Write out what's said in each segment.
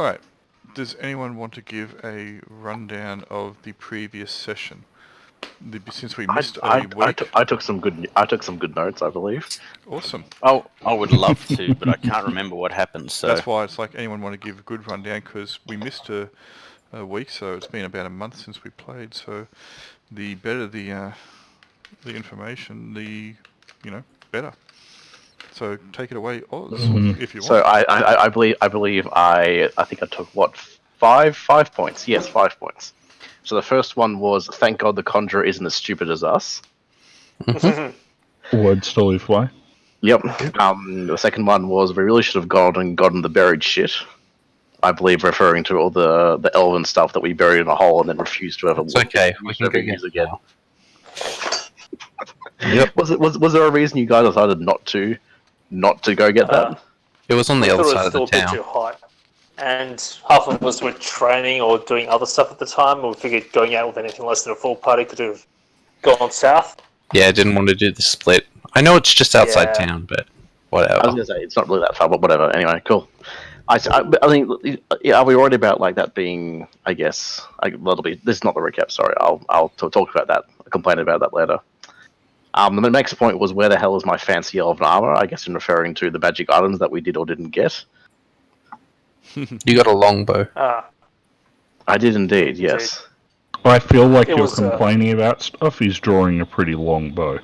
Alright, does anyone want to give a rundown of the previous session? Since we missed a week. I took some good notes, I believe. Awesome. Oh, I would love to, but I can't remember what happened. So that's why it's like anyone want to give a good rundown, because we missed a week, so it's been about a month since we played. So the better the information, the better. So take it away, Oz, if you want. So I believe I think I took what 5 points. Yes, 5 points. So the first one was, thank God the Conjurer isn't as stupid as us. Words to live by. Yep. The second one was, we really should have gone and gotten the buried shit. I believe referring to all the elven stuff that we buried in a hole and then refused to ever. It's okay. We can go use again. Yep. Was there a reason you guys decided not to go get that? It was on the other side of the town. Too high. And half of us were training or doing other stuff at the time, and we figured going out with anything less than a full party could have gone south. Yeah, I didn't want to do the split. I know it's just outside town, but whatever. I was going to say, it's not really that far, but whatever. Anyway, cool. I think, are we worried about like that being, I guess, that'll be, this is not the recap, sorry. I'll talk about that, complain about that later. The next point was, where the hell is my fancy elven armor? I guess in referring to the magic items that we did or didn't get. You got a longbow. I did indeed, yes. I feel like you're complaining about stuff. He's drawing a pretty long bow.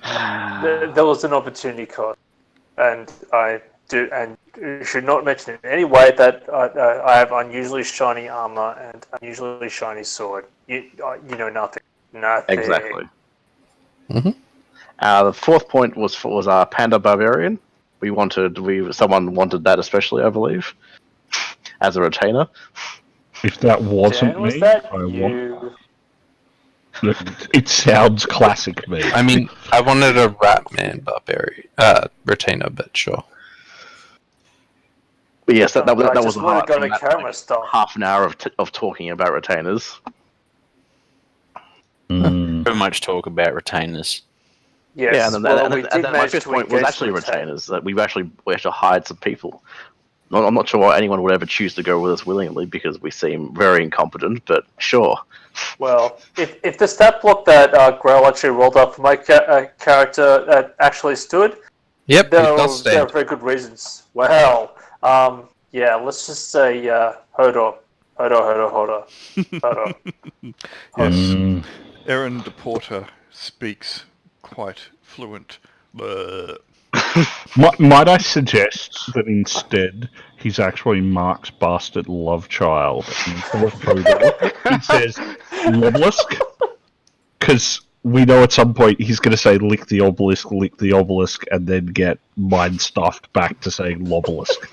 There was an opportunity cost, and I do, and you should not mention in any way that I have unusually shiny armor and unusually shiny sword. You know nothing. Nothing. Exactly. The fourth point was our Panda Barbarian. Someone wanted that especially, I believe, as a retainer. If that wasn't me, it sounds classic me. I mean, I wanted a Ratman Barbarian retainer, but sure. But yes, that was half an hour of talking about retainers. So much talk about retainers. Yes. Yeah, and then my fifth point was actually retainers. That we actually hired some people. I'm not sure why anyone would ever choose to go with us willingly, because we seem very incompetent, but sure. Well, if the stat block that Grail actually rolled up for my character actually stood, yep, there are very good reasons. Well, yeah, let's just say Hodor. Yes, Aaron DePorter speaks quite fluent. Might I suggest that instead he's actually Mark's bastard love child, and he says Obelisk, because we know at some point he's going to say lick the obelisk, and then get mind stuffed back to saying Lobelisk.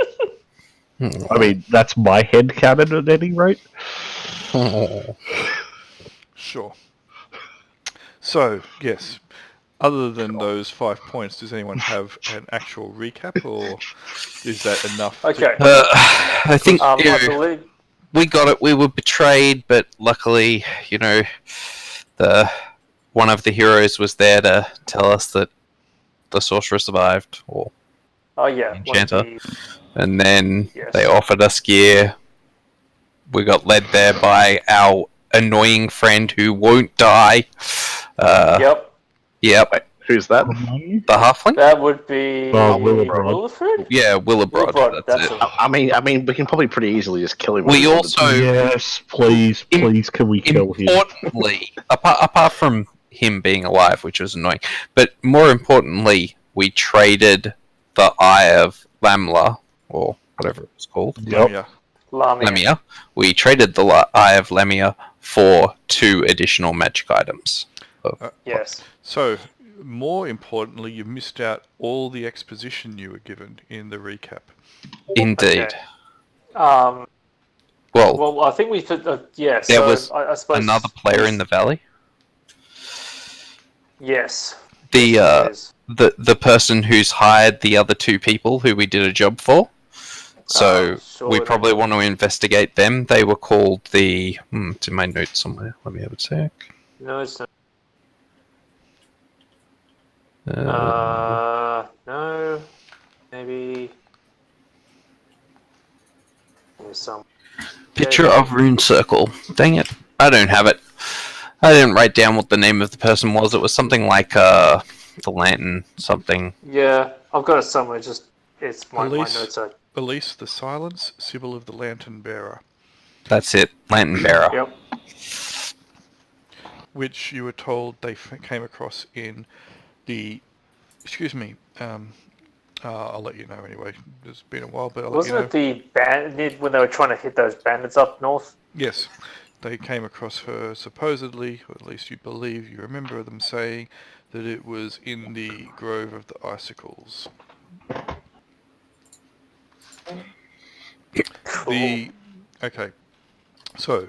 I mean, that's my headcanon at any rate. Sure. So, yes. Other than those 5 points, does anyone have an actual recap, or is that enough? Okay. I think I believe we got it. We were betrayed, but luckily, one of the heroes was there to tell us that the sorcerer survived, or enchanter. And then they offered us gear. We got led there by our annoying friend who won't die. Yep. Wait, who's that? The halfling? That would be Willowbrod. Yeah, Willowbrod. That's it. I mean, we can probably pretty easily just kill him. We also... Yes, please, can we kill him? Importantly, apart from him being alive, which was annoying, but more importantly, we traded the Eye of Lamla, or whatever it was called. Yep. Lamia. We traded the Eye of Lamia for 2 additional magic items. Yes. So, more importantly, you missed out all the exposition you were given in the recap. Indeed. Okay. Well, I think we could. There was I suppose another player in the valley. Yes. The person who's hired the other 2 people who we did a job for. So we probably want to investigate them. They were called the... it's in my notes somewhere. Let me have a sec. No, it's not. No, maybe. here somewhere. Picture of Rune Circle. Dang it. I don't have it. I didn't write down what the name of the person was. It was something like the Lantern something. Yeah, I've got it somewhere. It's my notes are. Elise the Silence, Sybil of the Lantern Bearer. That's it. Lantern Bearer. Yep. Which you were told they came across in the... Excuse me. I'll let you know anyway. It's been a while, but I'll let you know. Wasn't it the bandit when they were trying to hit those bandits up north? Yes. They came across her supposedly, or at least you believe, you remember them saying that it was in the Grove of the Icicles. Cool. Okay. So,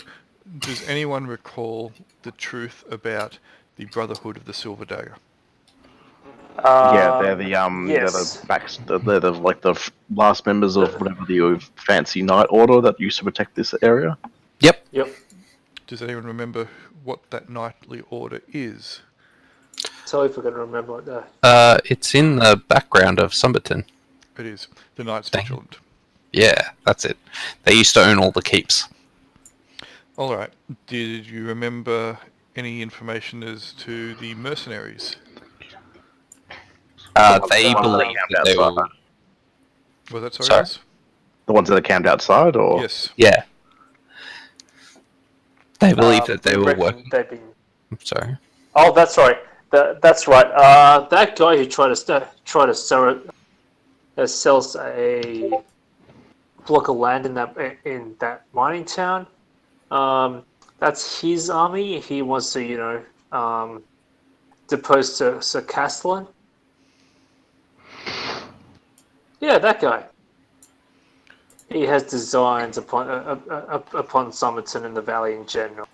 does anyone recall the truth about the Brotherhood of the Silver Dagger? Yeah, they're the yes. they're the last members of whatever the fancy knight order that used to protect this area. Yep. Does anyone remember what that knightly order is? Totally forgot to remember what that. It's in the background of Sumberton. It is the Knights Vigilant. Yeah, that's it. They used to own all the keeps. All right. Did you remember any information as to the mercenaries? They believe that they were... Was that sorry? The ones that are camped outside, or yes? Yeah. They believe that they were working. I'm sorry. Oh, that's right. That's right. That guy who tried to sells a block of land in that mining town. That's his army. He wants to, depose Sir Castellan. Yeah, that guy. He has designs upon Summerton and the valley in general.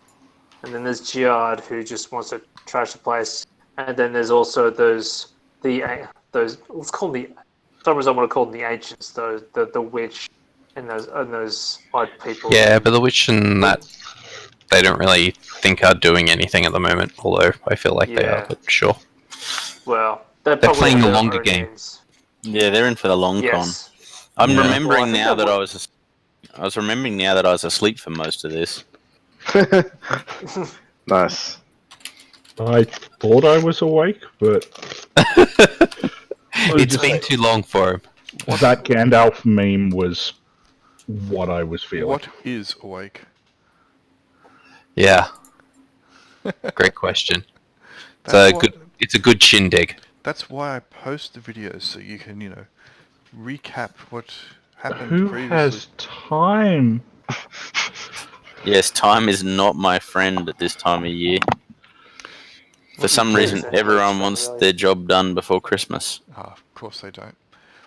And then there's Giard, who just wants to trash the place. And then there's also those let's call them I want to call them the ancients, the witch and those odd people. Yeah, but the witch and that they don't really think are doing anything at the moment. Although I feel like they are, but sure. Well, they're playing the longer game. Yeah, they're in for the long con. I'm remembering now that I was remembering now that I was asleep for most of this. Nice. I thought I was awake, but it's been too long for him. That Gandalf meme was what I was feeling. What is awake? Yeah. Great question. It's a good shindig. That's why I post the videos, so you can, recap what happened Who previously. has time? Yes, time is not my friend at this time of year. For some reason, everyone wants their job done before Christmas. Of course they don't.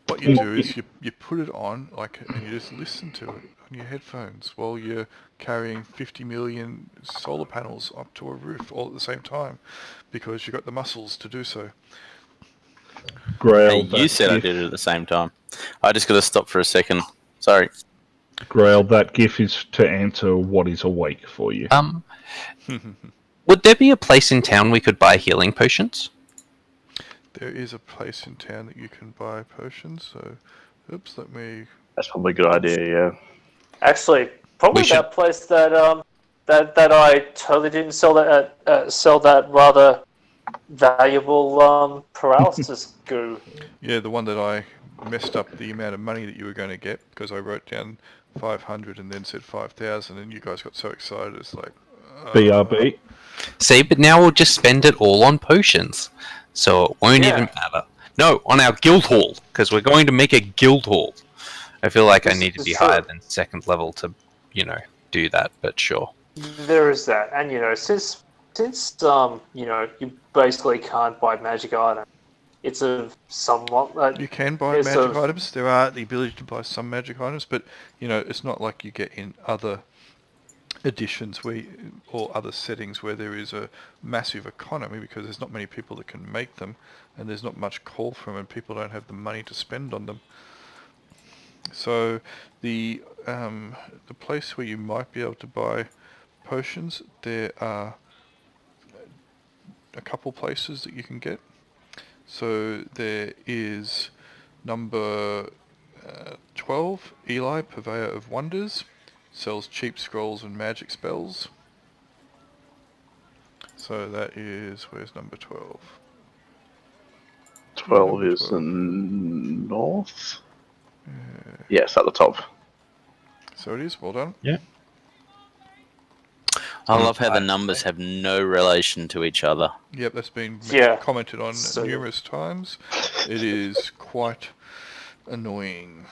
What you do is you put it on, and you just listen to it on your headphones while you're carrying 50 million solar panels up to a roof all at the same time, because you've got the muscles to do so. Grail, you said I did it at the same time. I just got to stop for a second. Sorry. Grail, that GIF is to answer what is awake for you. Would there be a place in town we could buy healing potions? There is a place in town that you can buy potions, so... Oops, let me... That's probably a good idea, yeah. Actually, probably that place that I totally didn't sell that rather valuable paralysis goo. Yeah, the one that I messed up the amount of money that you were going to get, because I wrote down 500 and then said 5,000, and you guys got so excited, it's like... BRB. See, but now we'll just spend it all on potions, so it won't even matter. No, on our guild hall, because we're going to make a guild hall. I feel like I need to be higher than second level to, do that, but sure. There is that, and since you basically can't buy magic items, it's a somewhat... you can buy magic items. There are the ability to buy some magic items, but, it's not like you get in other editions or other settings where there is a massive economy, because there's not many people that can make them, and there's not much call for them, and people don't have the money to spend on them. So the place where you might be able to buy potions, there are a couple places that you can get. So there is number 12, Eli, Purveyor of Wonders, sells cheap scrolls and magic spells. So that is, where's number 12? 12 is the north. Yes, at the top. So it is, well done. Yeah. I love how the numbers have no relation to each other. Yep, that's been commented on numerous times. It is quite annoying.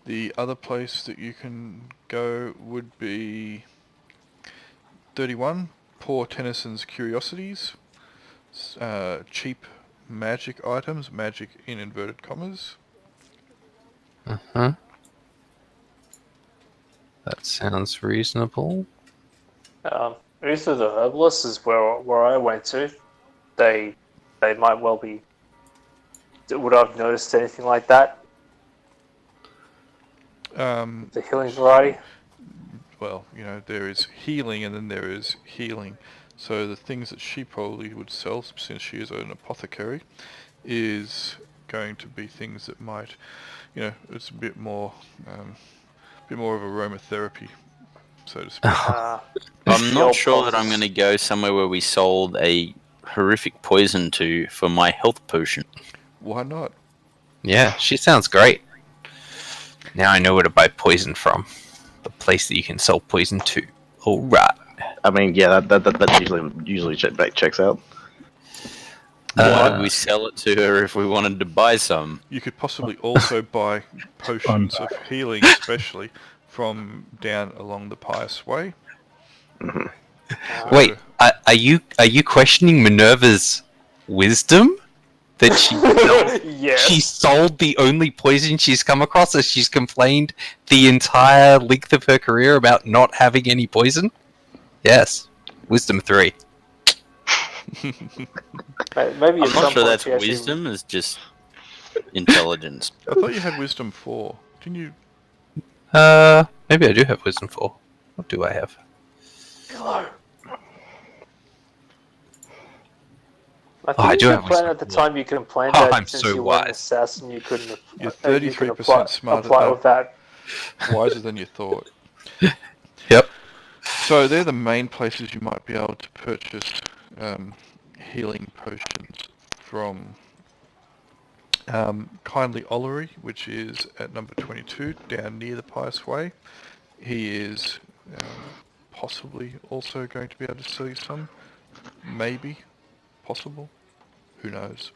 The other place that you can go would be 31, Poor Tennyson's Curiosities. Cheap magic items, magic in inverted commas. Uh-huh. That sounds reasonable. Either the Obelisks is where I went to. They might well be. Would I have noticed anything like that? The healing variety? Well, you know, there is healing and then there is healing. So the things that she probably would sell, since she is an apothecary, is going to be things that might, you know, it's a bit more of aromatherapy, so to speak. I'm not sure that I'm going to go somewhere where we sold a horrific poison for my health potion. Why not? Yeah, she sounds great. Now I know where to buy poison from. The place that you can sell poison to. All right. I mean, yeah, that usually checks out. Why would we sell it to her if we wanted to buy some? You could possibly also buy potions of healing, especially from down along the Pious Way. Mm-hmm. Wait, are you questioning Minerva's wisdom? That she sold the only poison she's come across as she's complained the entire length of her career about not having any poison? Yes. Wisdom 3. Maybe I'm not sure that's wisdom, it's just intelligence. I thought you had wisdom 4. Didn't you? Maybe I do have wisdom 4. What do I have? Hello. I do have wisdom. At the time you complained that I'm since so you were an wise. assassin you couldn't. You're 33% smarter. Apply with that. Wiser than you thought. Yep. So they're the main places you might be able to purchase healing potions from. Kindly Ollery, which is at number 22, down near the Pious Way. He is possibly also going to be able to sell you some. Maybe. Possible. Who knows?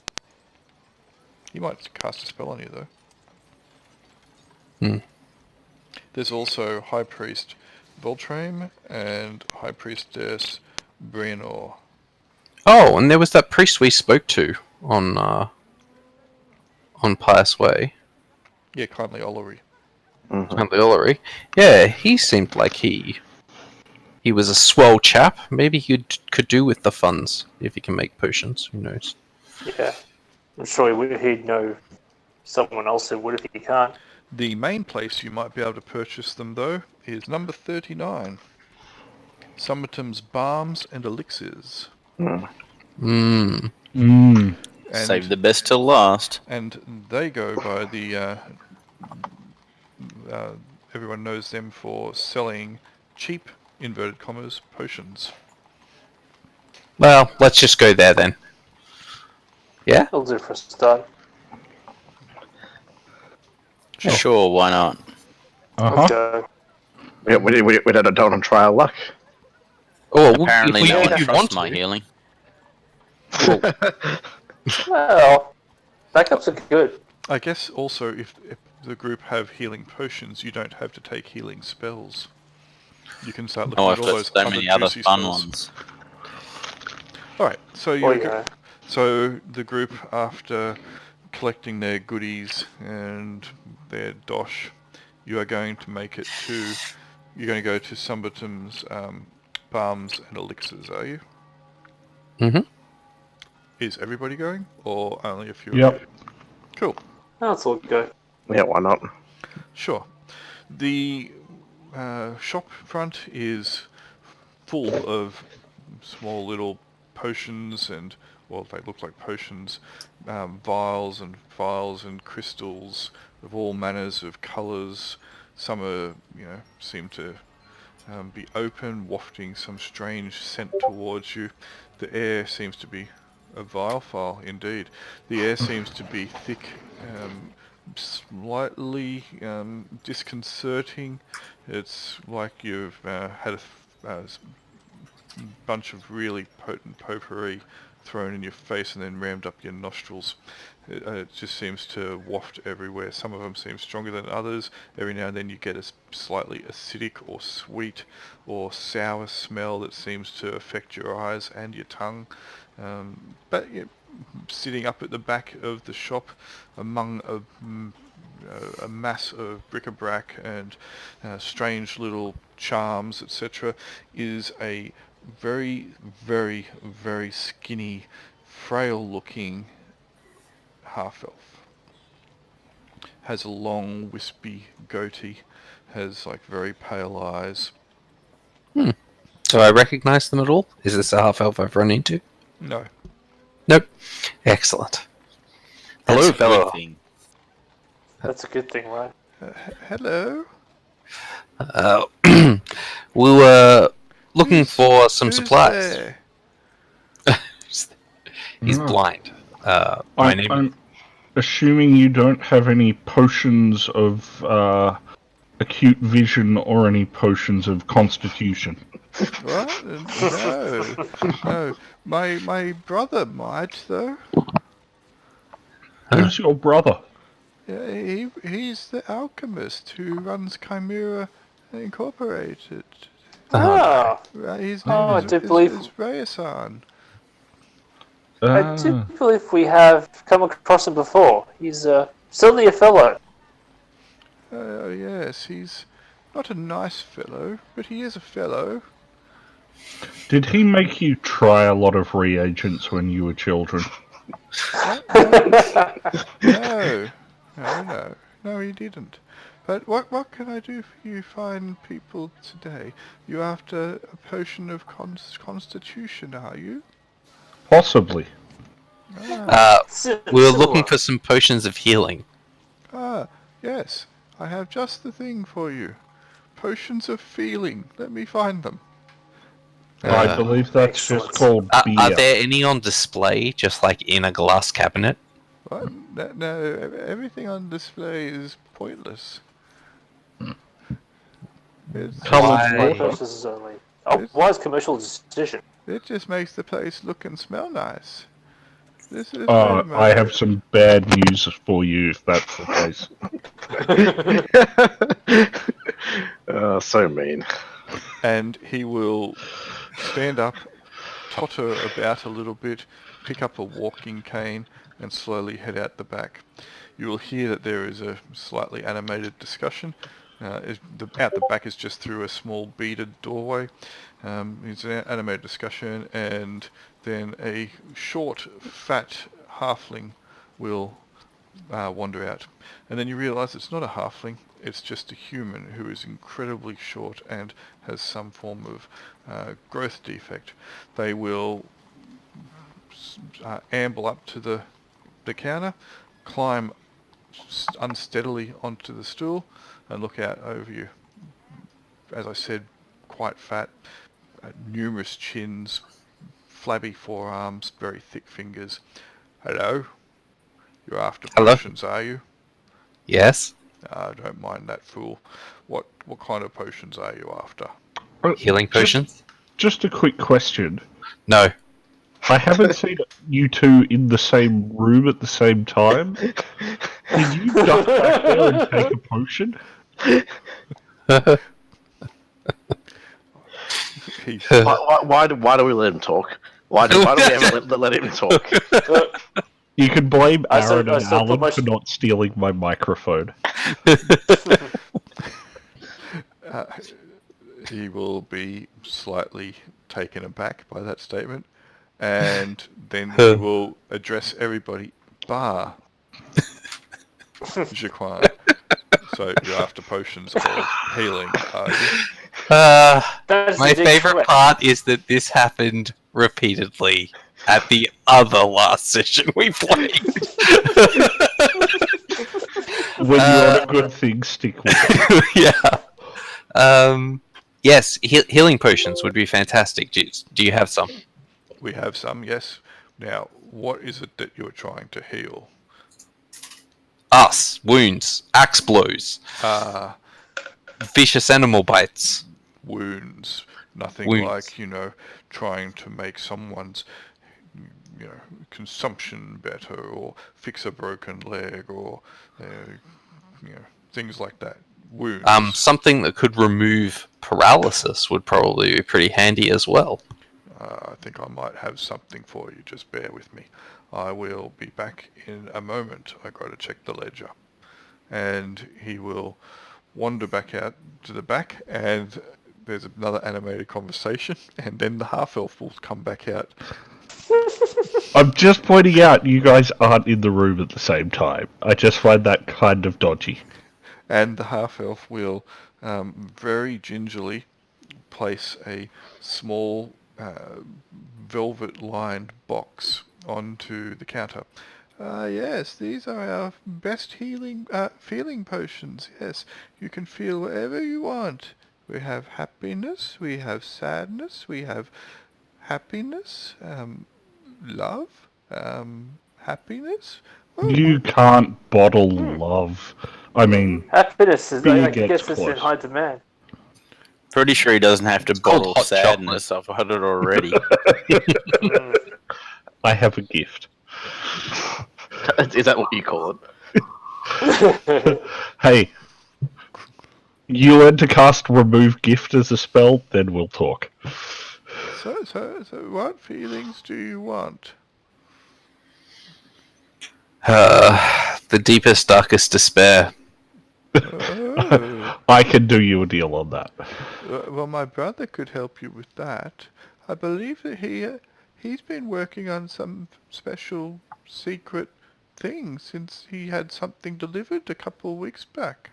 He might cast a spell on you, though. There's also High Priest Beltrame and High Priestess Brianor. Oh, and there was that priest we spoke to on Pious Way. Yeah, Kindly Ollery. Mm-hmm. Kindly Ollery. Yeah, he seemed like he was a swell chap. Maybe he could do with the funds if he can make potions. Who knows? Yeah, I'm sure he'd know someone else who would if he can't. The main place you might be able to purchase them, though, is number 39. Summerton's Balms and Elixirs. Save the best till last. And they go by the... everyone knows them for selling cheap, inverted commas, potions. Well, let's just go there then. Yeah? That'll do for a start. Sure, why not? Let's go. We don't want to try our luck. Oh, Apparently if no one you trusts want my to. healing. Well, backups are good. I guess also if the group have healing potions, you don't have to take healing spells. You can start looking Oh, at I've all got those so many other juicy fun spells. ones. Alright, so Yeah. So the group, after collecting their goodies and their dosh, you are going to make it to... You're going to go to Sumberton's Balms and Elixirs, are you? Mm-hmm. Is everybody going, or only a few? Yep. Of you? Cool. Let's all go. Yeah, why not? Sure. The shop front is full of small little potions and well, they look like potions, vials and crystals of all manners of colours. Some are, seem to be open, wafting some strange scent towards you. The air seems to be a vile file indeed. The air seems to be thick, slightly disconcerting. It's like you've had a bunch of really potent potpourri thrown in your face and then rammed up your nostrils. It just seems to waft everywhere. Some of them seem stronger than others. Every now and then you get a slightly acidic or sweet or sour smell that seems to affect your eyes and your tongue. But sitting up at the back of the shop among a mass of bric-a-brac and strange little charms, etc., is a very, very, very skinny, frail-looking half-elf. Has a long, wispy goatee, has like very pale eyes. Do I recognise them at all? Is this a half-elf I've run into? No. Nope. Excellent. Hello, That's fellow. That's a good thing, right? Hello? We were looking for some Who's supplies. there? He's blind. My name. I'm assuming you don't have any potions of acute vision or any potions of constitution. What? No. My brother might, though. Who's your brother? Yeah, he's the alchemist who runs Chimera Incorporated. His name is Rayasan. I do believe we have come across him before. He's certainly a fellow. Oh, yes, he's not a nice fellow, but he is a fellow. Did he make you try a lot of reagents when you were children? No, he didn't. But what can I do for you fine people today? You after a potion of constitution, are you? Possibly. We were looking for some potions of healing. Yes. I have just the thing for you. Potions of feeling. Let me find them. I believe that's just called beer. Are there any on display, just like in a glass cabinet? What? No, everything on display is pointless. Purposes only. Wise commercial decision. It just makes the place look and smell nice. This is I have some bad news for you if that's the case. So mean. And he will stand up, totter about a little bit, pick up a walking cane, and slowly head out the back. You will hear that there is a slightly animated discussion. Out the back is just through a small beaded doorway. It's an animated discussion, and then a short, fat halfling will wander out. And then you realise it's not a halfling, it's just a human who is incredibly short and has some form of growth defect. They will amble up to the counter, climb unsteadily onto the stool, and look out over you. As I said, quite fat, numerous chins, flabby forearms, very thick fingers. Hello? You're after potions, are you? Yes. Don't mind that fool. What kind of potions are you after? Healing potions? Just a quick question. No. I haven't seen you two in the same room at the same time. Did you duck back there and take a potion? Why do we let him talk? Why do we ever let him talk? You can blame Aaron and Alan for not stealing my microphone. He will be slightly taken aback by that statement, and then he will address everybody bar Jaquan. So you're after potions of healing, are you? My favourite part is that this happened repeatedly. at the other last session we played. When you're on a good thing, stick with it. Yeah. Yes, healing potions would be fantastic. Do you have some? We have some, yes. Now, what is it that you're trying to heal? Us, wounds, axe blows, vicious animal bites. Wounds. Nothing Wounds. like, trying to make someone's, consumption better, or fix a broken leg, or, things like that. Wounds. Something that could remove paralysis would probably be pretty handy as well. I think I might have something for you. Just bear with me. I will be back in a moment. I got to check the ledger. And he will wander back out to the back, and there's another animated conversation, and then the half-elf will come back out. I'm just pointing out you guys aren't in the room at the same time. I just find that kind of dodgy. And the half-elf will very gingerly place a small velvet-lined box onto the counter. Yes, these are our best feeling potions. Yes, you can feel whatever you want. We have happiness, we have sadness, we have happiness, love, happiness. You can't bottle love. I mean, happiness is, I gets guess, it's in close. high demand. Pretty sure he doesn't have to bottle hot sadness. I've heard it already. I have a gift. Is that what you call it? Hey, you learn to cast Remove Gift as a spell, then we'll talk. So what feelings do you want? The deepest, darkest despair. Oh. I can do you a deal on that. Well, my brother could help you with that. I believe that he's been working on some special secret thing since he had something delivered a couple of weeks back.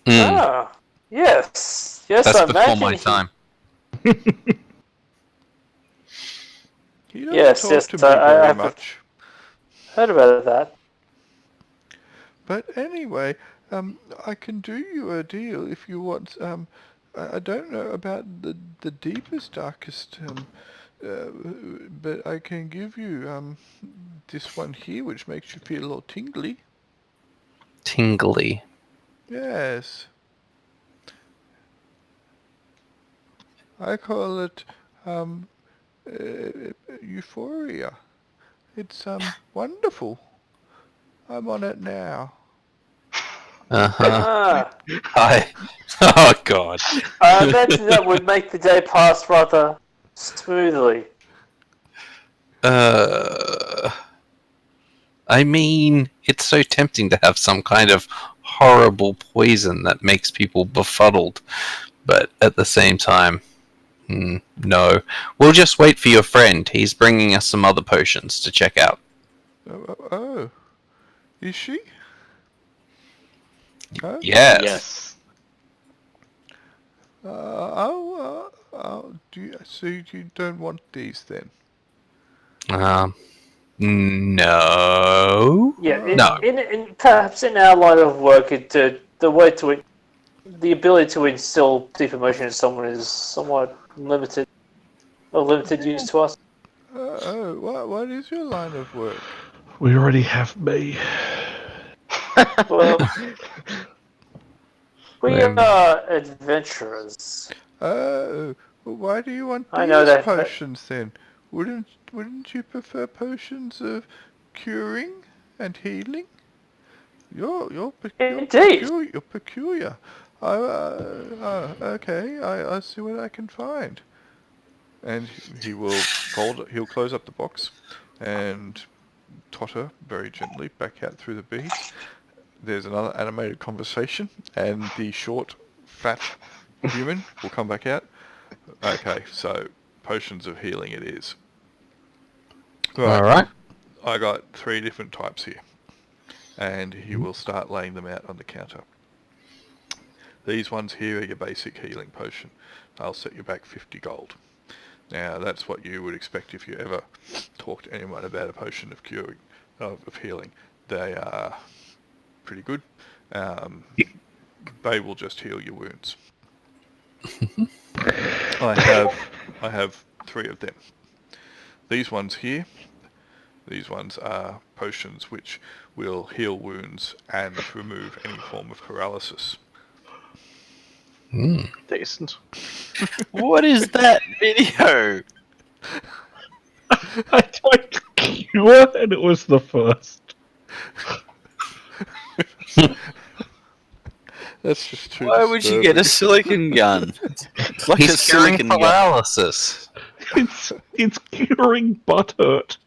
Ah, yes. Yes, That's I before imagine my time. He doesn't Yes, talk yes, to me I very have much. heard about that. But anyway, I can do you a deal if you want. I don't know about the deepest, darkest, but I can give you this one here, which makes you feel a little tingly. Tingly. Yes. I call it euphoria. It's wonderful. I'm on it now. Uh-huh. Oh, God. I imagine that would make the day pass rather smoothly. I mean, it's so tempting to have some kind of horrible poison that makes people befuddled, but at the same time, no. We'll just wait for your friend. He's bringing us some other potions to check out. Oh. Is she? Huh? Yes. So you don't want these then? No. Yeah, No. In perhaps in our line of work, the ability to instill deep emotion in someone is somewhat limited, or limited use to us. What is your line of work? We already have me. Well, we are adventurers. Oh, well, why do you want I know these that- potions then? Wouldn't you prefer potions of curing and healing? You're peculiar. Okay. I see what I can find. And he'll close up the box and totter very gently back out through the beads. There's another animated conversation, and the short, fat human will come back out. Okay, so potions of healing it is. Alright. I got 3 different types here, and he will start laying them out on the counter. These ones here are your basic healing potion. I'll set you back 50 gold. Now, that's what you would expect if you ever talk to anyone about a potion of curing, of healing. They are pretty good. They will just heal your wounds. I have 3 of them. These ones here, these ones are potions which will heal wounds and remove any form of paralysis. Decent. What is that video? I tried cure and it was the first. That's just too Why would you get a silicon gun? It's like He's a silicon gun. paralysis. It's curing butt hurt.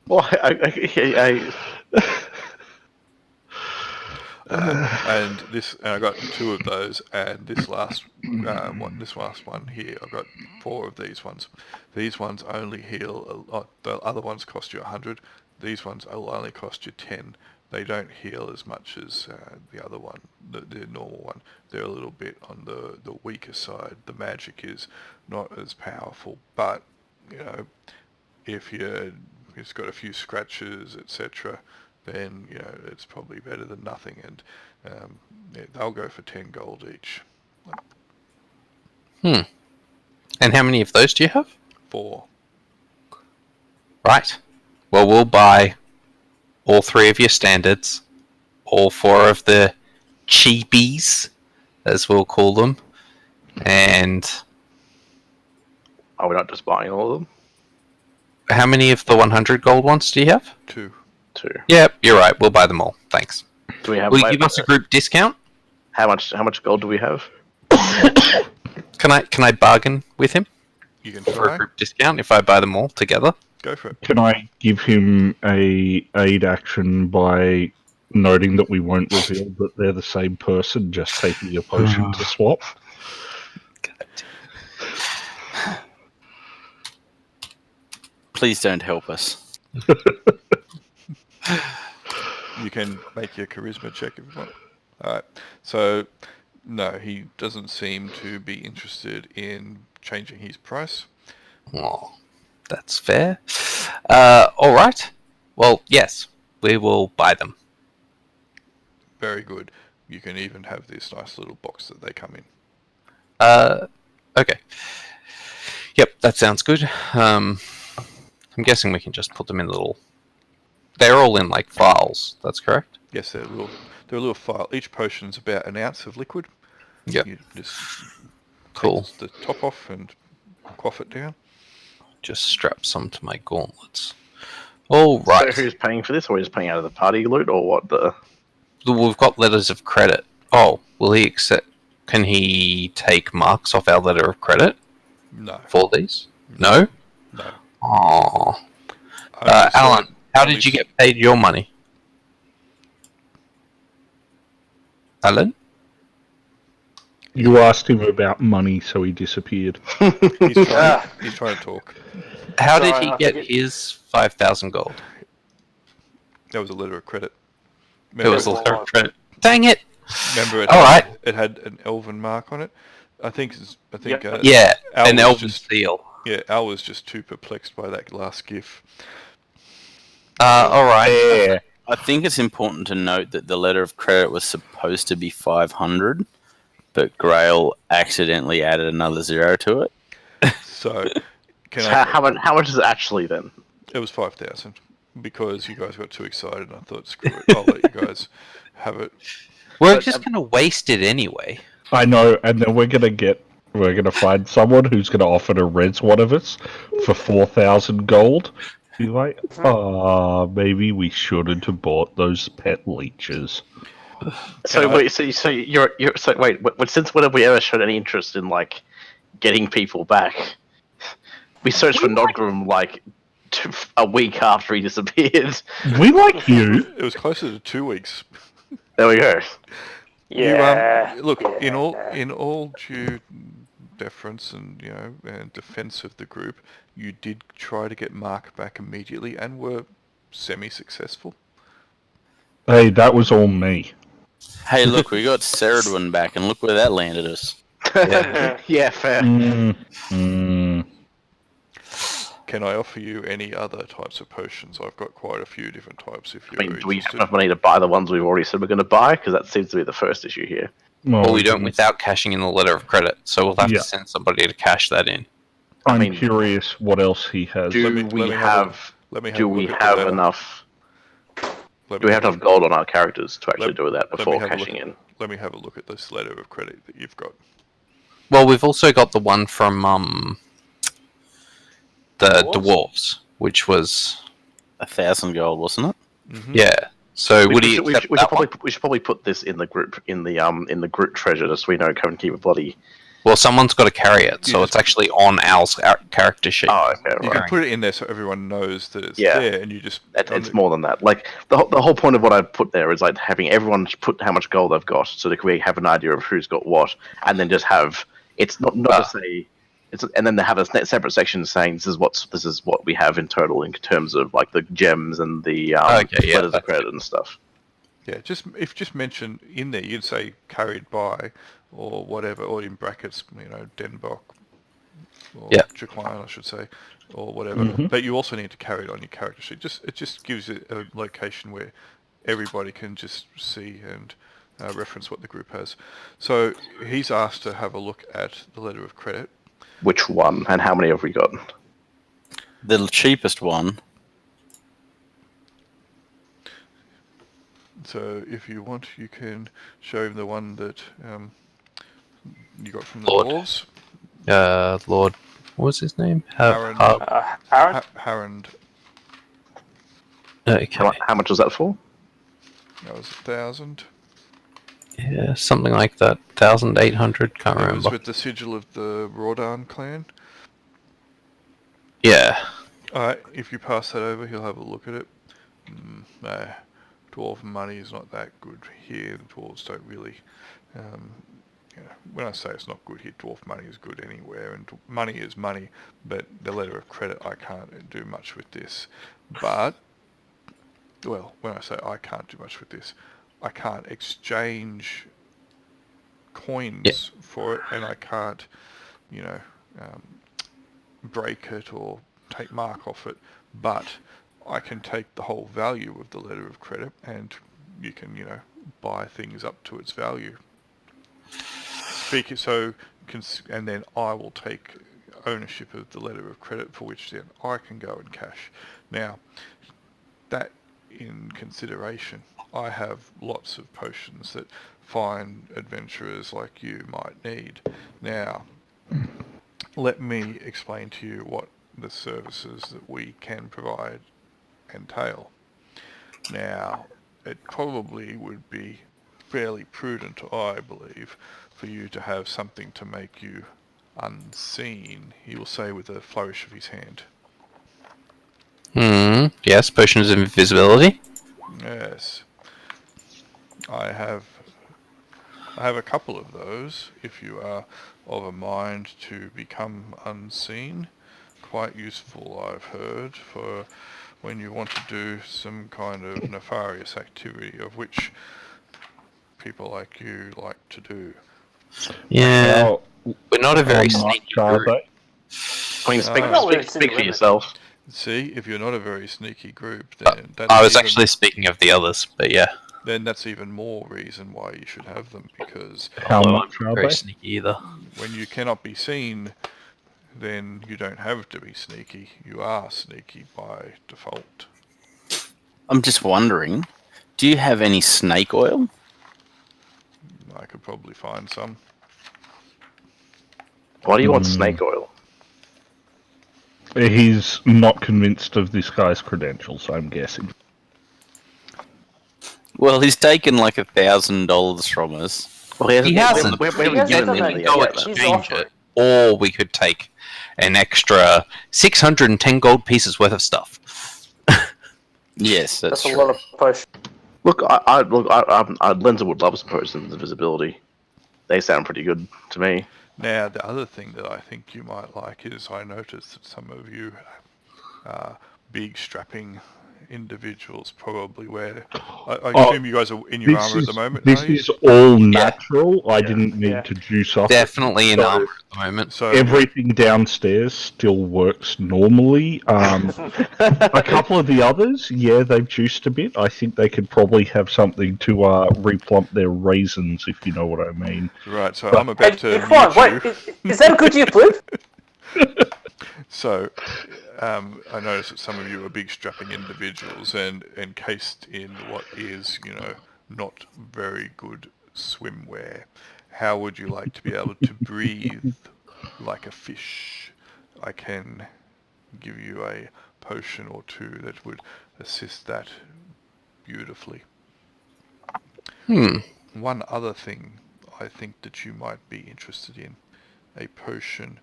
Well, and I got 2 of those, and this last one here, I got 4 of these ones. These ones only heal a lot. The other ones cost you 100. These ones will only cost you 10. They don't heal as much as the other one, the normal one. They're a little bit on the weaker side. The magic is not as powerful, but you know, if it's got a few scratches, etc., then you know it's probably better than nothing. And they'll go for 10 gold each. And how many of those do you have? 4. Right. Well, we'll buy all 3 of your standards, all 4 of the cheapies, as we'll call them, and... Are we not just buying all of them? How many of the 100 gold ones do you have? 2. 2. Yep, you're right. We'll buy them all. Thanks. Do we have? Will you give us a group discount? How much gold do we have? Can I bargain with him You can for a try. group discount if I buy them all together? Go for it. Can I give him a aid action by noting that we won't reveal that they're the same person, just taking a potion to swap? Please don't help us. You can make your charisma check if you want. Alright, so no, he doesn't seem to be interested in changing his price. Oh, that's fair. Alright. Well, yes, we will buy them. Very good. You can even have this nice little box that they come in. Okay. Yep, that sounds good. I'm guessing we can just put them in little... They're all in, like, vials, that's correct? Yes, they're a little file. Each potion's about an ounce of liquid. Yep. You just Cool. take the top off and quaff it down. Just strap some to my gauntlets. All right. So who's paying for this, or is paying out of the party loot, or what? We've got letters of credit. Oh, will he accept... Can he take marks off our letter of credit No. for these? No? No. Aww. Only Alan, so- how only did you get paid your money? Alan? You asked him about money, so he disappeared. He's trying to talk. How Sorry, did he I get forget- his 5,000 gold? That was a letter of credit. It was a letter of credit. Dang it! Remember, All right. It had an elven mark on it. I think. Yep. Yeah, Al an was elven just- seal. Yeah, Al was just too perplexed by that last gif. Alright. I think it's important to note that the letter of credit was supposed to be 500, but Grail accidentally added another 0 to it. So, How much is it actually then? It was 5,000 because you guys got too excited, and I thought, screw it, I'll let you guys have it. We're just going to waste it anyway. I know, and then we're gonna find someone who's gonna offer to res one of us for 4,000 gold. Be like, maybe we shouldn't have bought those pet leeches. So wait, since when have we ever shown any interest in like getting people back? We searched for Nodgrim like a week after he disappeared. We like you. It was closer to 2 weeks. There we go. Yeah. Look, yeah. in all due deference and and defence of the group, you did try to get Mark back immediately and were semi-successful. Hey, that was all me. Hey, look, we got Ceridwen back, and look where that landed us. Yeah, fair. Can I offer you any other types of potions? I've got quite a few different types if I you're mean, do we have interested. enough money to buy the ones we've already said we're going to buy? Because that seems to be the first issue here. Well, we don't without cashing in the letter of credit, so we'll have to send somebody to cash that in. I'm curious what else he has. Do we have enough? Do we have enough gold on our characters to actually do that before cashing in? Let me have a look at this letter of credit that you've got. Well, we've also got the one from the dwarves, which was 1,000 gold, wasn't it? Mm-hmm. Yeah. So we should probably put this in the group in the group treasure, just so we know Kevin keep a bloody. Well, someone's got to carry it, so it's actually on our character sheet. Oh, okay, right. You can put it in there so everyone knows that it's there, and you just. It's more than that. Like the whole point of what I put there is like having everyone put how much gold they've got, so that we have an idea of who's got what, and then just have it's not to say. And then they have a separate section saying this is what we have in total in terms of like the gems and the letters of credit and stuff. Yeah, just mention in there, you'd say carried by, or whatever, or in brackets, Dennbok, or Chicline, I should say, or whatever. Mm-hmm. But you also need to carry it on your character sheet. It just gives you a location where everybody can just see and reference what the group has. So he's asked to have a look at the letter of credit. Which one, and how many have we got? The cheapest one. So if you want, you can show him the one that you got from the dwarves. Lord, what was his name? Harrond. Okay. How much was that for? That was 1,000. Yeah, something like that. 1,800, can't remember. It was with the sigil of the Dondurran clan. Yeah. Alright, if you pass that over, he'll have a look at it. No, dwarf money is not that good here. The dwarves don't really... when I say it's not good here, dwarf money is good anywhere, and money is money, but the letter of credit, I can't do much with this. But, well, when I say I can't do much with this, I can't exchange coins for it, and I can't, break it or take mark off it, but I can take the whole value of the letter of credit, and you can, buy things up to its value. And then I will take ownership of the letter of credit, for which then I can go and cash. Now, that in consideration, I have lots of potions that fine adventurers like you might need. Now, let me explain to you what the services that we can provide entail. Now, it probably would be fairly prudent, I believe, for you to have something to make you unseen, he will say with a flourish of his hand. Yes, potions of invisibility. Yes. I have a couple of those, if you are of a mind to become unseen. Quite useful, I've heard, for when you want to do some kind of nefarious activity, of which people like you like to do. Yeah, we're not a very sneaky group. I mean, speak for yourself. See, if you're not a very sneaky group, then... I was actually speaking of the others, but yeah. Then that's even more reason why you should have them, because... How much are very they? sneaky either. When you cannot be seen, then you don't have to be sneaky. You are sneaky by default. I'm just wondering, do you have any snake oil? I could probably find some. Why do you want snake oil? He's not convinced of this guy's credentials, I'm guessing. Well, he's taken like $1,000 from us. Well, he hasn't. We haven't given him any go yet. exchange it, or we could take an extra 610 gold pieces worth of stuff. Yes, that's a true. lot of push. Look, Lenza would love some potions of invisibility. They sound pretty good to me. Now, the other thing that I think you might like is I noticed that some of you are big, strapping individuals probably where... I assume you guys are in your armor at the moment, This are you? is all natural. I didn't need to juice up. Definitely in armor at the moment. So everything downstairs still works normally. A couple of the others, they've juiced a bit. I think they could probably have something to replump their raisins, if you know what I mean. Right, so I'm about to come on, wait, is that a good year, Flip? So, I notice that some of you are big strapping individuals and encased in what is, not very good swimwear. How would you like to be able to breathe like a fish? I can give you a potion or two that would assist that beautifully. One other thing I think that you might be interested in, a potion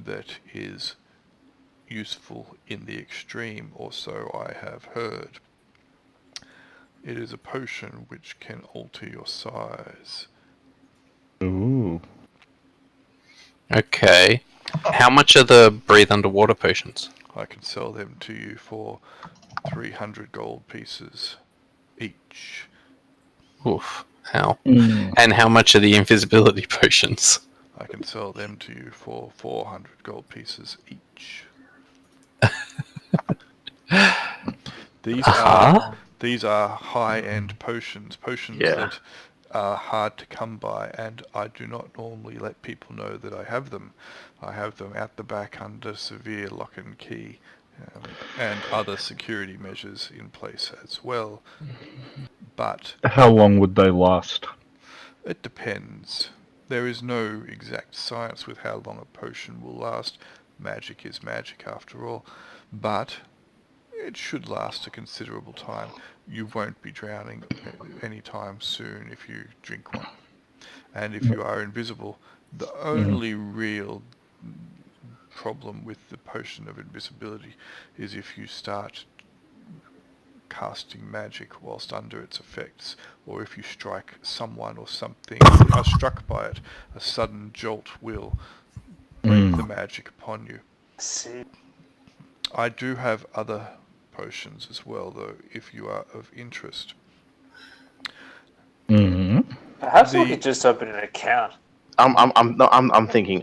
that is useful in the extreme, or so I have heard. It is a potion which can alter your size. Ooh. Okay. How much are the breathe underwater potions? I can sell them to you for 300 gold pieces each. Oof. How? And how much are the invisibility potions? I can sell them to you for 400 gold pieces each. These are high-end potions that are hard to come by, and I do not normally let people know that I have them. I have them at the back under severe lock and key, and other security measures in place as well. But how long would they last? It depends. There is no exact science with how long a potion will last. Magic is magic after all. But it should last a considerable time. You won't be drowning anytime soon if you drink one. And if you are invisible, the only real problem with the potion of invisibility is if you start casting magic whilst under its effects, or if you strike someone or something, are struck by it, a sudden jolt will break the magic upon you. See. I do have other potions as well, though, if you are of interest. Perhaps we could just open an account. I'm thinking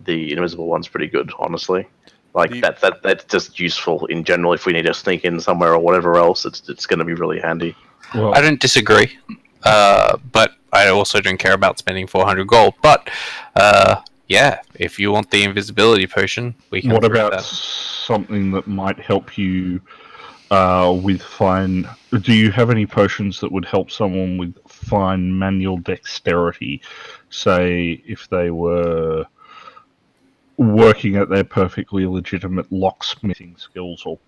the invisible one's pretty good, honestly. Like that's just useful in general. If we need to sneak in somewhere or whatever else, it's going to be really handy. Well, I don't disagree, but I also don't care about spending 400 gold. But if you want the invisibility potion, we can. What about something that might help you with fine? Do you have any potions that would help someone with fine manual dexterity? Say if they were working at their perfectly legitimate locksmithing skills, or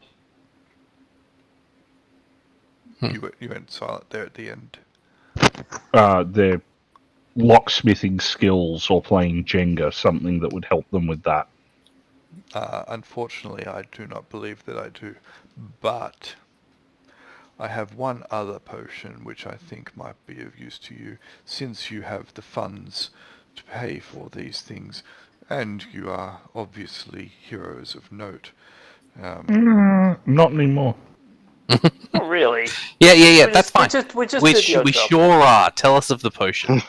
you went silent there at the end. Their locksmithing skills or playing Jenga, something that would help them with that. Unfortunately, I do not believe that I do, but I have one other potion which I think might be of use to you, since you have the funds to pay for these things, and you are obviously heroes of note. Not anymore. Not really. Yeah, that's fine. We sure are. Tell us of the potion.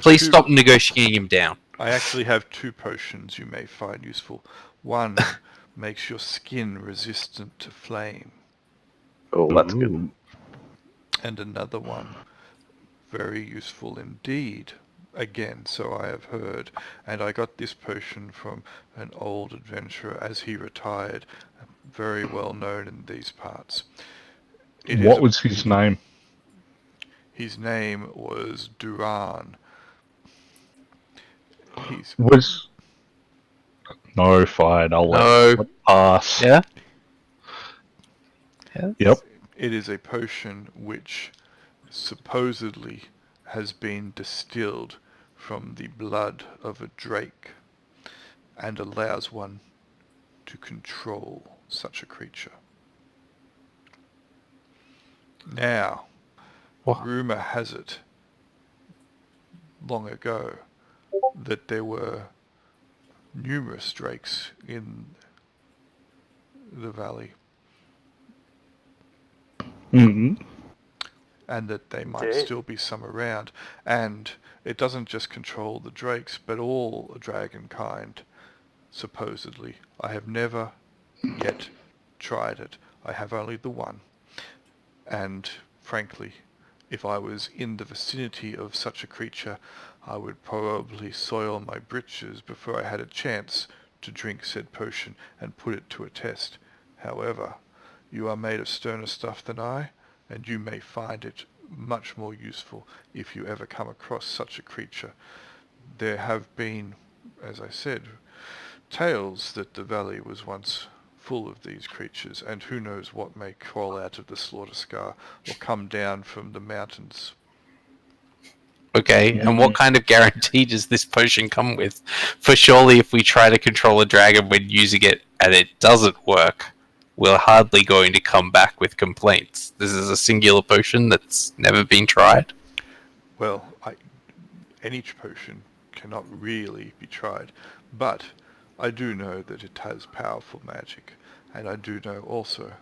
Please stop negotiating him down. I actually have two potions you may find useful. One makes your skin resistant to flame. Oh, that's good. And another one, very useful indeed. Again, so I have heard, and I got this potion from an old adventurer as he retired, very well known in these parts. What was his name? His name was Dondurran. No, fine, I'll let it pass. Yeah? Yep. It is a potion which supposedly has been distilled from the blood of a drake and allows one to control such a creature. Now, rumor has it, long ago, that there were numerous drakes in the valley. Mm-hmm. And that there might still be some around. And it doesn't just control the drakes, but all dragon kind, supposedly. I have never yet tried it. I have only the one. And frankly, if I was in the vicinity of such a creature, I would probably soil my britches before I had a chance to drink said potion and put it to a test. However, you are made of sterner stuff than I, and you may find it much more useful if you ever come across such a creature. There have been, as I said, tales that the valley was once full of these creatures, and who knows what may crawl out of the slaughter scar or come down from the mountains. Okay, and what kind of guarantee does this potion come with? For surely if we try to control a dragon when using it and it doesn't work, we're hardly going to come back with complaints. This is a singular potion that's never been tried. Well, any potion cannot really be tried, but I do know that it has powerful magic, and I do know also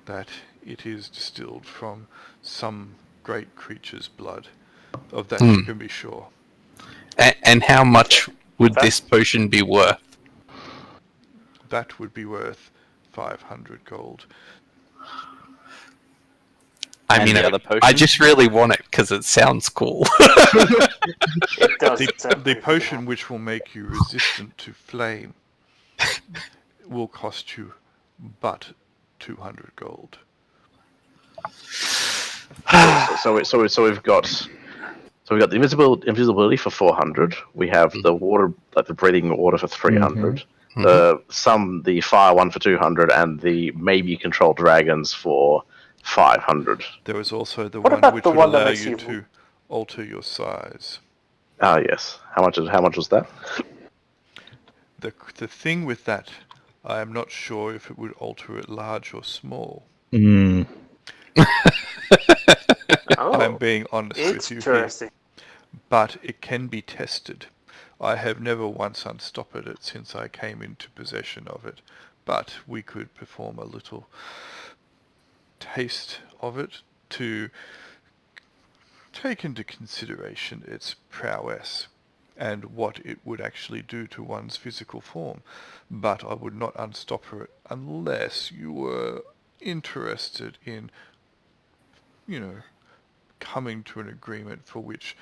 that it is distilled from some great creature's blood. Of that you can be sure. And how much would this potion be worth? That would be worth 500 gold. I mean, I just really want it because it sounds cool. It does. The potion which will make you resistant to flame will cost you but 200 gold. So we've got the invisibility for 400. We have the water, like the breathing water, for 300. The fire one for 200, and the maybe control dragons for 500. There was also the one which would allow you to alter your size. Ah, yes. How much was that? The thing with that, I am not sure if it would alter it large or small. I'm being honest with you here. But it can be tested. I have never once unstopped it since I came into possession of it, but we could perform a little taste of it to take into consideration its prowess and what it would actually do to one's physical form. But I would not unstopper it unless you were interested in, coming to an agreement for which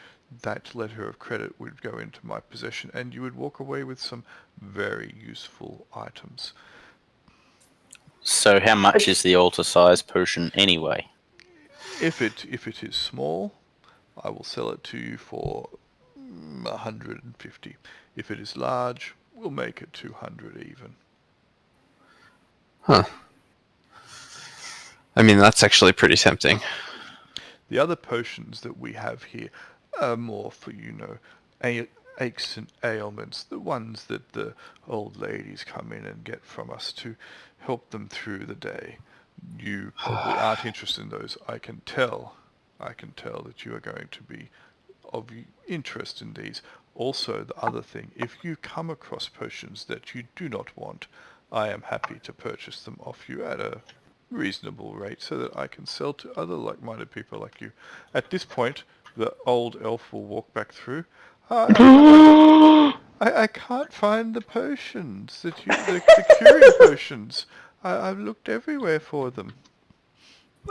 that letter of credit would go into my possession, and you would walk away with some very useful items. So how much is the altar size potion anyway? If it is small, I will sell it to you for 150. If it is large, we'll make it 200 even. Huh. I mean, that's actually pretty tempting. The other potions that we have here are more for, aches and ailments, the ones that the old ladies come in and get from us to help them through the day. You probably aren't interested in those. I can tell that you are going to be of interest in these. Also, the other thing, if you come across potions that you do not want, I am happy to purchase them off you at a reasonable rate so that I can sell to other like-minded people like you. At this point, the old elf will walk back through. I can't find the potions, the curing potions. I've looked everywhere for them.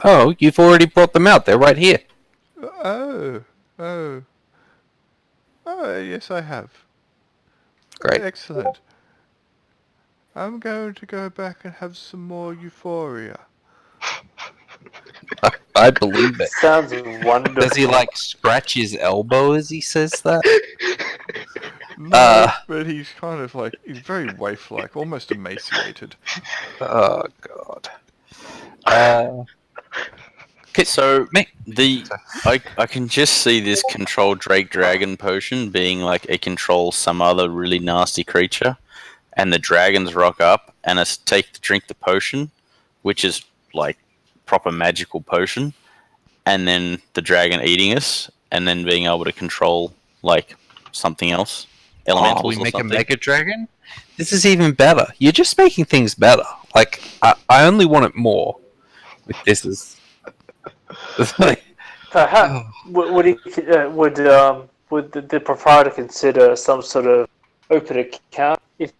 Oh, you've already brought them out. They're right here. Oh, yes, I have. Great. Excellent. I'm going to go back and have some more euphoria. I believe it. Sounds wonderful. Does he scratch his elbow as he says that? No, but he's kind of he's very waif-like, almost emaciated. Oh god. So I can just see this control Drake Dragon potion being a control some other really nasty creature, and the dragons rock up and us drink the potion, which is proper magical potion, and then the dragon eating us, and then being able to control something else, elementals we or make something. a mega dragon? This is even better. You're just making things better. Like, I only want it more. With this is like, would the proprietor consider some sort of open account if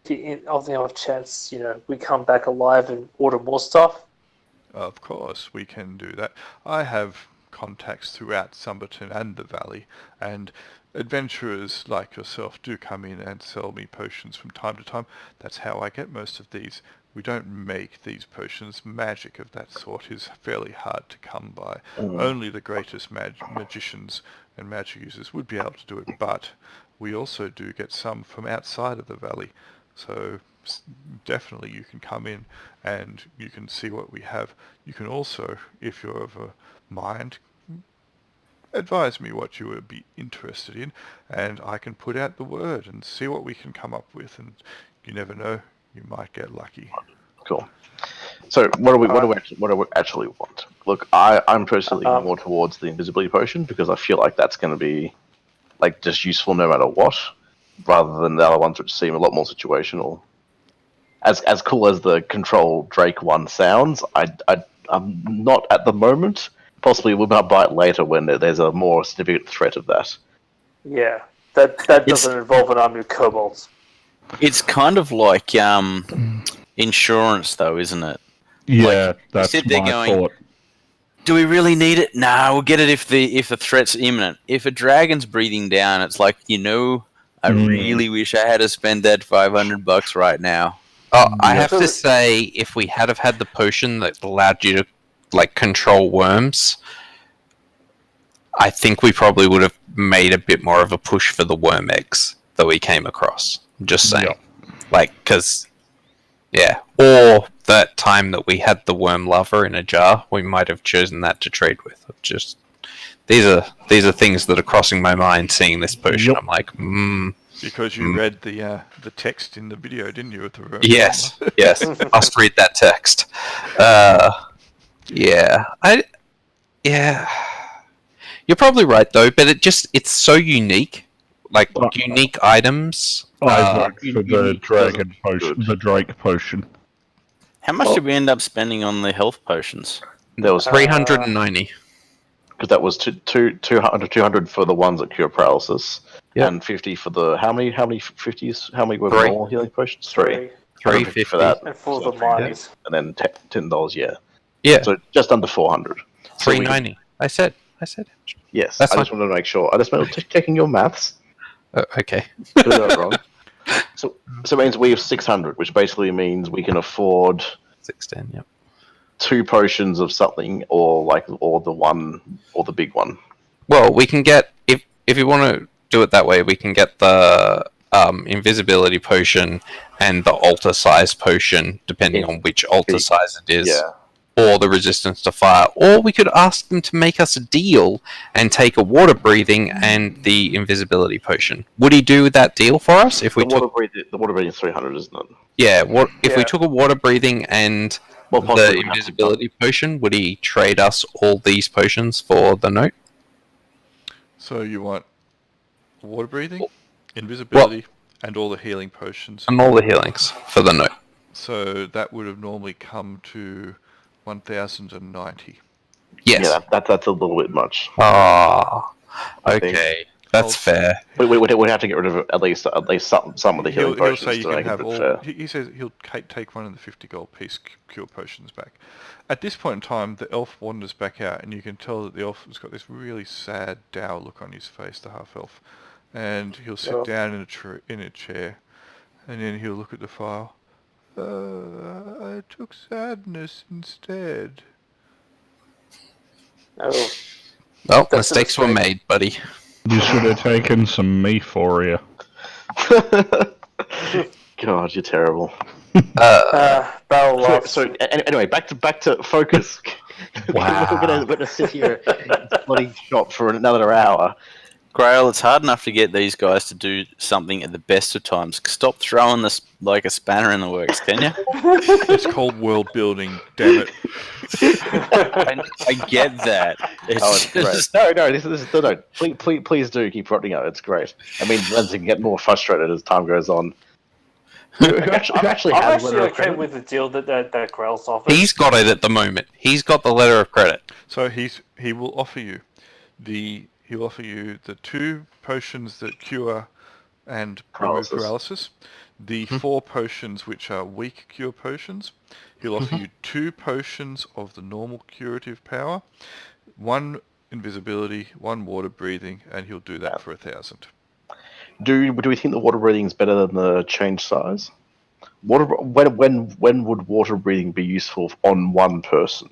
on the off chance we come back alive and order more stuff? Of course, we can do that. I have contacts throughout Summerton and the Valley, and adventurers like yourself do come in and sell me potions from time to time. That's how I get most of these. We don't make these potions. Magic of that sort is fairly hard to come by. Only the greatest magicians and magic users would be able to do it, but we also do get some from outside of the Valley. So definitely you can come in and you can see what we have. You can also, if you're of a mind, advise me what you would be interested in, and I can put out the word and see what we can come up with, and you never know, you might get lucky. Cool. So what do we actually want? Look, I'm personally more towards the invisibility potion because I feel like that's going to be like just useful no matter what, rather than the other ones which seem a lot more situational. As cool as the Control Drake one sounds, I'm not at the moment. Possibly we'll buy it later when there's a more significant threat of that. Yeah, that doesn't involve an army of kobolds. It's kind of like insurance, though, isn't it? Yeah, like, that's you sit there my going, thought. do we really need it? Nah, we'll get it if the threat's imminent. If a dragon's breathing down, it's like, I really wish I had to spend that $500 right now. Oh, I have to say, if we had the potion that allowed you to control worms, I think we probably would have made a bit more of a push for the worm eggs that we came across. Just saying. Yeah. Or that time that we had the worm larva in a jar, we might have chosen that to trade with. Just these are things that are crossing my mind seeing this potion. Yep. I'm like, Because you read the text in the video, didn't you? With the worm yes, must read that text. Yeah. You're probably right though, but it's so unique. Like unique items. I vote for the dragon potion, the Drake potion. How much did we end up spending on the health potions? There was 390. Because that was 200 for the ones that cure paralysis, and 50 for the how many 50s? How many were normal healing potions? 350 for that, and for the mines, and then $10. Yeah. So just under 400. 390. I said. Yes. I just wanted to make sure. I just wanted checking your maths. Okay. Got that wrong. So it means we have 600, which basically means we can afford 610. Yep. 2 potions of something, or the one, or the big one. Well, we can get if you want to do it that way, we can get the invisibility potion and the altar size potion, depending on which altar size it is. Yeah. Or the resistance to fire, or we could ask them to make us a deal and take a water breathing and the invisibility potion. Would he do that deal for us if we took the water breathing is 300, isn't it? Yeah. If we took a water breathing and the invisibility potion? Would he trade us all these potions for the note? So you want water breathing, invisibility, and all the healing potions, and all the healings for the note. So that would have normally come to 1,090. Yes. Yeah, that's a little bit much. Ah, okay, that's fair. We'd have to get rid of at least some of the healing potions. He'll say you to can make have it all. fair. He says he'll take one of the 50 gold piece cure potions back. At this point in time, the elf wanders back out, and you can tell that the elf has got this really sad, dour look on his face, the half elf, and he'll sit down in a chair, and then he'll look at the file. I took sadness instead. Oh. Well, mistakes were made, buddy. You should have taken some me-for-ya. God, you're terrible. So anyway, back to focus. Wow. We're gonna sit here in the bloody shop for another hour. Grail, it's hard enough to get these guys to do something at the best of times. Stop throwing this like a spanner in the works, can you? It's called world building, damn it. I get that. It's great. No, this is Please do keep rotting out. It's great. I mean, Lindsay can get more frustrated as time goes on. Who actually I'm has actually letter of okay credit? with the deal that Grell's offered. He's got it at the moment. He's got the letter of credit. So he will offer you the 2 potions that cure and remove paralysis, the 4 potions which are weak cure potions. He'll offer you 2 potions of the normal curative power, 1 invisibility, 1 water breathing, and he'll do that for 1,000. Do we think the water breathing is better than the change size? When would water breathing be useful on one person?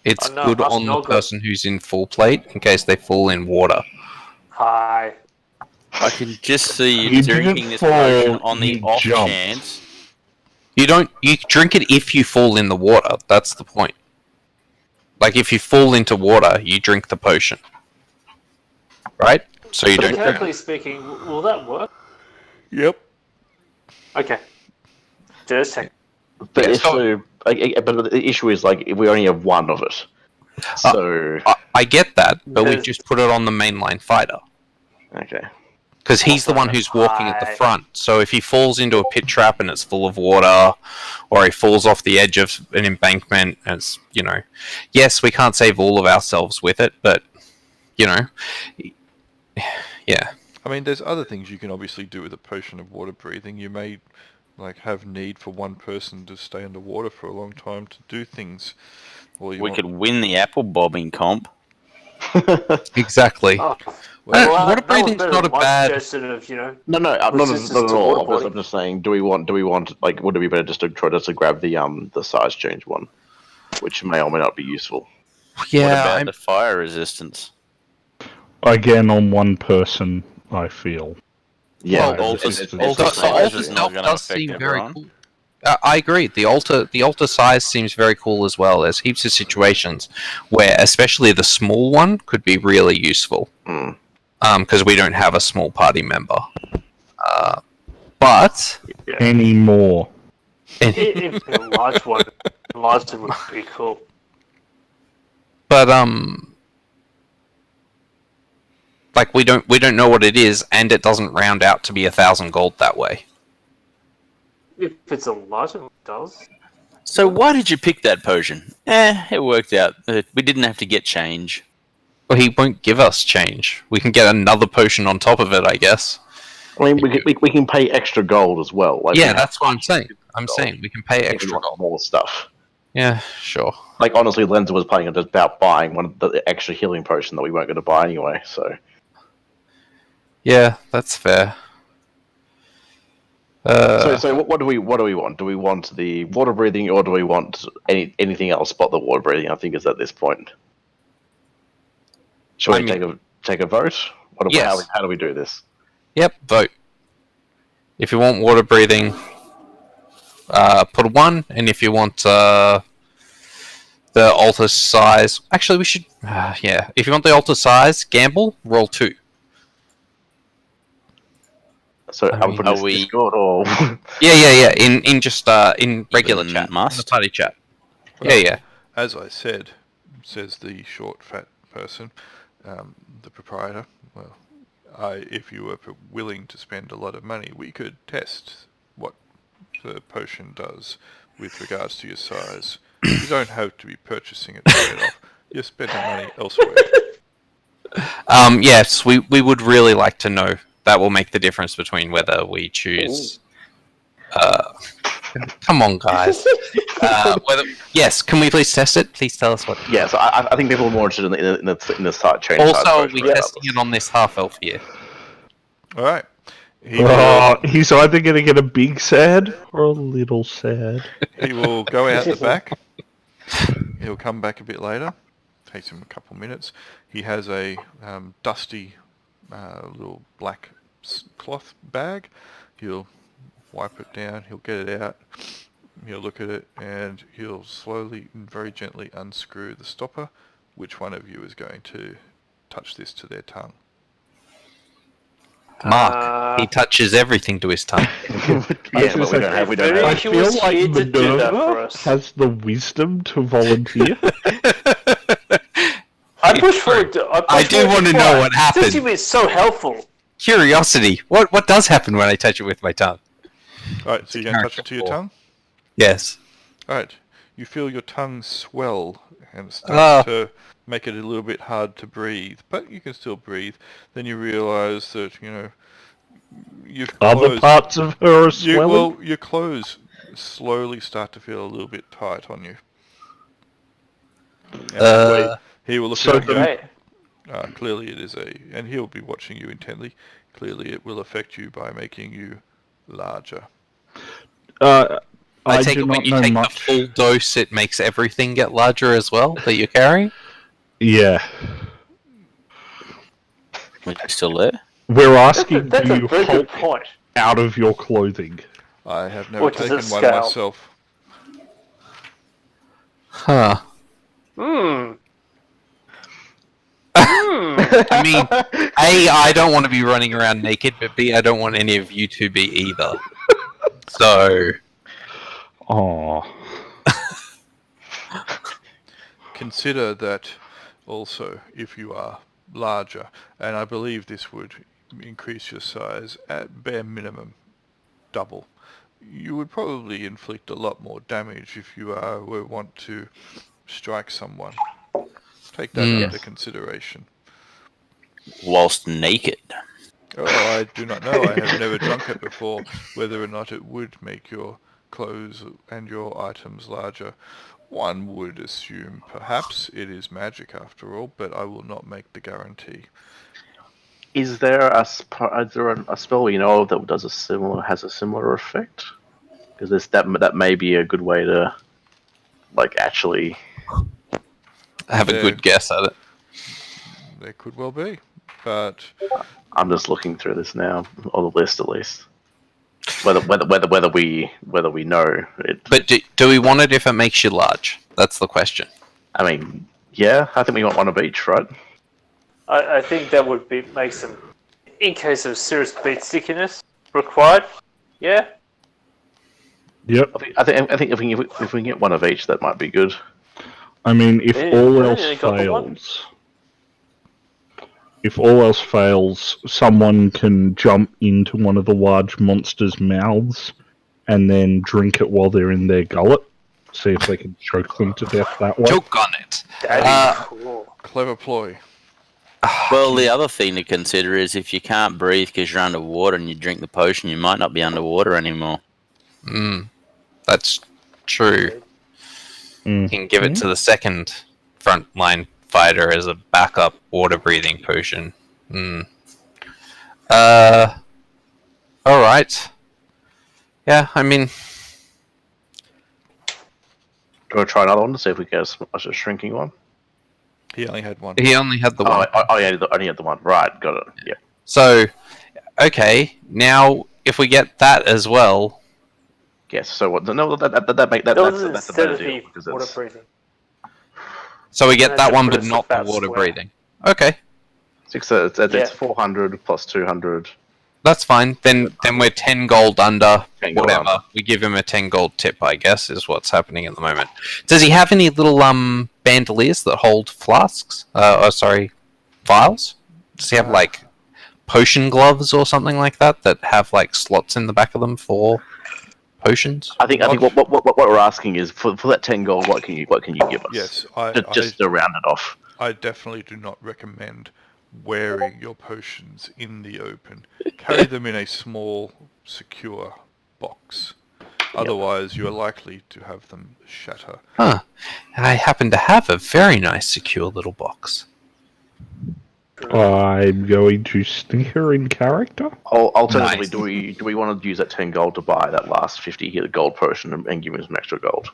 It's good on the person who's in full plate in case they fall in water. Hi. I can just see you drinking this potion on the off chance. You drink it if you fall in the water. That's the point. Like if you fall into water, you drink the potion. Right? So you don't. Technically speaking, will that work? Yep. Okay. Just a second. But the issue is like we only have 1 of it. So I get that, but we just put it on the mainline fighter. Okay. Because he's the one who's walking at the front. So if he falls into a pit trap and it's full of water, or he falls off the edge of an embankment, and it's, yes, we can't save all of ourselves with it, but, yeah. I mean, there's other things you can obviously do with a potion of water breathing. You may, have need for one person to stay underwater for a long time to do things. We could win the apple bobbing comp. Exactly. Water breathing's not a bad. No, not at all. I'm just saying. Do we want? Would it be better just to try to grab the size change one, which may or may not be useful? Yeah. What about the fire resistance? Again, on one person, I feel. Yeah, Altar size is not going to affect everyone. Cool. I agree. The altar size seems very cool as well. There's heaps of situations where, especially the small one, could be really useful. Because we don't have a small party member. But anymore. Even a large one would be cool. But we don't know what it is, and it doesn't round out to be 1,000 gold that way. If it's a large one, it does. So why did you pick that potion? It worked out. We didn't have to get change. Well, he won't give us change. We can get another potion on top of it, I guess. I mean, we can pay extra gold as well. That's what I'm saying. I'm saying we can pay extra gold. More stuff. Yeah, sure. Honestly, Lenza was planning just about buying one of the extra healing potion that we weren't going to buy anyway. So. Yeah, that's fair. So what do we want? Do we want the water breathing, or do we want anything else but the water breathing? I think is at this point. Should we take a vote? How do we do this? Yep, vote. If you want water breathing, put a 1, and if you want the altar size, actually we should, if you want the altar size, gamble, roll 2. So are we Discord or? Yeah. In regular chat, in the party chat. Well, yeah. As I said, says the short fat person, the proprietor. Well, if you were willing to spend a lot of money, we could test what the potion does with regards to your size. You don't have to be purchasing it straight off. You're spending money elsewhere. Yes, we would really like to know. That will make the difference between whether we choose. Come on, guys. Yes, can we please test it? Please tell us what. Yes, I think people are more interested in the side chain. Also, are we testing it on this half elf here? All right. He's either going to get a big sad or a little sad. He will go out the back. He'll come back a bit later. Takes him a couple minutes. He has a dusty little black cloth bag. He'll wipe it down. He'll get it out. He'll look at it, and he'll slowly and very gently unscrew the stopper. Which one of you is going to touch this to their tongue? Mark, he touches everything to his tongue. Yeah, but we don't have. I feel like Minerva has the wisdom to volunteer. I push forward. I do want to know what happened. This is so helpful. Curiosity. What does happen when I touch it with my tongue? Alright, so you're going to touch it to your tongue? Yes. Alright, you feel your tongue swell and start to make it a little bit hard to breathe, but you can still breathe. Then you realise that, you've Other parts of her are swelling? Your clothes slowly start to feel a little bit tight on you. He will look at you. Clearly it is and he'll be watching you intently. Clearly it will affect you by making you larger. I take it when you take the full dose, it makes everything get larger as well that you're carrying? Yeah. We're still there? We're asking, that's do a you very good hulk point. out of your clothing? I have never taken one myself. Huh. I mean, A, I don't want to be running around naked, but B, I don't want any of you to be either. So... Aww. Consider that also if you are larger, and I believe this would increase your size at bare minimum double. You would probably inflict a lot more damage if you were want to strike someone. Take that into consideration. Whilst naked. Oh, I do not know. I have never drunk it before, whether or not it would make your clothes and your items larger. One would assume perhaps it is magic after all, but I will not make the guarantee. Is there a spell we know of that has a similar effect? Because that may be a good way to, actually have a good guess at it. There could well be, but I'm just looking through this now, or the list at least. Whether we know it. But do we want it if it makes you large? That's the question. I mean, yeah, I think we want one of each, right? I think that would make some, in case of serious beat stickiness required. Yeah. Yep. I think if we can get one of each, that might be good. I mean, if all else fails, someone can jump into one of the large monsters' mouths and then drink it while they're in their gullet. See if they can choke them to death that way. Choke on it. Cool. Clever ploy. Well, the other thing to consider is if you can't breathe because you're underwater and you drink the potion, you might not be underwater anymore. That's true. You can give it to the second frontline fighter as a backup water breathing potion. Alright. Yeah, I mean... Do you want to try another one to see if we get a shrinking one? He only had one. He only had the one. Only had the one. Right, got it. Yeah. So, okay, now if we get that as well... Yes, so what? No, that's a better deal. Water breathing. So we get that one, but not the water breathing. Okay. It's 400 plus 200. That's fine. Then we're 10 gold under. 10 gold whatever. under. We give him a 10 gold tip, I guess, is what's happening at the moment. Does he have any little bandoliers that hold flasks? Vials? Does he have potion gloves or something like that have slots in the back of them for potions? I think what we're asking is for that 10 gold, what can you give us? Yes, just to round it off. I definitely do not recommend wearing your potions in the open. Carry them in a small, secure box. Otherwise, you are likely to have them shatter. Huh. I happen to have a very nice, secure little box. I'm going to sneer in character. Alternatively, Nice. do we want to use that 10 gold to buy that last 50 gold potion and give him some extra gold?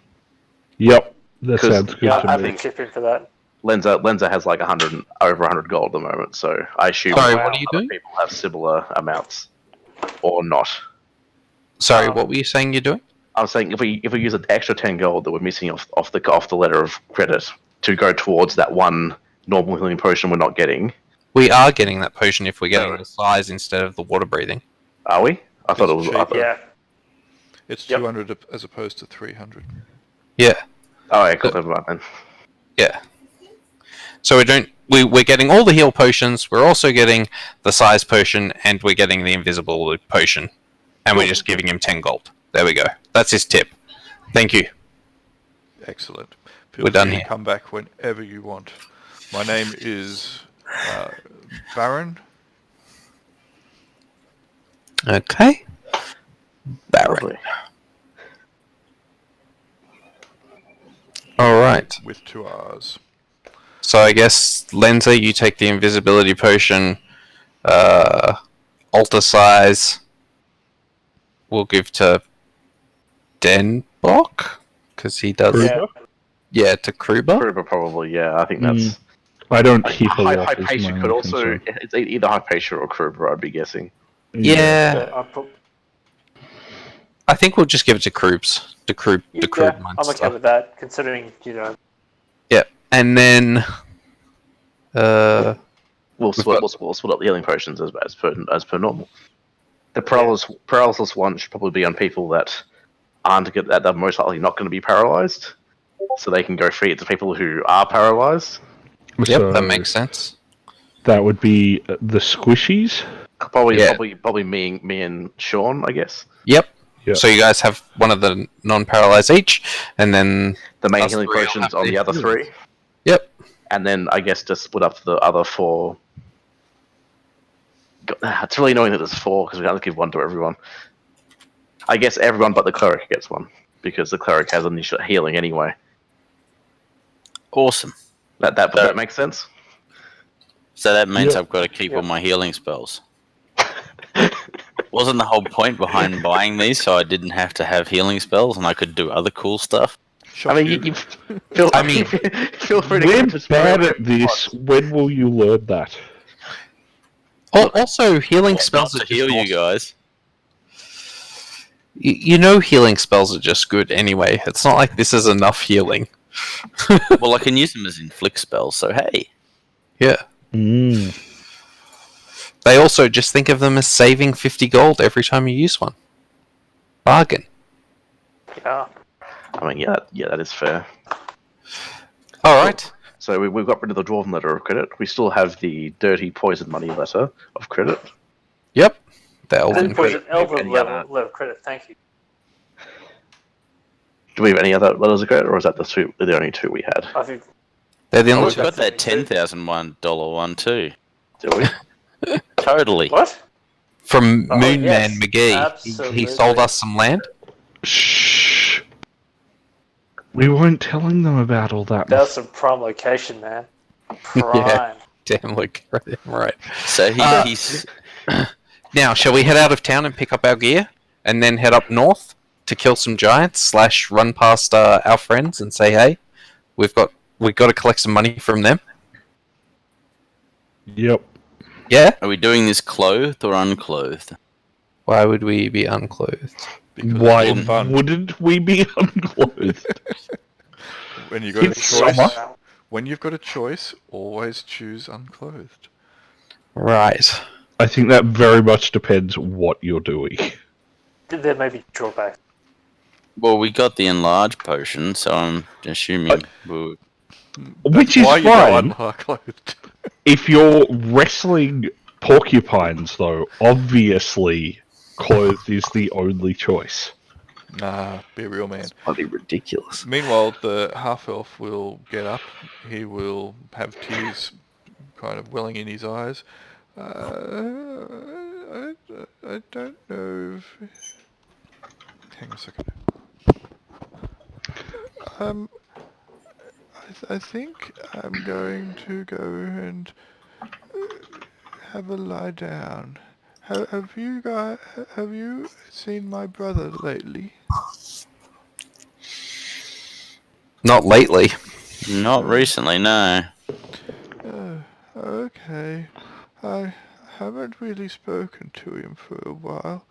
Yep, that sounds good to I me. think chip in for that. Lenza has over 100 gold at the moment, so I assume Sorry, what are you other doing? people have similar amounts, or not. Sorry, what were you saying you're doing? I was saying if we use an extra 10 gold that we're missing off the letter of credit to go towards that one normal healing potion we're not getting. We are getting that potion if we're getting the size instead of the water breathing. Are we? I thought it was. Yeah. It's 200 as opposed to 300. Yeah. Oh, yeah, cool. Never mind then. Yeah. So we're getting all the heal potions, we're also getting the size potion, and we're getting the invisible potion. And we're just giving him 10 gold. There we go. That's his tip. Thank you. Excellent. Feel We're done free to here. come back whenever you want. My name is Baron. Okay. Baron. Lovely. Alright. With 2 R's. So I guess, Lenza, you take the invisibility potion. Alter size. We'll give to Dennbok, because he does. Kruber? Yeah, to Kruber. Kruber probably, yeah. I think that's... I don't keep a lot. Hypatia could also... It's either Hypatia or Kruber, I'd be guessing. Yeah. I think we'll just give it to Krubs. The Krub I'm monster. okay with that, considering, you know... Yeah, and then... We'll split up the healing potions as per normal. The paralysis one should probably be on people that that are most likely not going to be paralyzed, so they can go feed it to people who are paralyzed. Yep, So that makes sense. that would be the squishies. Probably me and Sean, I guess. Yep. Yep. So you guys have one of the non-paralyzed each, and then The main us healing three will potions have on the the other 3, Yep. and then I guess just split up the other 4. It's really annoying that there's 4 because we can't give one to everyone. I guess everyone but the cleric gets one because the cleric has initial healing anyway. Awesome. That makes sense. So that means Yeah. I've got to keep all my healing spells. Wasn't the whole point behind buying these so I didn't have to have healing spells and I could do other cool stuff? I mean, you feel. I mean, feel free to. We're just bad whatever at you this. want. When will you learn that? Also, healing Not spells to are just heal you awesome. guys. You know healing spells are just good anyway. It's not like this is enough healing. Well, I can use them as inflict spells, so hey. Yeah. They also just think of them as saving 50 gold every time you use one. Bargain. Yeah. I mean, yeah, that is fair. Alright. So we've got rid of the Dwarven letter of credit. We still have the dirty poison money letter of credit. Yep. The elven Poison Elven any other- level credit, thank you. Do we have any other letters of credit, or is that the only 2 we had? I think They're the only We've two. got that $10,001 one too. Do we? Totally. what? From Oh, Moonman yes, McGee. He absolutely. sold us some land. Shh. We weren't telling them about all that. That's some prime location, man. Prime. Yeah. Damn, look. Right. So he's Now, shall we head out of town and pick up our gear? And then head up north to kill some giants / run past our friends and say, hey, we've got to collect some money from them? Yep. Yeah? Are we doing this clothed or unclothed? Why would we be unclothed? Because Why it's more fun. wouldn't we be unclothed? When you got a It's choice, summer. when you've got a choice, always choose unclothed. Right. I think that very much depends what you're doing. There may be drawbacks. Well, we got the enlarged potion, so I'm assuming we'll... Which is Why you go fine. unclothed? If you're wrestling porcupines, though, obviously clothed is the only choice. Nah, be a real man. Bloody ridiculous. Meanwhile, the half-elf will get up. He will have tears kind of welling in his eyes. I don't know if... Hang on a second. I think I'm going to go and have a lie down. Have you seen my brother lately? Not lately. Not recently, no. Okay. I haven't really spoken to him for a while,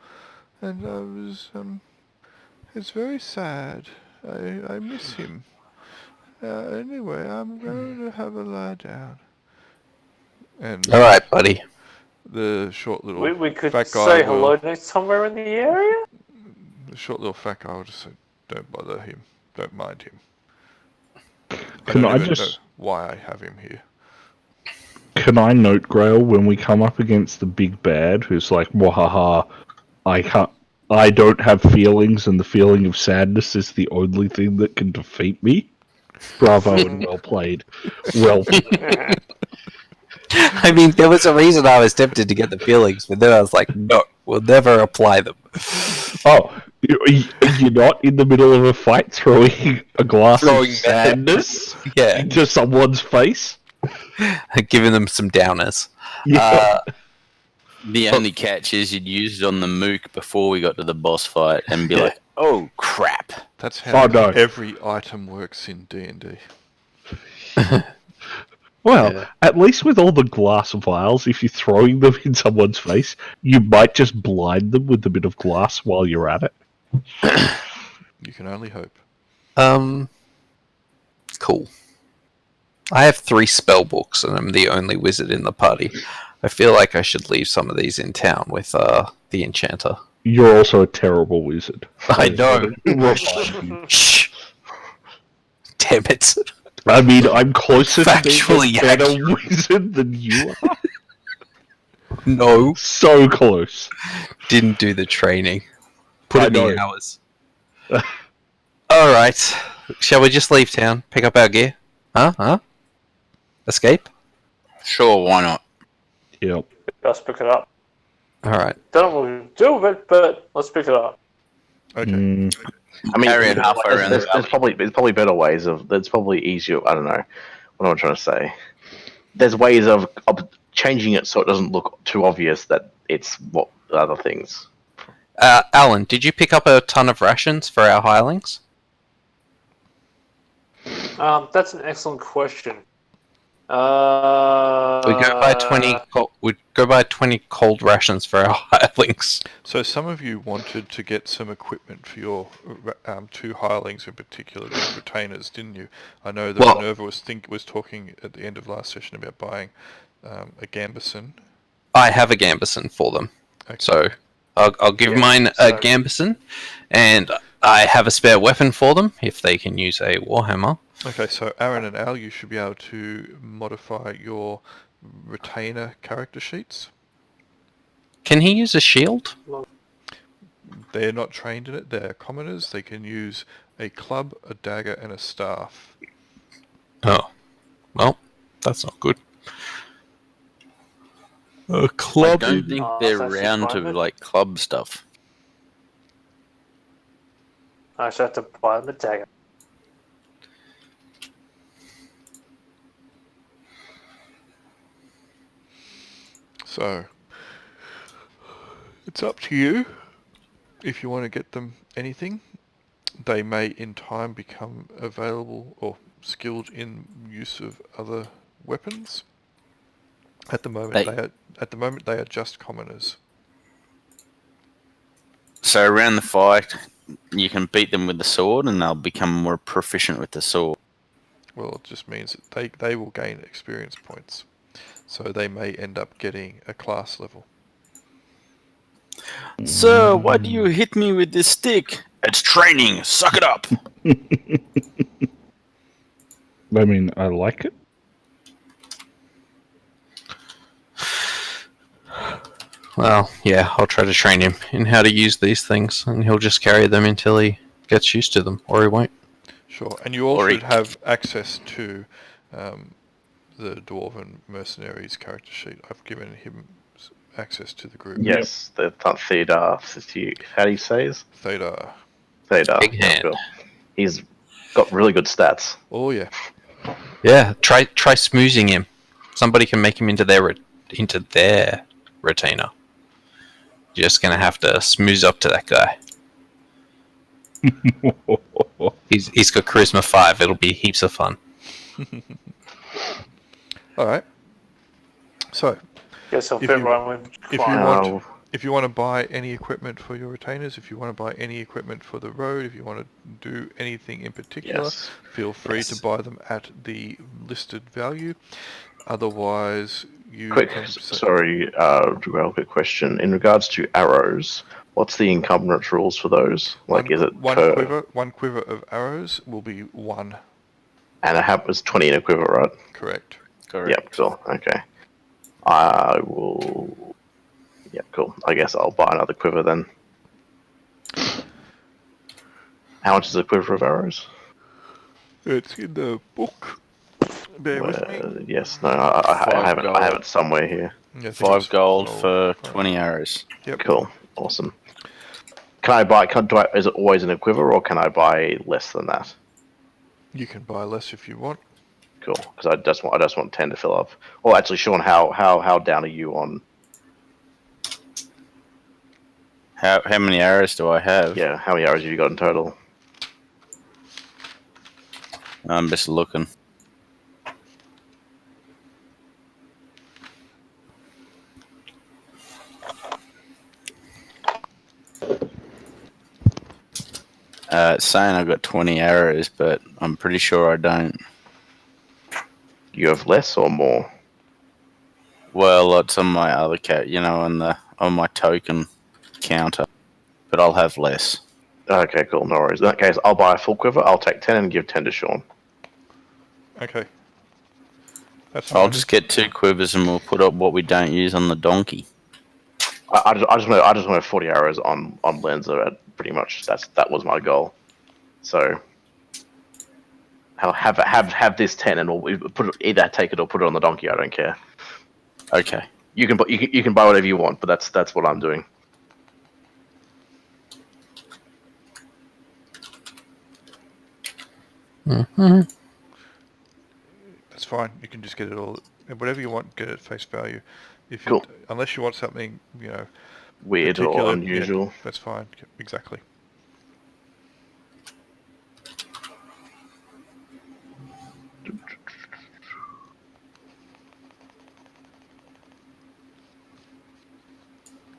and I was, it's very sad. I miss him. Anyway, I'm going to have a lie down. And Alright, buddy. the short little We could fat guy say will, hello somewhere in the area? the short little fat guy will just say, don't bother him. Don't mind him. Can don't I even just- know why I have him here. Can I note, Grail, when we come up against the big bad who's like, wahaha, I can't, I don't have feelings, and the feeling of sadness is the only thing that can defeat me. Bravo and well played. Well played. I mean, there was a reason I was tempted to get the feelings, but then I was like, no, we'll never apply them. Oh, you're not in the middle of a fight throwing a glass of sadness into someone's face? Giving them some downers. Yeah. The only catch is you'd use it on the mook before we got to the boss fight and be like, oh crap. That's how every item works in D&D. Well, at least with all the glass vials, if you're throwing them in someone's face, you might just blind them with a bit of glass while you're at it. You can only hope. Cool. I have 3 spell books, and I'm the only wizard in the party. I feel like I should leave some of these in town with the enchanter. You're also a terrible wizard. I know. Shh. Damn it. I mean, I'm closer Factually to being a better wizard than you are. No. So close. Didn't do the training. Put in the hours. Alright. Shall we just leave town? Pick up our gear? Huh? Escape? Sure, why not? Yep. Let's pick it up. Alright. Don't know what we'll do with it, but let's pick it up. Okay. I mean, there's probably better ways of. There's probably easier. I don't know. What am I trying to say? There's ways of changing it so it doesn't look too obvious that it's what other things. Alan, did you pick up a ton of rations for our hirelings? That's an excellent question. We go by 20. We go by 20 cold rations for our hirelings. So some of you wanted to get some equipment for your 2 hirelings in particular, the retainers, didn't you? I know that Minerva was talking at the end of last session about buying a gambeson. I have a gambeson for them, so I'll give mine a gambeson, and I have a spare weapon for them if they can use a warhammer. Okay, so Aaron and Al, you should be able to modify your retainer character sheets. Can he use a shield? They're not trained in it, they're commoners. They can use a club, a dagger, and a staff. Oh. Well, that's not good. A club? I don't think they're around to, like, club stuff. I should have to buy them a dagger. So, it's up to you if you want to get them anything. They may in time become available or skilled in use of other weapons. At the moment they are just commoners. So around the fight, you can beat them with the sword and they'll become more proficient with the sword. Well, it just means that they will gain experience points. So they may end up getting a class level. Sir, why do you hit me with this stick? It's training. Suck it up. I mean, I like it. Well, yeah, I'll try to train him in how to use these things, and he'll just carry them until he gets used to them, or he won't. Sure, and you all should have access to the Dwarven Mercenaries character sheet. I've given him access to the group. Yes, the Thedar. How do you say it? Thedar. Big hand. Cool. He's got really good stats. Oh yeah. Yeah, try smoozing him. Somebody can make him into their retainer. You're just gonna have to smooze up to that guy. He's got charisma 5. It'll be heaps of fun. All right. So, if you want to buy any equipment for your retainers, if you want to buy any equipment for the road, if you want to do anything in particular, feel free to buy them at the listed value. Otherwise, quick question. In regards to arrows, what's the encumbrance rules for those? Like, is it one quiver of arrows will be 1. And a hap was 20 in a quiver, right? Correct. Yep, cool. Okay. I will... Yep, cool. I guess I'll buy another quiver then. How much is a quiver of arrows? It's in the book. Bear with me. Yes, no, I have it somewhere here. Yeah, I think 5 it's gold 12. for 20 arrows. Yep. Cool, awesome. Can I buy? Is it always in a quiver, or can I buy less than that? You can buy less if you want. Cool, because I just want 10 to fill up. Well, actually, Sean, how down are you on? How many arrows do I have? Yeah, how many arrows have you got in total? I'm just looking. It's saying I've got 20 arrows, but I'm pretty sure I don't. You have less or more? Well, it's on my other on my token counter, but I'll have less. Okay, cool, no worries. In that case, I'll buy a full quiver. I'll take 10 and give 10 to Sean. Okay. That's I'll fine. just get 2 quivers and we'll put up what we don't use on the donkey. I just want 40 arrows on Lenza. Pretty much, that was my goal. So, have this 10, and we'll put it, either take it or put it on the donkey. I don't care. Okay. You can buy whatever you want, but that's what I'm doing. Mm-hmm. That's fine. You can just get it all. Whatever you want, get it at face value. If Cool. Unless you want something, Weird or unusual. Yeah, that's fine. Exactly.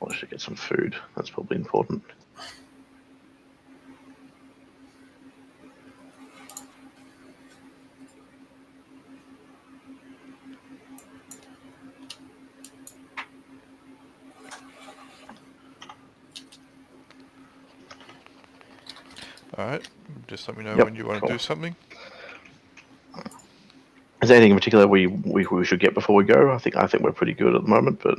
I should get some food. That's probably important. Alright, just let me know Yep, when you want cool. to do something. Is there anything in particular we should get before we go? I think we're pretty good at the moment, but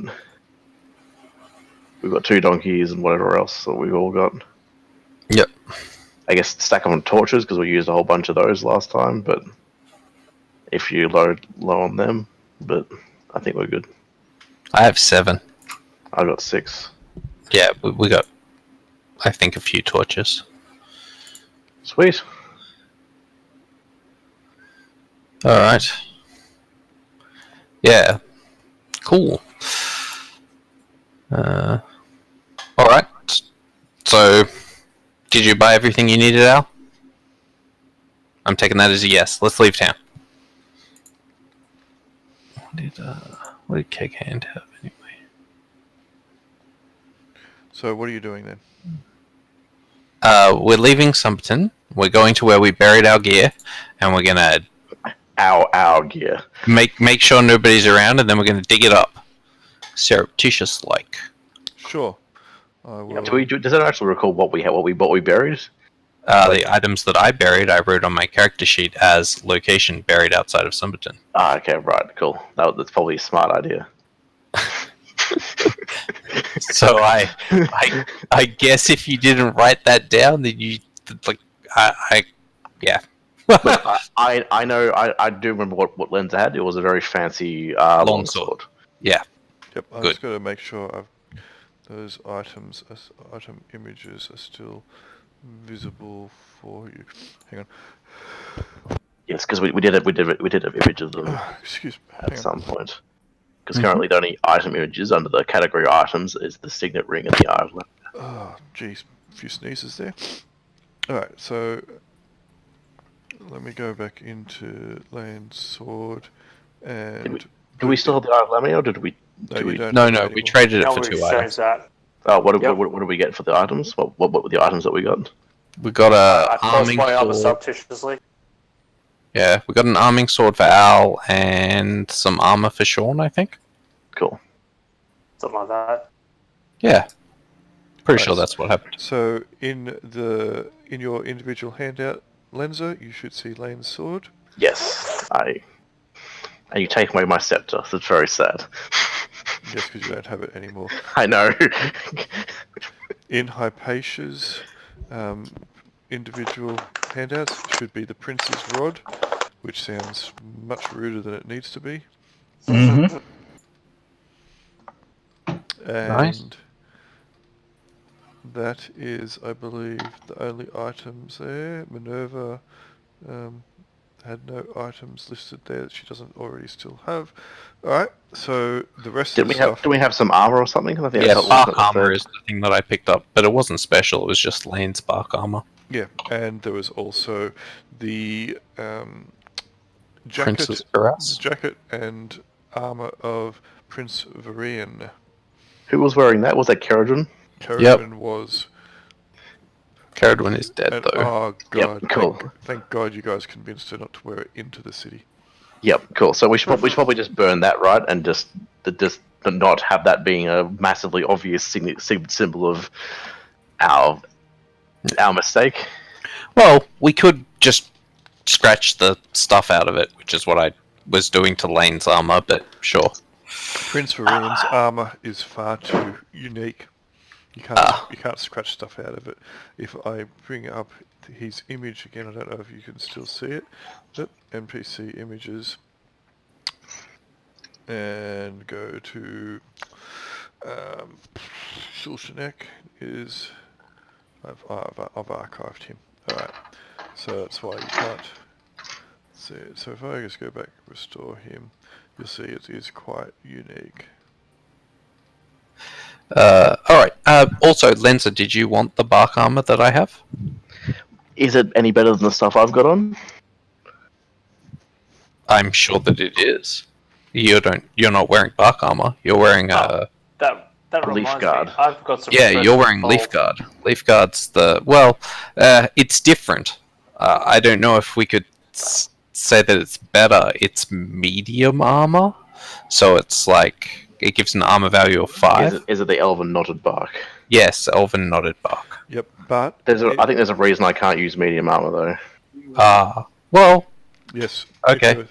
we've got 2 donkeys and whatever else that we've all got. Yep. I guess stack them on torches because we used a whole bunch of those last time, but if you low on them, but I think we're good. I have 7. I've got 6. Yeah, we got, I think, a few torches. Sweet. Alright. Yeah. Cool. Alright. So, did you buy everything you needed, Al? I'm taking that as a yes. Let's leave town. What did Keg Hand have anyway? So what are you doing then? We're leaving Summerton. We're going to where we buried our gear, and we're gonna our gear. Make sure nobody's around, and then we're gonna dig it up, surreptitious like. Sure. I will. Does it actually recall what we buried? The items that I buried, I wrote on my character sheet as location buried outside of Summerton. Ah, okay, right, cool. That's probably a smart idea. So I guess if you didn't write that down, then you yeah. I know I do remember what Lenza had. It was a very fancy longsword. Yeah. Yep. I'm Good. just going to make sure those item images are still visible for you. Hang on. Yes, because we did an image of them Excuse me. at some point. Because currently the only item images under the category items is the signet ring and the eye of Lamia. Oh, jeez. A few sneezes there. Alright, so let me go back into Lane Sword and... Do we still have the eye of Lamia, or did we... No, we traded it for 2 items. That. Oh, what did we get for the items? What were the items that we got? We got a I arming my armor sword. surreptitiously. Yeah, we got an arming sword for Al and some armor for Sean, I think. Cool. Something like that. Yeah. Pretty Nice. sure that's what happened. So in your individual handout, Lenza, you should see Lane's sword. Yes, and you take away my scepter. That's very sad. Yes, because you don't have it anymore. I know. In Hypatia's individual handouts should be the Prince's Rod, which sounds much ruder than it needs to be. Mm-hmm. And Nice. that is, I believe, the only items there. Minerva had no items listed there that she doesn't already still have. Alright, so the rest of the stuff... Do we have some armor or something? I think Yeah, that's bark armor is the thing that I picked up, but it wasn't special. It was just Lane's bark armor. Yeah, and there was also the Princess jacket and armor of Prince Varian. Who was wearing that? Was that Caradron? Caradron was... Caradron is dead, and, though. Oh, God. Yep, cool. Thank God you guys convinced her not to wear it into the city. Yep, cool. So we should probably just burn that, right? And just not have that being a massively obvious symbol of our mistake. Well, we could just scratch the stuff out of it, which is what I was doing to Lane's armor, but sure. Prince Varian's armor is far too unique. You can't scratch stuff out of it. If I bring up his image again, I don't know if you can still see it. But NPC images, and go to Sultanek is I've archived him. All right, so that's why you can't see it. So if I just go back and restore him, you'll see it is quite unique. Alright, also, Lenza, did you want the bark armor that I have? Is it any better than the stuff I've got on? I'm sure that it is. You're not wearing bark armor. You're wearing That Leaf reminds Guard. me. I've got some. yeah, you're wearing Leaf Guard. Leaf Guard's it's different. I don't know if we could say that it's better. It's medium armor, so it's like it gives an armor value of 5. Is it the Elven Knotted Bark? Yes, Elven Knotted Bark. Yep, but I think there's a reason I can't use medium armor though. Well, yes. okay.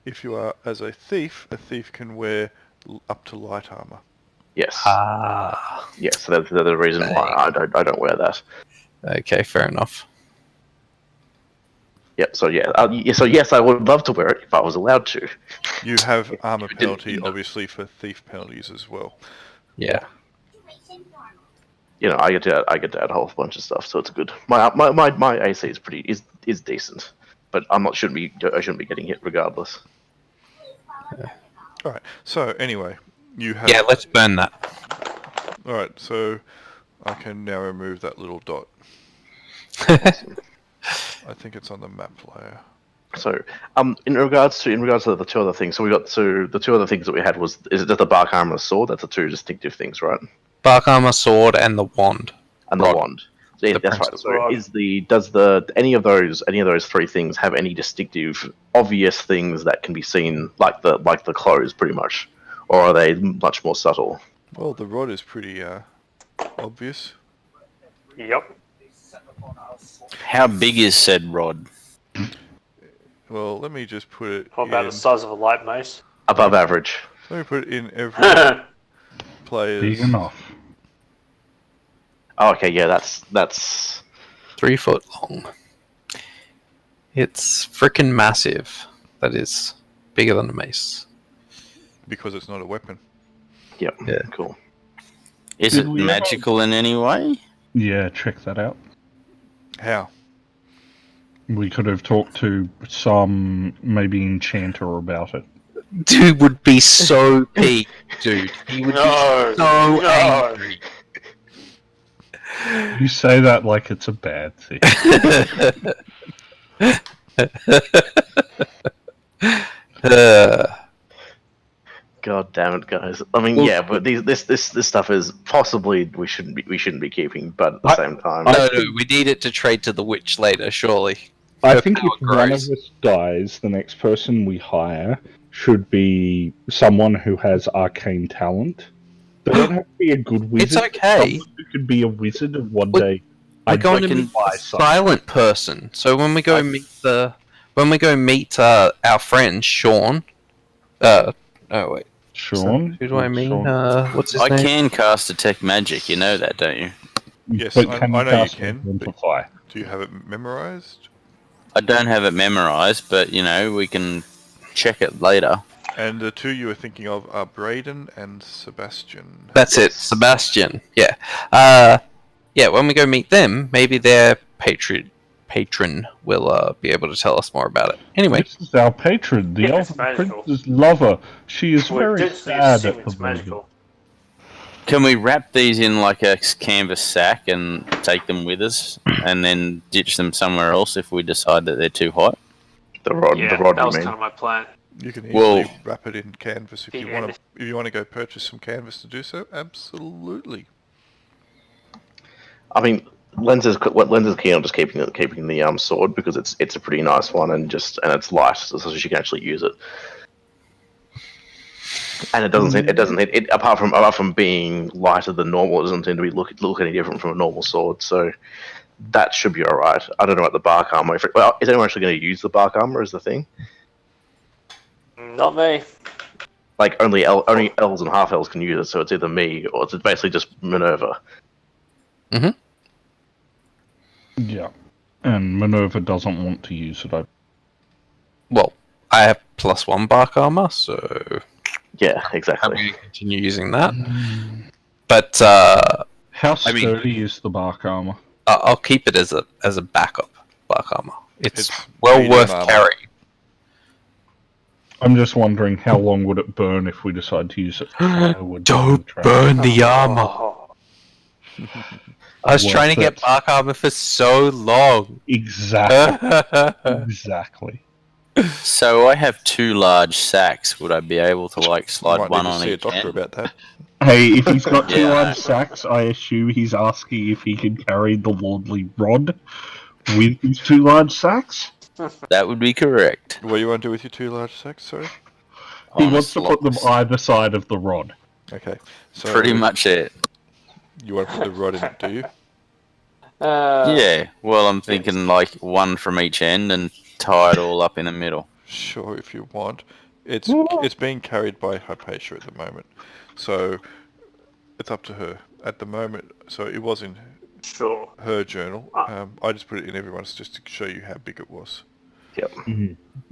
If you are as a thief can wear up to light armor. Yes. Yes, so that's the reason why I don't wear that. Okay, fair enough. Yep. So so yes, I would love to wear it if I was allowed to. You have armor penalty, obviously, for thief penalties as well. Yeah. You know, I get to add a whole bunch of stuff, so it's good. My AC is decent, but I shouldn't be getting hit regardless. All right. So anyway, you have. Yeah, let's burn that. All right. So I can now remove that little dot. I think it's on the map layer. So, in regards to the two other things, so the two other things that we had is it just the bark armor and sword? That's the two distinctive things, right? Bark armor, sword, and the wand. And the wand. So, yeah, that's right. So, does any of those three things have any distinctive, obvious things that can be seen, like the clothes, pretty much, or are they much more subtle? Well, the rod is pretty obvious. Yep. How big is said rod? Well, let me just put it About the size of a light mace. Above average. Let me put it in every player's... Big enough. Oh, okay, yeah, that's 3 foot long. It's freaking massive. That is bigger than a mace. Because it's not a weapon. Yep. Yeah. Cool. Is it magical in any way? Yeah, check that out. How? We could have talked to some maybe enchanter about it. Dude would be so peaked, dude. He would be so angry. You say that like it's a bad thing. God damn it, guys! I mean, yeah, but this stuff is possibly we shouldn't be keeping, but at the same time, No, we need it to trade to the witch later, surely. I think if one of us dies, the next person we hire should be someone who has arcane talent. They don't have to be a good wizard. It's okay. Someone who could be a wizard of one day. We're going to meet a silent person. So when we go meet our friend Sean. Oh wait. Sean? Who do I mean? Sean. What's his name? I can cast detect magic. You know that, don't you? Yes, But I can know you cast can. But Identify? do you have it memorized? I don't have it memorized, but we can check it later. And the two you were thinking of are Braden and Sebastian. That's it, Sebastian. Yeah. Yeah, when we go meet them, maybe their patron will be able to tell us more about it. Anyway. This is our patron, the If it's Elven magical. Princess Lover. She is We're very densely sad assuming at the it's moment. magical. Can we wrap these in like a canvas sack and take them with us, and then ditch them somewhere else if we decide that they're too hot? The rod, Yeah, the rod. that You was mean? kind of my plan. You can easily Well- wrap it in canvas if you Yeah. want to. If you want to go purchase some canvas to do so, absolutely. I mean, Lens is keen on just keeping the sword because it's a pretty nice one and it's light, so she can actually use it. And it doesn't apart from being lighter than normal, it doesn't seem to be look any different from a normal sword. So that should be all right. I don't know about the bark armor. Is anyone actually going to use the bark armor? Is the thing? Not me. Like only elves and half elves can use it, so it's either me or it's basically just Minerva. Yeah. And Minerva doesn't want to use it. Well, I have +1 bark armor, so Yeah, I'm exactly. going to continue using that. But How sturdy is the bark armor? I'll keep it as a backup bark armor. It's well medium worth armor. carrying. I'm just wondering how long would it burn if we decide to use it. Don't burn the armor. Oh, I was Worth trying to get it. bark armor for so long. Exactly. Exactly. So I have 2 large sacks. Would I be able to You slide might one need to on see a each doctor end? about that. Hey, if he's got two Yeah. large sacks, I assume he's asking if he can carry the lordly rod with his 2 large sacks. That would be correct. What do you want to do with your 2 large sacks? Sorry. He On a wants to put them slot. either side of the rod. Okay. So Pretty much it. You want to put the rod in it, do you? Yeah. Well, I'm thinking like one from each end and tie it all up in the middle. Sure, if you want. It's being carried by Hypatia at the moment, so it's up to her at the moment. So it was in sure. her journal. I just put it in everyone's just to show you how big it was. Yep.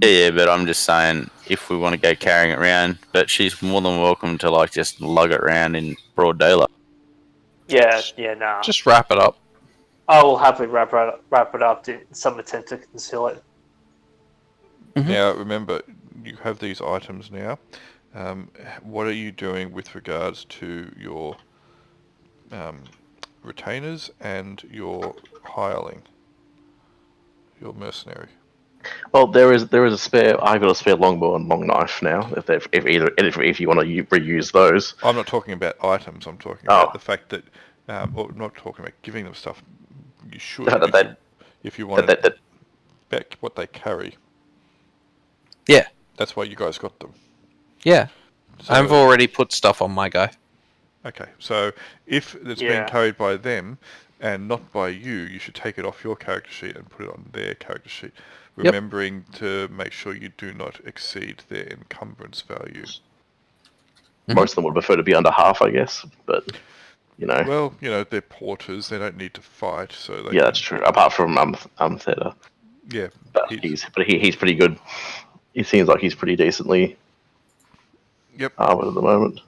Yeah, but I'm just saying if we want to go carrying it around, but she's more than welcome to just lug it around in broad daylight. Yeah, nah. Just wrap it up. I will happily wrap it up in some attempt to conceal it. Now, remember, you have these items now. What are you doing with regards to your retainers and your hireling, your mercenary? Well, there is a spare. I've got a spare longbow and long knife now. If you want to reuse those. I'm not talking about items. I'm talking about the fact that, or not talking about giving them stuff. You should, if you want to back what they carry. Yeah. That's why you guys got them. Yeah. So, I've already put stuff on my guy. Okay, so if it's being carried by them and not by you, you should take it off your character sheet and put it on their character sheet, remembering to make sure you do not exceed their encumbrance value. Most of them would prefer to be under half, I guess, but Well, they're porters; they don't need to fight, so they that's true. Apart from Theta. Yeah, but he's pretty good. He seems like he's pretty decently armored at the moment.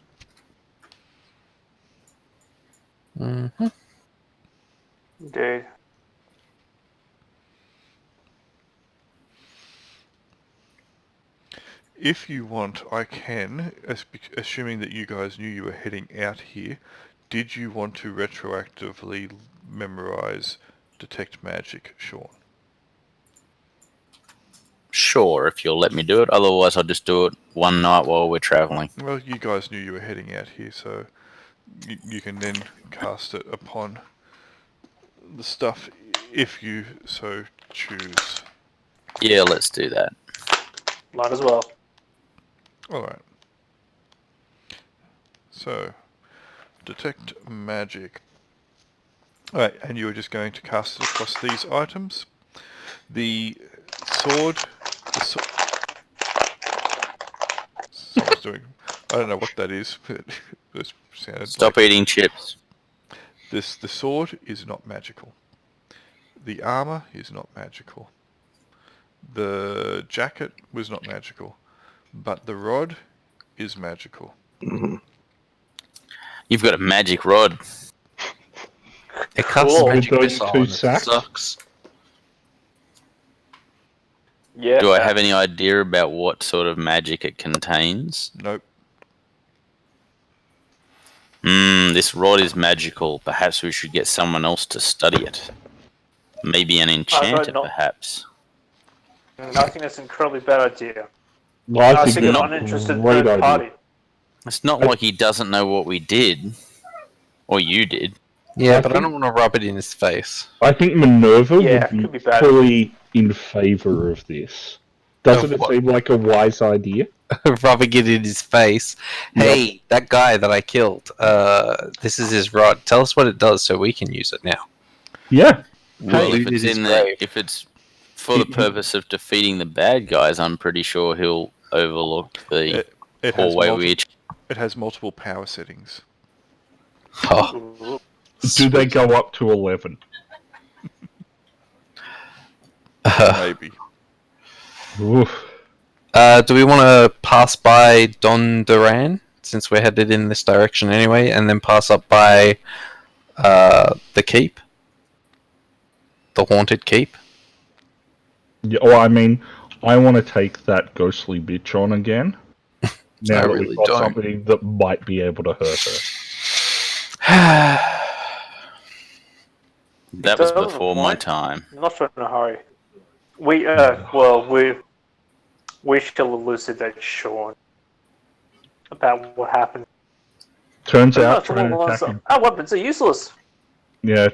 Dude. If you want, I can, assuming that you guys knew you were heading out here, did you want to retroactively memorize Detect Magic, Sean? Sure, if you'll let me do it. Otherwise, I'll just do it one night while we're traveling. Well, you guys knew you were heading out here, so you can then cast it upon the stuff if you so choose. Yeah, let's do that. Might as well. Alright. So, Detect Magic. Alright, and you were just going to cast it across these items. The sword... Someone's doing... I don't know what that is, but it sounded Stop eating chips. The sword is not magical. The armor is not magical. The jacket was not magical. But the rod is magical. Mm-hmm. You've got a magic rod. It casts Cool. magic With those missile two and it sacks? sucks. Yeah. Do I have any idea about what sort of magic it contains? Nope. This rod is magical. Perhaps we should get someone else to study it. Maybe an enchanter, perhaps. I think that's an incredibly bad idea. Well, I think an not uninterested great third party. It's not like he doesn't know what we did. Or you did. Yeah, I but I think- don't want to rub it in his face. I think Minerva Yeah, would could be be bad. fully in favour of this. Doesn't it what? seem like a wise idea? Rubbing it in his face. Hey, that guy that I killed, this is his rod. Tell us what it does so we can use it now. Yeah. Well, Hey, if it's his in grave. if it's for the purpose of defeating the bad guys, I'm pretty sure he'll overlook the It has, hallway which it has multiple power settings. Oh, Ooh. Do they go up to 11? Maybe. Oof. do we want to pass by Dondurran, since we're headed in this direction anyway, and then pass up by the keep? The haunted keep? Yeah, well, I mean, I want to take that ghostly bitch on again. Now I that really we've got don't. something that might be able to hurt her. that was Doesn't before my point. time. I'm not in a hurry. We shall elucidate Sean about what happened. Turns But out, not trying to along attack those- Our weapons are useless.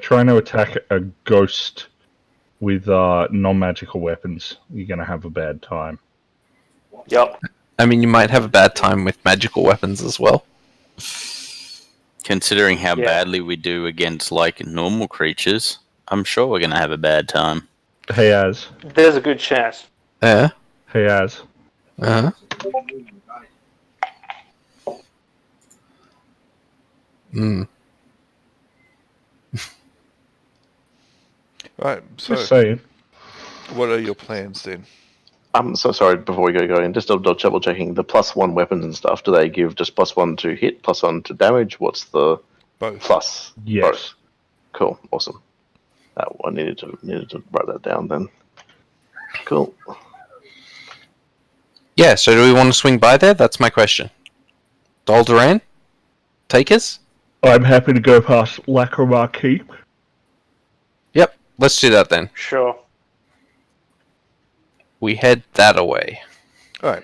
trying to attack a ghost with non-magical weapons, you're going to have a bad time. Yep. I mean, you might have a bad time with magical weapons as well. Considering how Yeah. badly we do against like normal creatures, I'm sure we're gonna have a bad time. Hey, Az. There's a good chance. Yeah. Hey, Az. Uh-huh. Hmm. Right, so Just saying. what are your plans then? I'm so sorry. Before we go in, just double checking the +1 weapons and stuff. Do they give just +1 to hit, +1 to damage? What's the Both. plus? Yes. Both. Cool. Awesome. I needed to write that down then. Cool. Yeah, so do we want to swing by there? That's my question. Dondurran? Take us? I'm happy to go past Lacrimar Keep. Yep, let's do that then. Sure. We head that away. Alright.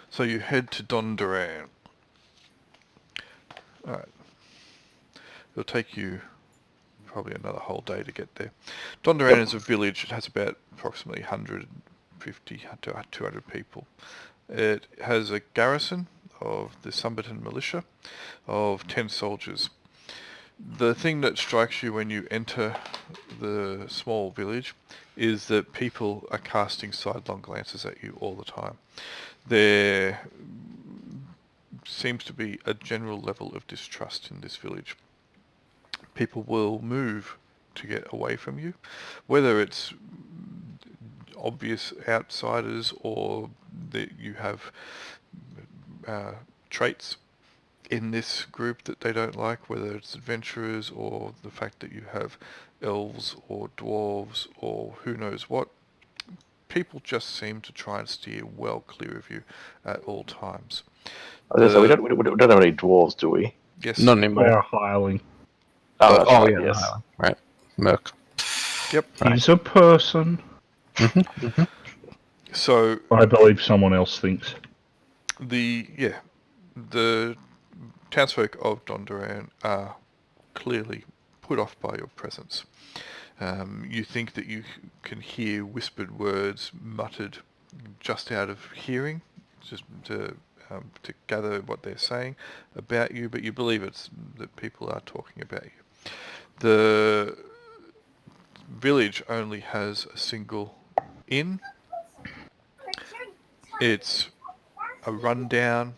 So you head to Dondurran. Alright. It'll take you probably another whole day to get there. Dondurran is a village. It has about approximately 150 to 200 people. It has a garrison of the Sumberton militia of 10 soldiers. The thing that strikes you when you enter the small village is that people are casting sidelong glances at you all the time. There seems to be a general level of distrust in this village. People will move to get away from you, whether it's obvious outsiders or that you have traits in this group that they don't like, whether it's adventurers or the fact that you have elves or dwarves or who knows what. People just seem to try and steer well clear of you at all times. So we don't have any dwarves, do we? Yes. Not They anymore. are hiling. Oh, that's right, yeah, yes. no, right. Merc. Yep. He's a person. So I believe someone else thinks. the townsfolk of Dondurran are clearly put off by your presence. You think that you can hear whispered words muttered just out of hearing, just to gather what they're saying about you, but you believe it's that people are talking about you. The village only has a single inn. It's a rundown.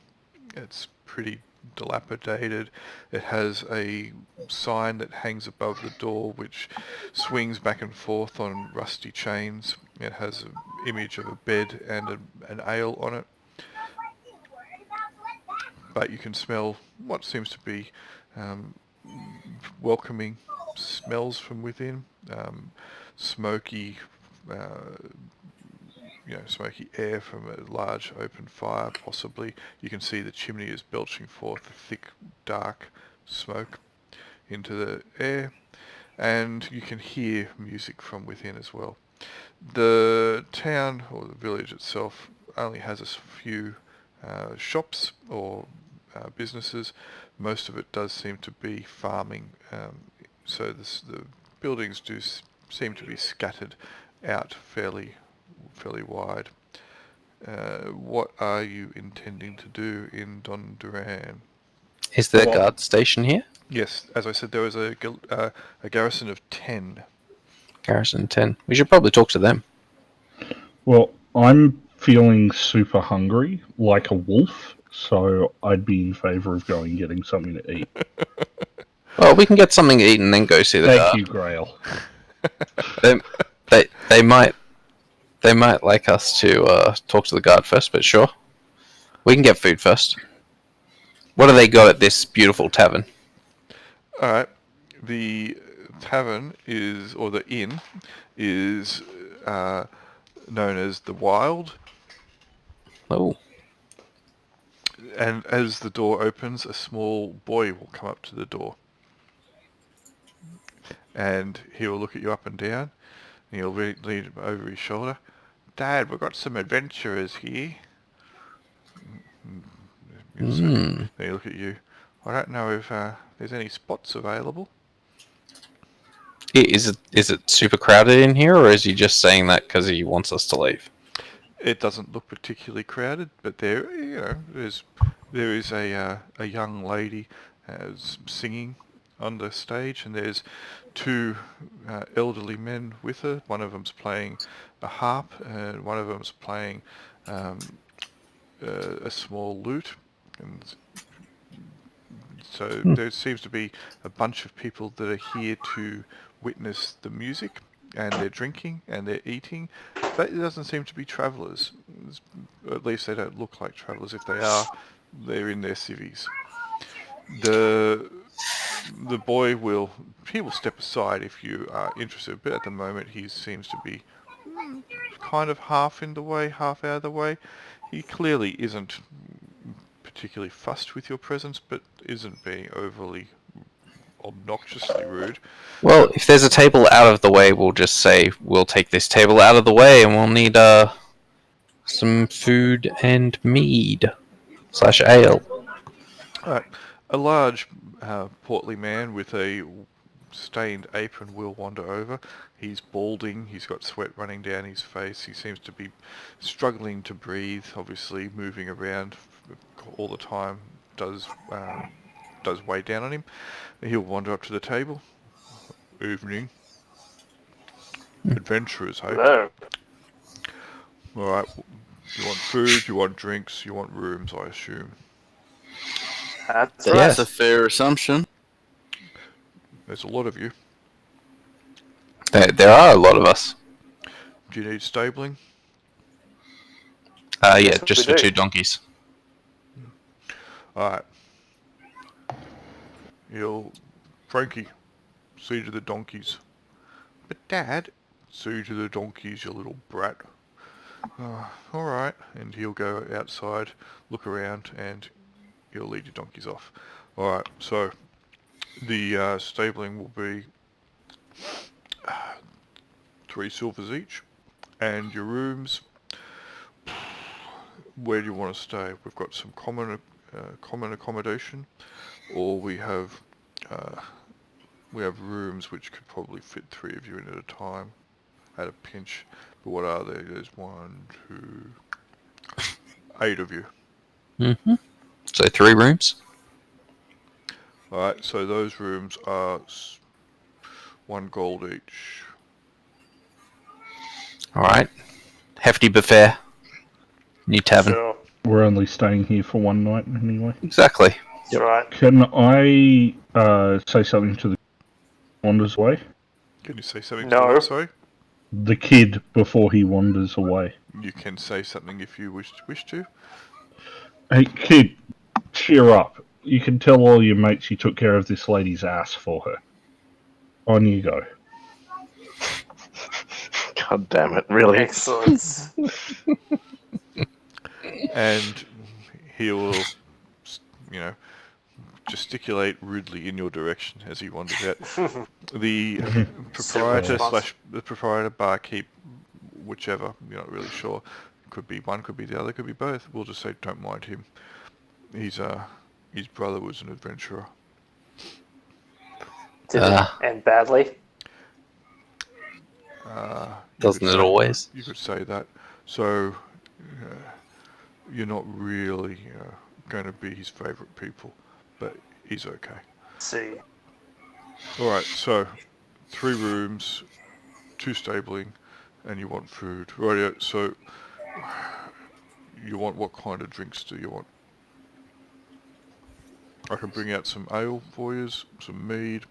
It's pretty dilapidated. It has a sign that hangs above the door which swings back and forth on rusty chains. It has an image of a bed and an ale on it. But you can smell what seems to be welcoming smells from within. Smoky, smoky air from a large open fire, possibly. You can see the chimney is belching forth thick, dark smoke into the air, and you can hear music from within as well. The town, or the village itself, only has a few shops or businesses. Most of it does seem to be farming, so the buildings do seem to be scattered out fairly wide. What are you intending to do in Dondurran? Is there a guard station here? Yes, as I said, there was a garrison of 10. Garrison 10. We should probably talk to them. Well, I'm feeling super hungry, like a wolf, so I'd be in favour of going and getting something to eat. Well, we can get something to eat and then go see the guard. Thank you, Grail. They might like us to talk to the guard first, but sure. We can get food first. What do they got at this beautiful tavern? Alright, the tavern or the inn is known as the Wild. Oh. And as the door opens, a small boy will come up to the door. And he will look at you up and down. And he'll lean over his shoulder. Dad, we've got some adventurers here. Then he'll look at you. I don't know if there's any spots available. Is it super crowded in here, or is he just saying that because he wants us to leave? It doesn't look particularly crowded, but there is a young lady singing on the stage, and there's two elderly men with her. One of them's playing a harp, and one of them's playing a small lute. And so there seems to be a bunch of people that are here to witness the music, and they're drinking and they're eating, but it doesn't seem to be travellers. At least they don't look like travellers. If they are, they're in their civvies. The boy will step aside if you are interested, but at the moment he seems to be kind of half in the way, half out of the way. He clearly isn't particularly fussed with your presence, but isn't being overly obnoxiously rude. Well, if there's a table out of the way, we'll just say we'll take this table out of the way, and we'll need some food and mead / ale. Alright. A large, portly man with a stained apron will wander over. He's balding, he's got sweat running down his face, he seems to be struggling to breathe, obviously moving around all the time does weigh down on him. He'll wander up to the table. Evening. Adventurers, hey? Hello. Alright, you want food, you want drinks, you want rooms, I assume. That's a fair assumption. There's a lot of you. There are a lot of us. Do you need stabling? Yeah, just for 2 donkeys. Alright. Frankie, see to the donkeys. But Dad, see to the donkeys, you little brat. Alright, and he'll go outside, look around, and he'll lead your donkeys off. Alright, so the stabling will be 3 silvers each, and your rooms, where do you want to stay? We've got some common accommodation, or we have rooms which could probably fit 3 of you in at a time at a pinch. But what are they? There's 1, 2, 8 of you. So 3 rooms? Alright, so those rooms are 1 gold each. Alright. Hefty buffet. New tavern. Sure. We're only staying here for one night anyway. Exactly. That's right. Can I say something to the wanders away? Can you say something No. to what, sorry? The kid before he wanders away. You can say something if you wish to. Hey, kid, cheer up. You can tell all your mates you took care of this lady's ass for her. On you go. God damn it, really? Excellent. And he will, gesticulate rudely in your direction as he wanders out. The proprietor, barkeep, whichever, you're not really sure. Could be one, could be the other, could be both. We'll just say don't mind him. His brother was an adventurer. Did it end badly? Doesn't it always? You could say that. So you're not really going to be his favourite people, but he's okay. See. All right, so 3 rooms, 2 stabling, and you want food. Right, so you want, what kind of drinks do you want? I can bring out some ale for you, some mead.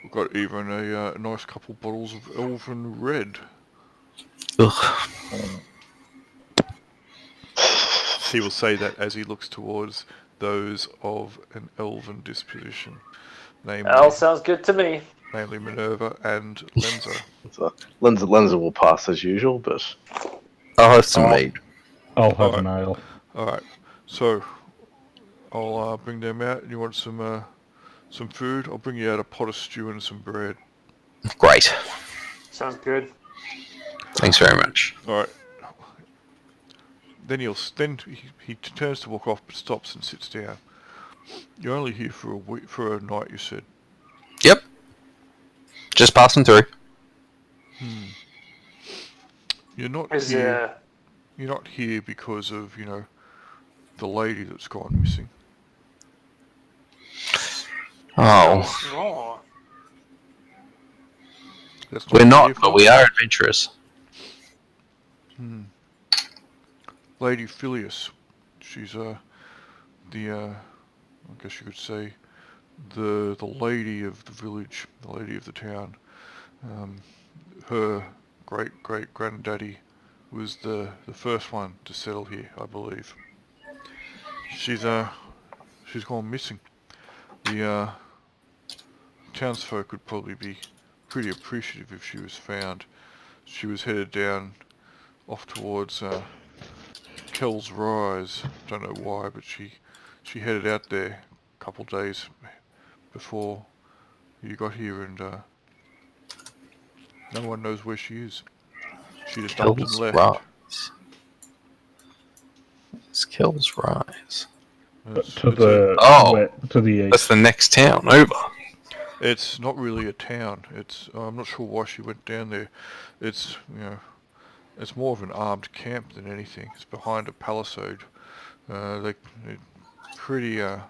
We've got even a nice couple bottles of Elven Red. Ugh. He will say that as he looks towards those of an elven disposition. Namely, All sounds good to me. Namely Minerva and Lenza. So, Lenza will pass as usual, but... I'll have some mead. I'll have an ale. Alright, so I'll bring them out. You want some food? I'll bring you out a pot of stew and some bread. Great. Sounds good. Thanks very much. Alright. Then he turns to walk off, but stops and sits down. You're only here for a night, you said. Yep. Just passing through. You're not here. You're not here because of the lady that's gone missing. Oh. That's We're not, but we are adventurous. Lady Phileas. She's I guess you could say, the lady of the village, the lady of the town. Her great granddaddy was the first one to settle here, I believe. She's gone missing. The townsfolk would probably be pretty appreciative if she was found. She was headed down off towards Kell's Rise. Don't know why, but she headed out there a couple days before you got here, and no one knows where she is. She just up and left. Rise. It's Kell's Rise. To the east. That's the next town over. It's not really a town. I'm not sure why she went down there. It's it's more of an armed camp than anything. It's behind a palisade. They're pretty. They're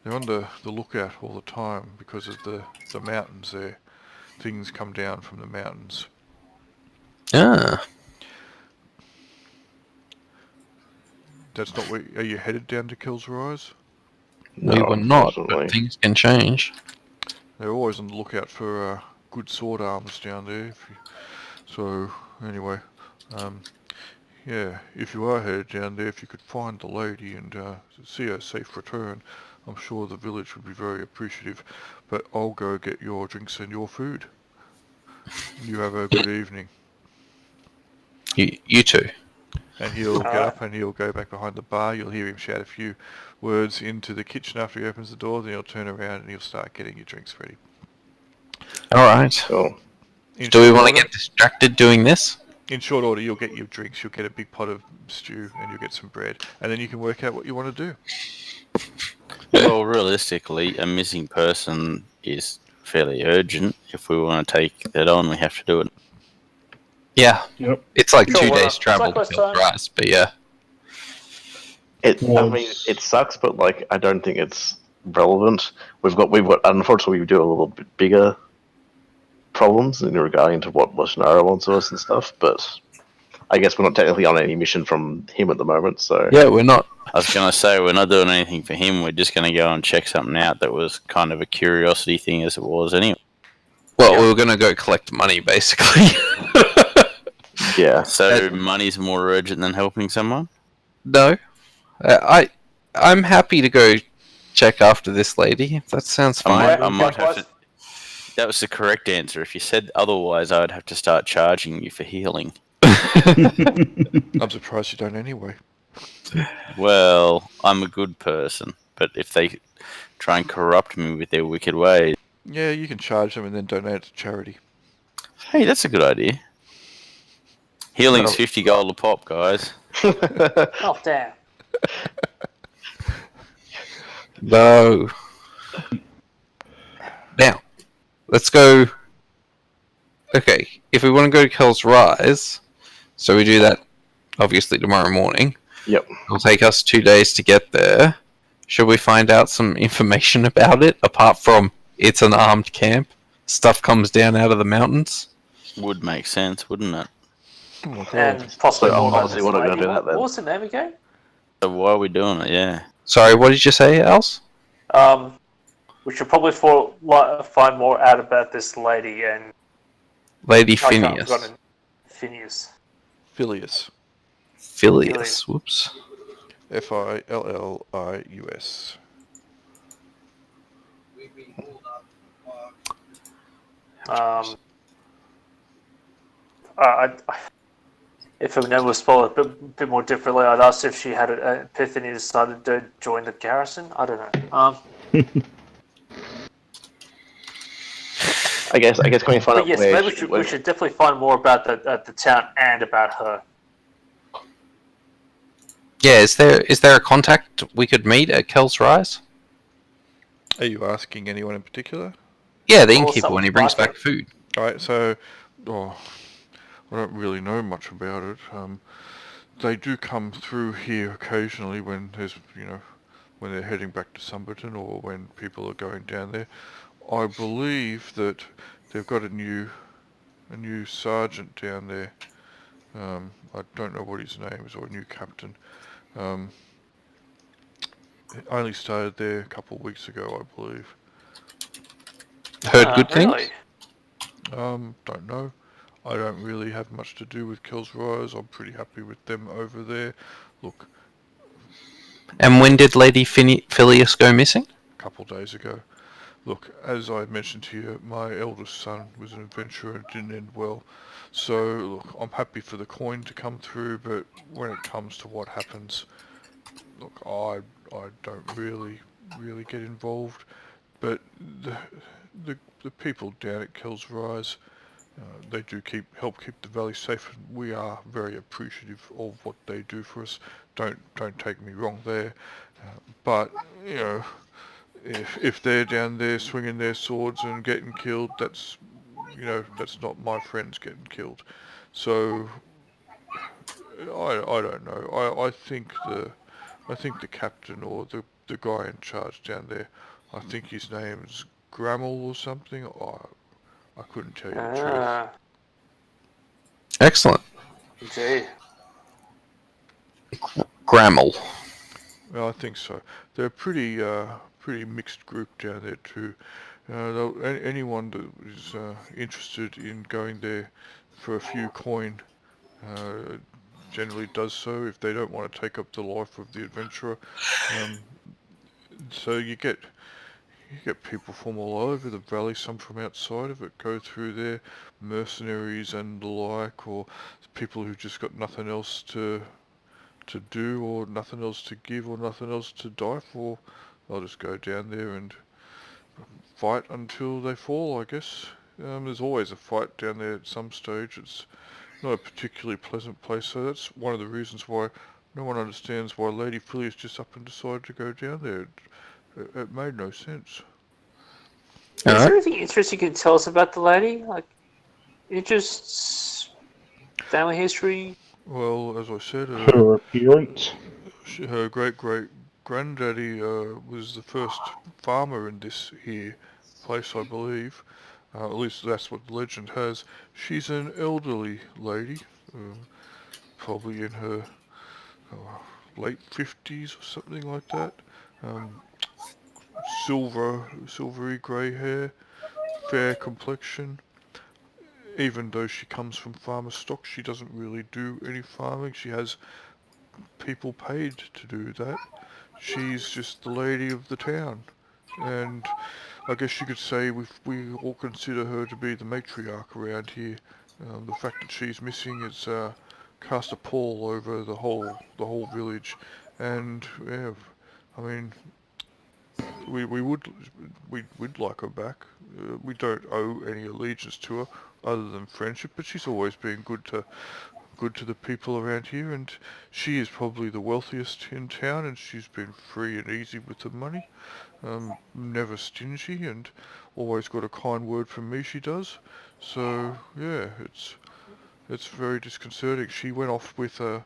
on the lookout all the time because of the mountains there. Things come down from the mountains. Ah. That's not where. Are you headed down to Kell's Rise? We were not, but things can change. They're always on the lookout for good sword arms down there. So anyway, yeah, if you are headed down there, if you could find the lady and see her safe return, I'm sure the village would be very appreciative. But I'll go get your drinks and your food. You have a good evening. You too. And he'll get up and he'll go back behind the bar. You'll hear him shout a few words into the kitchen after he opens the door. Then he'll turn around and he'll start getting your drinks ready. Alright. Cool. Do we want to get distracted doing this? In short order, you'll get your drinks, you'll get a big pot of stew, and you'll get some bread. And then you can work out what you want to do. Well, realistically, a missing person is fairly urgent. If we want to take that on, we have to do it. Yeah. Yep. It's like 2 days travel to Kell's Rise, but yeah. I mean, it sucks, but like, I don't think it's relevant. We've got. Unfortunately, we do a little bit bigger problems in regarding to what Bolsonaro wants of us and stuff. But I guess we're not technically on any mission from him at the moment, so... Yeah, we're not. I was going to say, we're not doing anything for him. We're just going to go and check something out that was kind of a curiosity thing as it was anyway. Well, we were going to go collect money, basically. Yeah. So money's more urgent than helping someone? No. I'm happy to go check after this lady. That sounds fine. I might have to... That was the correct answer. If you said otherwise, I would have to start charging you for healing. I'm surprised you don't anyway. Well, I'm a good person, but if they try and corrupt me with their wicked ways... Yeah, you can charge them and then donate it to charity. Hey, that's a good idea. Healing's 50 gold a pop, guys. Oh, damn. No. Now, let's go... Okay, if we want to go to Kel's Rise, so we do that, obviously, tomorrow morning. Yep. It'll take us 2 days to get there. Should we find out some information about it, apart from it's an armed camp? Stuff comes down out of the mountains? Would make sense, wouldn't it? Oh my God. And possibly more about this what are we lady. gonna do that then? What was the name again? So why are we doing it? Yeah. Sorry, what did you say, Els? We should probably find more out about this lady and... Lady Phineas. Phineas. Phileas. Phileas, whoops. Fillius. If her name was spelled a bit more differently, I'd ask if she had an epiphany and decided to join the garrison. I don't know. I guess can we find out yes, where... maybe we should definitely find more about the town and about her. Yeah, is there a contact we could meet at Kel's Rise? Are you asking anyone in particular? Yeah, the innkeeper when he brings back food. Alright, so... I don't really know much about it. They do come through here occasionally when there's, when they're heading back to Sumberton or when people are going down there. I believe that they've got a new sergeant down there. I don't know what his name is, or a new captain. I only started there a couple of weeks ago, I believe. Heard good things? Really? Don't know. I don't really have much to do with Kel's Rise. I'm pretty happy with them over there. Look. And when did Lady Phileas go missing? A couple of days ago. Look, as I mentioned to you, my eldest son was an adventurer and didn't end well. So, look, I'm happy for the coin to come through, but when it comes to what happens, look, I don't really get involved. But the people down at Kel's Rise, they do help keep the valley safe, and we are very appreciative of what they do for us. Don't take me wrong there, but if they're down there swinging their swords and getting killed, that's not my friends getting killed. So I don't know. I think the captain or the guy in charge down there, I think his name's Grammel or something. I couldn't tell you the truth. Excellent. Gee. Grammel. Well, I think so. They're a pretty mixed group down there too. Anyone that is interested in going there for a few coin generally does so if they don't want to take up the life of the adventurer. So you get people from all over the valley, some from outside of it, go through there, mercenaries and the like, or people who just got nothing else to do, or nothing else to give, or nothing else to die for. They'll just go down there and fight until they fall, I guess. There's always a fight down there at some stage. It's not a particularly pleasant place, so that's one of the reasons why no one understands why Lady Phileas just up and decided to go down there. It made no sense. Is there anything interesting you can tell us about the lady? Like, interests, family history? Well, as I said, Her appearance. Her great-great-granddaddy was the first farmer in this here place, I believe. At least that's what the legend has. She's an elderly lady. probably in her late 50s or something like that. Silvery grey hair, fair complexion. Even though she comes from farmer stock, she doesn't really do any farming. She has people paid to do that. She's just the lady of the town. And I guess you could say we all consider her to be the matriarch around here. The fact that she's missing is cast a pall over the whole village. And yeah, I mean, we'd like her back. We don't owe any allegiance to her other than friendship, but she's always been good to the people around here, and she is probably the wealthiest in town, and she's been free and easy with the money. Never stingy, and always got a kind word from me, she does. So yeah, it's very disconcerting. She went off with a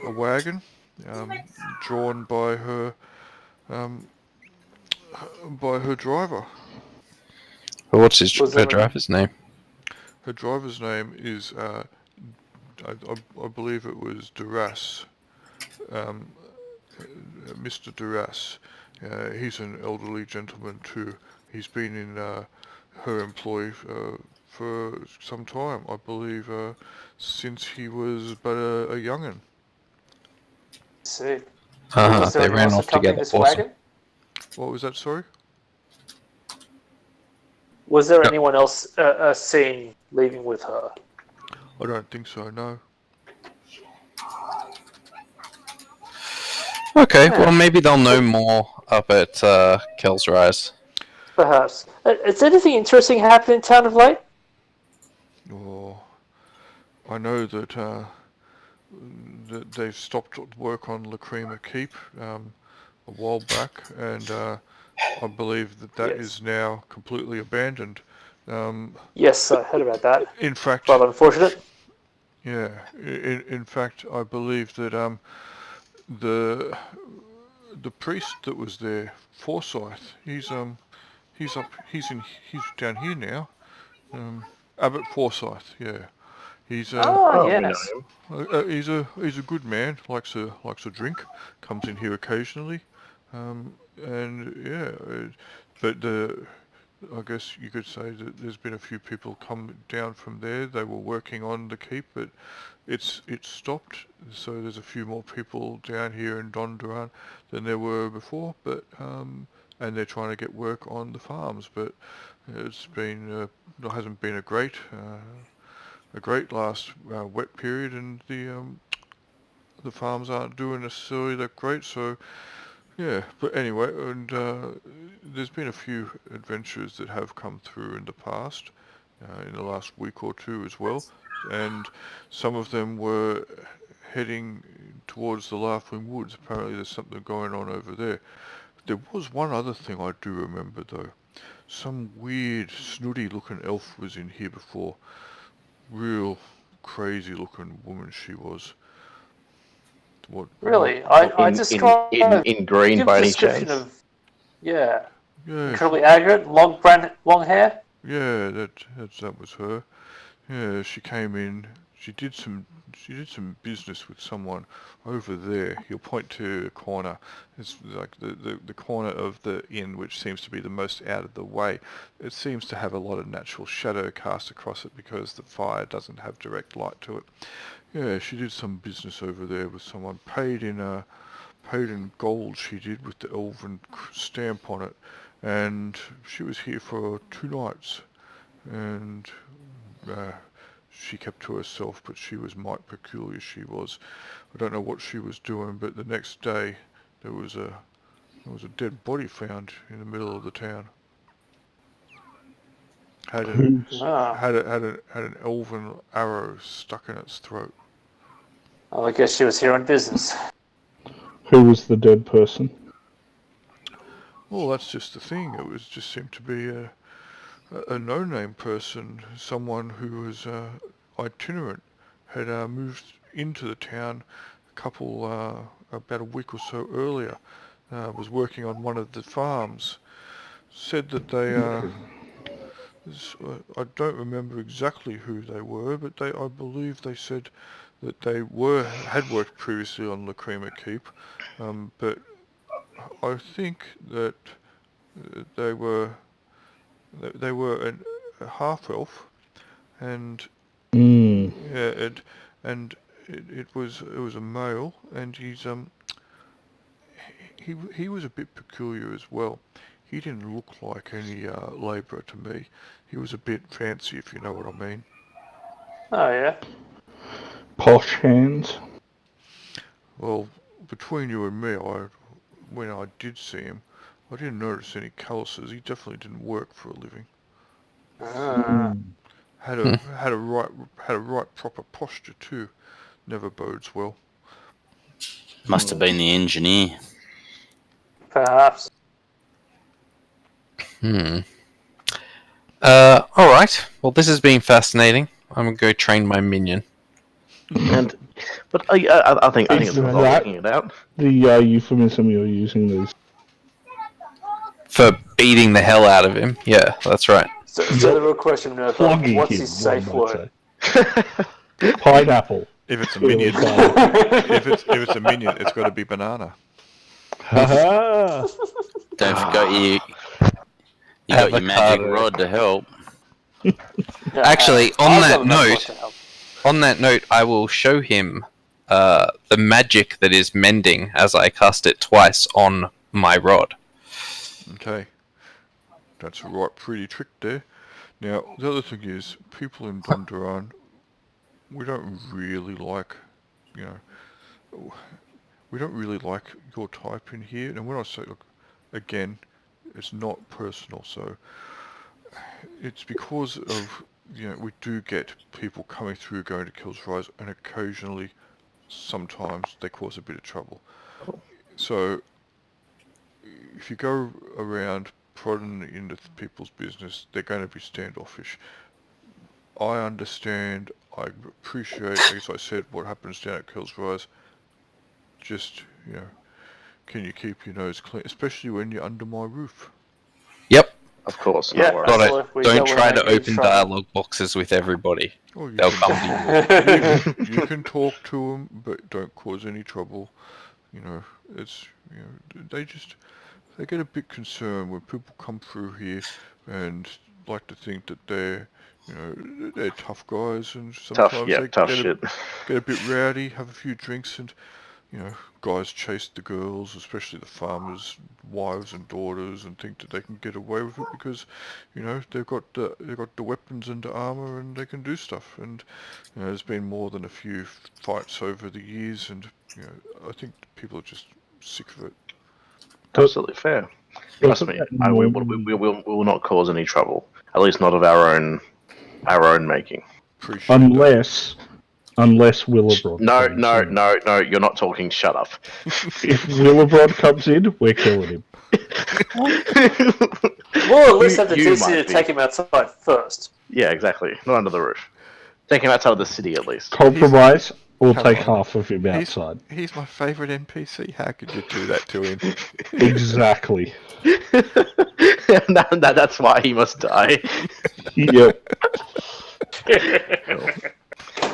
wagon, drawn um, by her driver. What's her driver's name? Her driver's name is, I believe it was Duras, Mr. Duras. He's an elderly gentleman too. He's been in her employ for some time, I believe, since he was but a young'un. See. They ran off together. Awesome. What was that, sorry? Was there anyone else seen leaving with her? I don't think so, no. Okay, well maybe they'll know more up at Kel's Rise. Perhaps. Has anything interesting happened in town of late? Oh, I know that they've stopped work on Lacrima Keep a while back, and I believe that is now completely abandoned. Yes, I heard about that. In fact, rather unfortunate. Yeah, in fact, I believe that the priest that was there, Forsyth, he's down here now. Abbot Forsyth, yeah. He's yes. he's a good man. Likes a drink. Comes in here occasionally, and yeah. But I guess you could say that there's been a few people come down from there. They were working on the keep, but it's stopped. So there's a few more people down here in Dondurran than there were before. But and they're trying to get work on the farms. But it's been it hasn't been a great last wet period, and the farms aren't doing necessarily that great. So yeah, but anyway, and there's been a few adventures that have come through in the past, in the last week or two as well, and some of them were heading towards the Laughing Woods. Apparently there's something going on over there. There was one other thing I do remember though. Some weird, snooty looking elf was in here before. Real crazy looking woman she was. What? Really? I just in green by any chance? Yeah. Incredibly accurate, long hair. Yeah, that was her. Yeah, she came in. She did some business with someone over there. He'll point to a corner. It's like the corner of the inn, which seems to be the most out of the way. It seems to have a lot of natural shadow cast across it because the fire doesn't have direct light to it. Yeah, she did some business over there with someone. Paid in gold. She did, with the elven stamp on it, and she was here for 2 nights, and she kept to herself, but she was might peculiar, she was. I don't know what she was doing, but the next day there was a dead body found in the middle of the town. Had an elven arrow stuck in its throat. Well, I guess she was here on business. Who was the dead person? Well, that's just the thing. It was just seemed to be a no-name person, someone who was itinerant, had moved into the town about a week or so earlier. Was working on one of the farms. Said that they I don't remember exactly who they were, but I believe they said that they had worked previously on Lacrima Keep, but I think that they were a half elf, and yeah, it was a male, and he was a bit peculiar as well. He didn't look like any labourer to me. He was a bit fancy, if you know what I mean. Oh yeah. Posh hands. Well, between you and me, when I did see him, I didn't notice any calluses. He definitely didn't work for a living. Had a right proper posture too. Never bodes well. Must have been the engineer. Perhaps. Alright. Well, this has been fascinating. I'm going to go train my minion. But I think it's worthwhile looking it out. The euphemism you're using these. For beating the hell out of him. Yeah, that's right. So the real question, what's his safe word? Pineapple. If it's a minion, if it's a minion, it's got to be banana. Don't forget you got your magic rod to help. Actually, on that note, I will show him the magic that is mending as I cast it twice on my rod. Okay, that's a right pretty trick there. Now, the other thing is, people in Dondurran, we don't really like, we don't really like your type in here. And when I say, look, again, it's not personal, so it's because of, we do get people coming through going to Kills Rise, and occasionally, sometimes, they cause a bit of trouble. So, if you go around prodding into people's business, they're going to be standoffish. I understand, I appreciate, as I said, what happens down at Kills Rise. Just, can you keep your nose clean, especially when you're under my roof? Yep. Of course, yeah, no worries. Don't try to open dialogue boxes with everybody. They'll come to you. You can talk to them, but don't cause any trouble. They get a bit concerned when people come through here and like to think that they're tough guys, and sometimes they get a bit rowdy, have a few drinks, and guys chase the girls, especially the farmers' wives and daughters, and think that they can get away with it because they've got the weapons and the armor, and they can do stuff. And there's been more than a few fights over the years, and I think people are just sick of it. Absolutely fair. Trust me, we will not cause any trouble. At least not of our own making. Unless Willebrod. No, you're not talking. Shut up. If Willebrod comes in, we're killing him. We'll at least have the decency to take him outside first. Yeah, exactly. Not under the roof. Take him outside of the city at least. Compromise. We'll take half of him outside. He's my favourite NPC. How could you do that to him? Exactly. That's why he must die. Yep.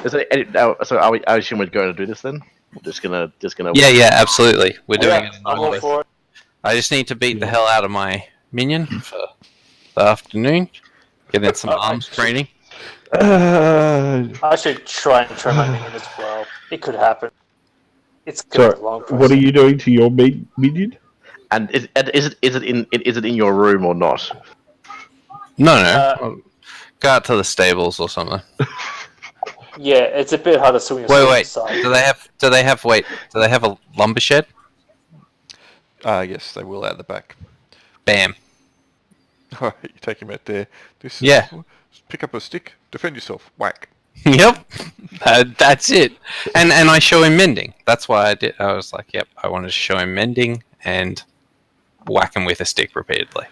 So I assume we're going to do this then? We're just gonna. Yeah, absolutely. We're doing it. I'm all for it. I just need to beat the hell out of my minion for the afternoon. Get in some arms training. I should try and train my minion as well. It could happen. It's going to be a long process. What are you doing to your minion? And is it in your room or not? No. Go out to the stables or something. Yeah, it's a bit hard to swing. Wait. Do they have a lumber shed? Yes, they will out the back. Bam. Alright, you take him out there. Just pick up a stick, defend yourself, whack. Yep. That's it. And I show him mending. That's why I did. I was like, yep, I wanted to show him mending and whack him with a stick repeatedly.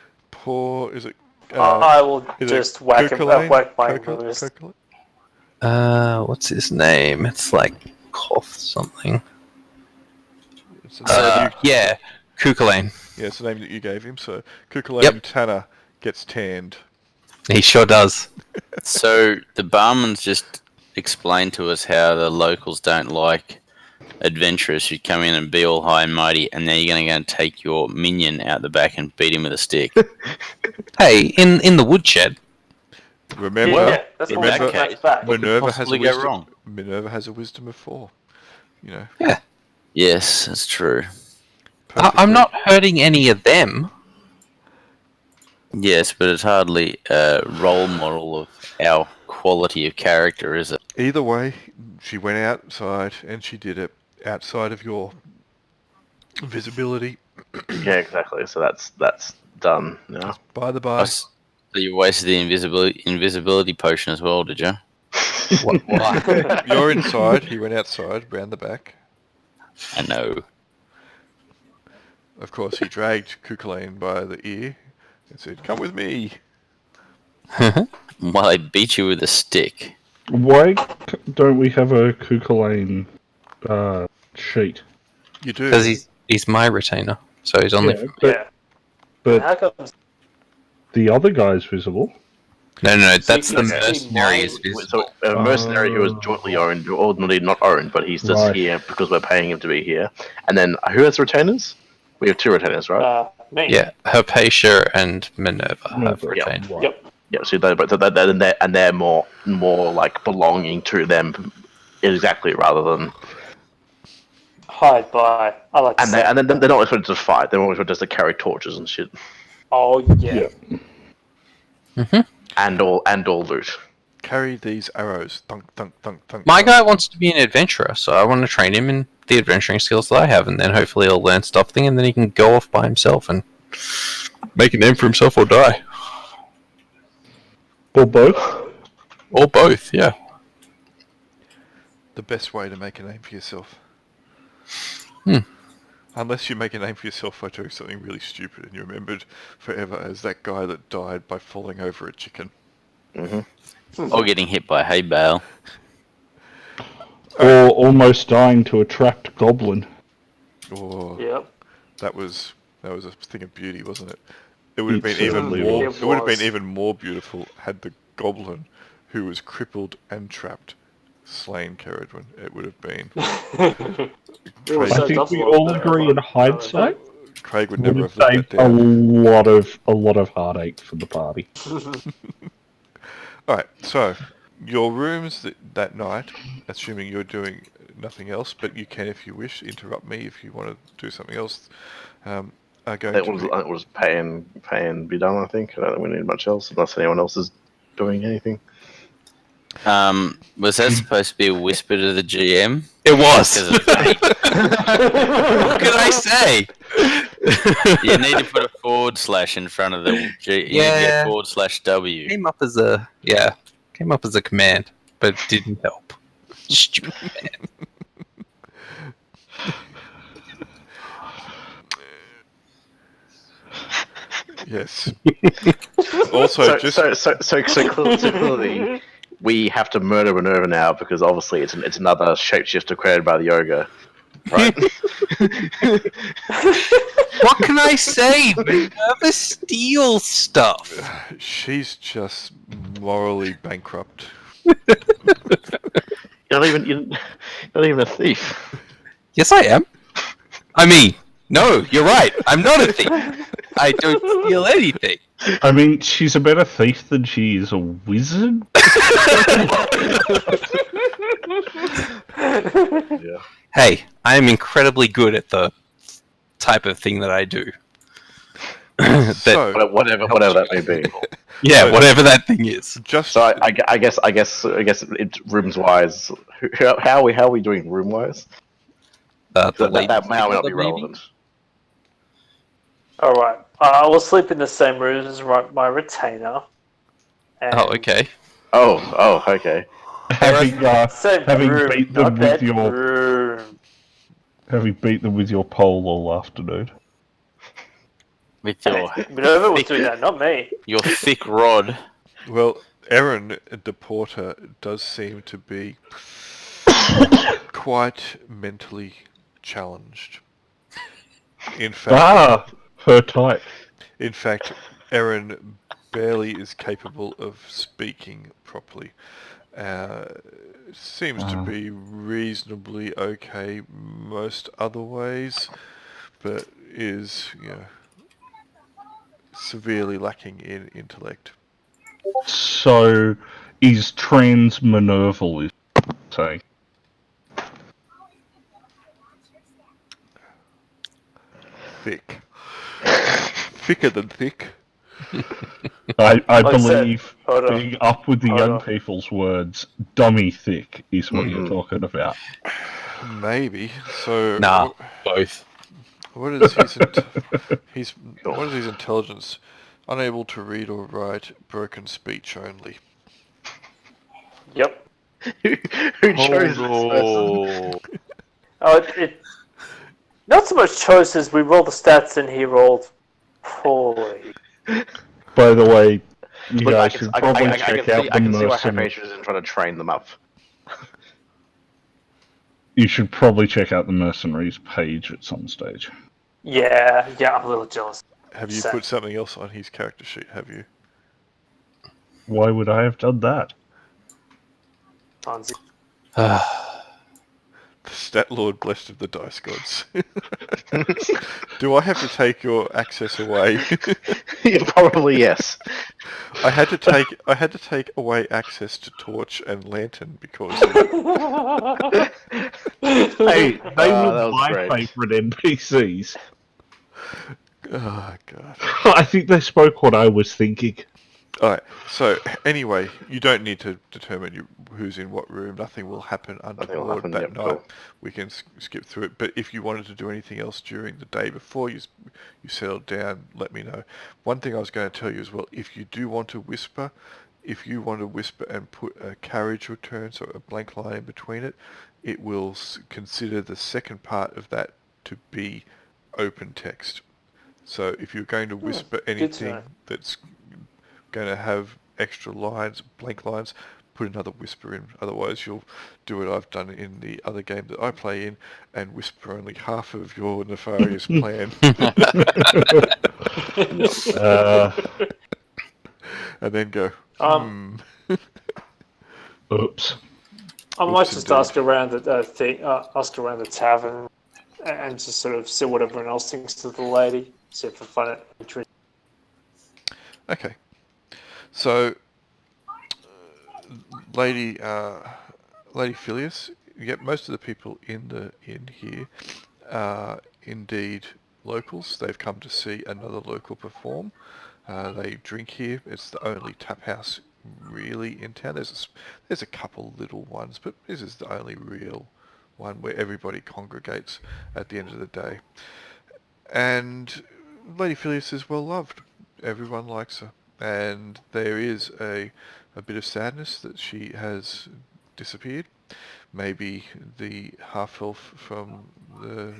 Is it? I will just whack my wrist. What's his name? It's like Koth something. Kukulane. Yeah, it's the name that you gave him. So Kukulane Tanner gets tanned. He sure does. So the barman's just explain to us how the locals don't like adventurers who come in and be all high and mighty, and then you're going to go and take your minion out the back and beat him with a stick? Hey, in the woodshed. Remember, that's in what that we case, back. Minerva has a possibly go wisdom. wrong? Minerva has a wisdom of 4. You know. Yeah. Yes, that's true. I'm not hurting any of them. Yes, but it's hardly a role model of our quality of character, is it? Either way, she went outside and she did it outside of your visibility. Yeah, exactly. So that's done now. By the by. So you wasted the invisibility potion as well, did you? Why? You're inside. He went outside, round the back. I know. Of course, he dragged Kukulane by the ear and said, "Come with me." While I beat you with a stick. Why don't we have a Kukulane sheet? You do. Because he's my retainer, so he's only. Yeah, but How comes? the other guy's visible. No, that's See, the okay. mercenary is So visible. a mercenary who is jointly owned, or ordinarily not owned, but he's just Right. here because we're paying him to be here. And then who has retainers? We have 2 retainers, right? Me. Yeah, Hypatia and Minerva have Minerva, retained. Right. Yep. Yeah. So they're more like belonging to them exactly rather than. Hide by. I like. And then they're not expected to fight. They're always just to carry torches and shit, Oh yeah. and all loot. Carry these arrows. Thunk, thunk, thunk, thunk. My thunk. guy wants to be an adventurer, so I want to train him in the adventuring skills that I have, and then hopefully he'll learn something, and then he can go off by himself and make a name for himself or die. Or both. Or both, yeah. The best way to make a name for yourself. Hmm. Unless you make a name for yourself by doing something really stupid and you're remembered forever as that guy that died by falling over a chicken. Or getting hit by a hay bale. Or almost dying to a trapped goblin. Or Yep. that was a thing of beauty, wasn't it? It would have been It even certainly more. was. It would have been even more beautiful had the goblin, who was crippled and trapped, slain Caradwin. It would have been. was I so think we double all up agree there. in hindsight Craig would would never have have lived saved that a down. lot of heartache for the party. Alright, so your rooms that night, assuming you're doing nothing else, but you can, if you wish, interrupt me if you want to do something else, are going That to was be... it was pay and be done. I think I don't think we need much else unless anyone else is doing anything. Was that supposed to be a whisper to the GM? It was! Because of fate? What can I say? You need to put a / in front of the G. Yeah. /W. Came up as a command, but it didn't help. Stupid man. Yes. Also, So clearly, we have to murder Minerva now because obviously it's another shapeshifter created by the ogre, right? What can I say? Minerva steals stuff. she's just morally bankrupt. You're not even a thief. Yes, I am. I mean, no, you're right. I'm not a thief. I don't steal anything. I mean, she's a better thief than she is a wizard. Yeah. Hey, I am incredibly good at the type of thing that I do. So, Whatever that may be. Yeah, whatever that thing is. just So I guess rooms wise, how are we doing room wise? That may or may not be relevant. All right. I will sleep in the same room as my retainer. And Oh, okay. Oh, okay. Same Having room, beat them not with that your room. pole all afternoon. With your Minerva was doing that, not me. your thick rod. well, Erin the Porter does seem to be quite mentally challenged. In fact, Her type. In fact, Erin barely is capable of speaking properly. seems to be reasonably okay most other ways, but is, severely lacking in intellect. So, is trans Minerval, is saying? Thick. Thicker than thick. I believe, being up with the young people's words, dummy thick is what you're talking about. Maybe. So Nah, both. what is his what is his intelligence? Unable to read or write, broken speech only. Yep. Who chose this person? It not so much chose as we rolled the stats and he rolled poorly. By the way, you guys should probably check out the I can see why mercenary. Hypatia isn't trying to train them up. You should probably check out the mercenaries page at some stage. Yeah, I'm a little jealous. Have you put something else on his character sheet, have you? Why would I have done that? Fonzie. The stat lord blessed of the dice gods. Do I have to take your access away? Yeah, probably yes. I had to take away access to torch and lantern because Hey, they were my great. favourite NPCs. oh god. I think they spoke what I was thinking. Alright, so anyway, you don't need to determine who's in what room. Nothing will happen untoward that night. Cool. We can skip through it. But if you wanted to do anything else during the day before you settled down, let me know. One thing I was going to tell you as well, if you do want to whisper, and put a carriage return, so a blank line in between it, it will consider the second part of that to be open text. So if you're going to whisper anything that's going to have extra lines, blank lines, put another whisper in. Otherwise, you'll do what I've done in the other game that I play in and whisper only half of your nefarious plan. And then go, Oops. I might just ask around the tavern and just sort of see what everyone else thinks of the lady. See if I find it interesting. Okay. So, Lady Phileas, most of the people in the inn here are indeed locals. They've come to see another local perform. They drink here. It's the only tap house really in town. There's a couple little ones, but this is the only real one where everybody congregates at the end of the day. And Lady Phileas is well loved. Everyone likes her. And there is a bit of sadness that she has disappeared. Maybe the half-elf from the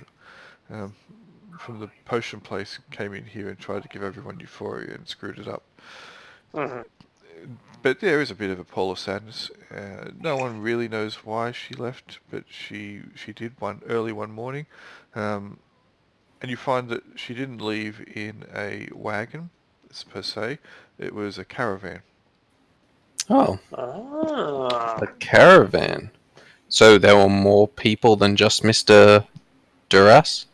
potion place came in here and tried to give everyone euphoria and screwed it up. Mm-hmm. But there is a bit of a polar sadness. No one really knows why she left, but she did early one morning. And you find that she didn't leave in a wagon, per se. It was a caravan. Oh. A caravan. So there were more people than just Mr. Duras?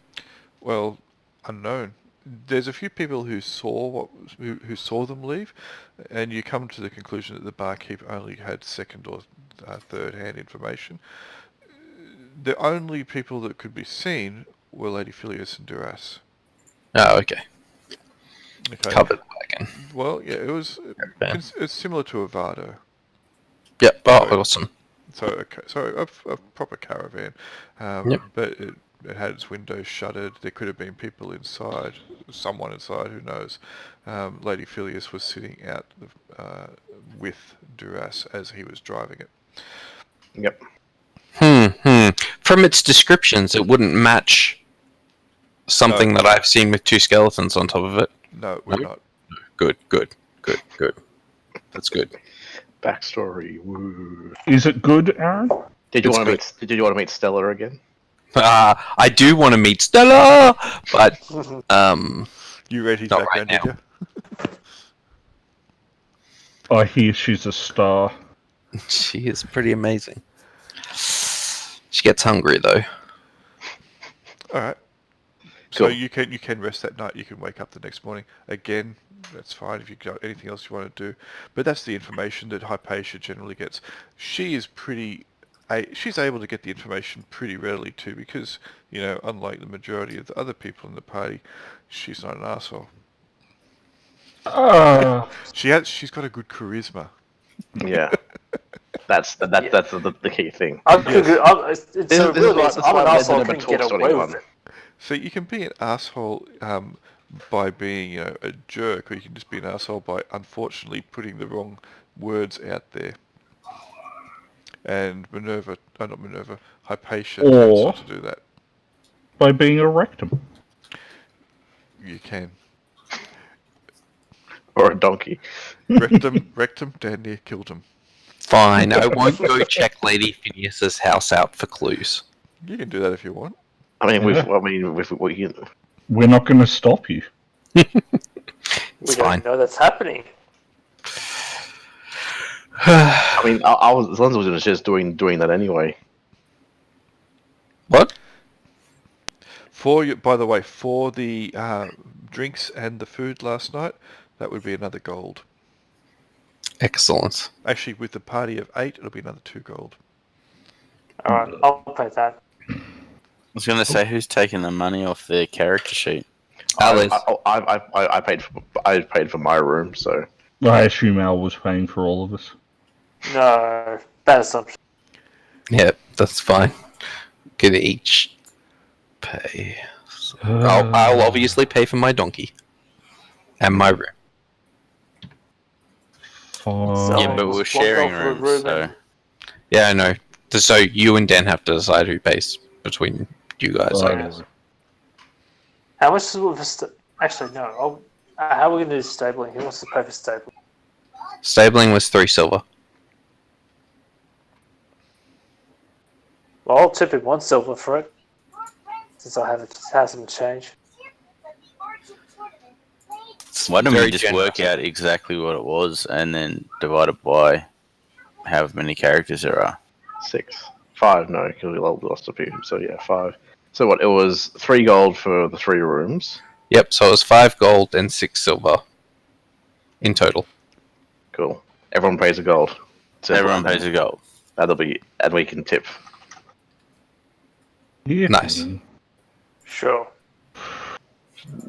Well, unknown. There's a few people who saw them leave, and you come to the conclusion that the barkeep only had second or third-hand information. The only people that could be seen were Lady Phileas and Duras. Oh, okay. Covered wagon. Well, yeah, it's similar to a Vado. Yep. Oh, awesome. So a proper caravan, but it had its windows shuttered. There could have been people inside, someone inside, who knows. Lady Phileas was sitting out with Duras as he was driving it. Yep. From its descriptions, it wouldn't match something that I've seen with two skeletons on top of it. No, we're not. Good. That's good. Backstory. Woo. Is it good, Aaron? Did you want to meet Stella again? I do want to meet Stella, but you read his background, did you? I hear she's a star. She is pretty amazing. She gets hungry though. Alright. So Cool. you can rest that night, you can wake up the next morning. Again, that's fine if you've got anything else you want to do. But that's the information that Hypatia generally gets. She is she's able to get the information pretty readily too, because, unlike the majority of the other people in the party, she's not an arsehole. She's got a good charisma. Yeah. That's the key thing. I'm an asshole. I couldn't get away with it. So you can be an asshole by being a jerk, or you can just be an asshole by unfortunately putting the wrong words out there. And Hypatia tends not to do that. By being a rectum. You can. Or a donkey. Rectum, down near killed him. Fine, I won't go check Lady Phineas's house out for clues. You can do that if you want. I mean, Yeah. We're not going to stop you. We don't know that's happening. I mean, I was just doing that anyway. What? By the way, for the drinks and the food last night, that would be another gold. Excellent. Actually, with the party of 8, it'll be another 2 gold. Alright, I'll pay that. I was going to say, who's taking the money off their character sheet? I paid for my room, so I assume Al was paying for all of us. No, bad assumption. Yeah, that's fine. Could each pay. I'll obviously pay for my donkey. And my room. Yeah, but we're sharing rooms, so... Yeah, I know. So you and Dan have to decide who pays between you guys, I guess. How much is actually, no. How are we going to do stabling? Who wants to pay for stabling? Stabling was 3 silver. Well, I'll tip him 1 silver for it. Since I have some change. Why don't we just work out exactly what it was and then divide it by however many characters there are? 6. 5, no, because we lost a few. So yeah, 5. So what, it was 3 gold for the 3 rooms? Yep, so it was 5 gold and 6 silver in total. Cool. Everyone pays a gold. Everyone pays a gold. That'll be, and we can tip. Yeah. Nice. Sure.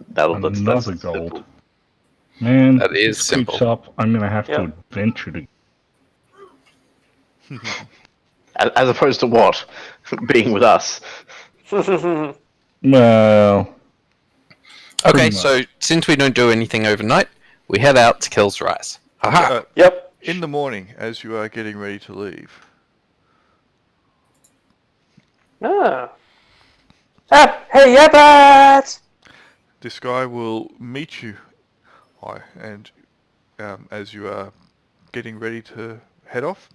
That's another gold. Simple. Man, that is simple. Up, I'm going to have to adventure to... As opposed to what? Being with us. Well... Okay, so since we don't do anything overnight, we head out to Kills Rise. Haha! Yep. In the morning, as you are getting ready to leave. Hey, Yabat! This guy will meet you. And as you are getting ready to head off,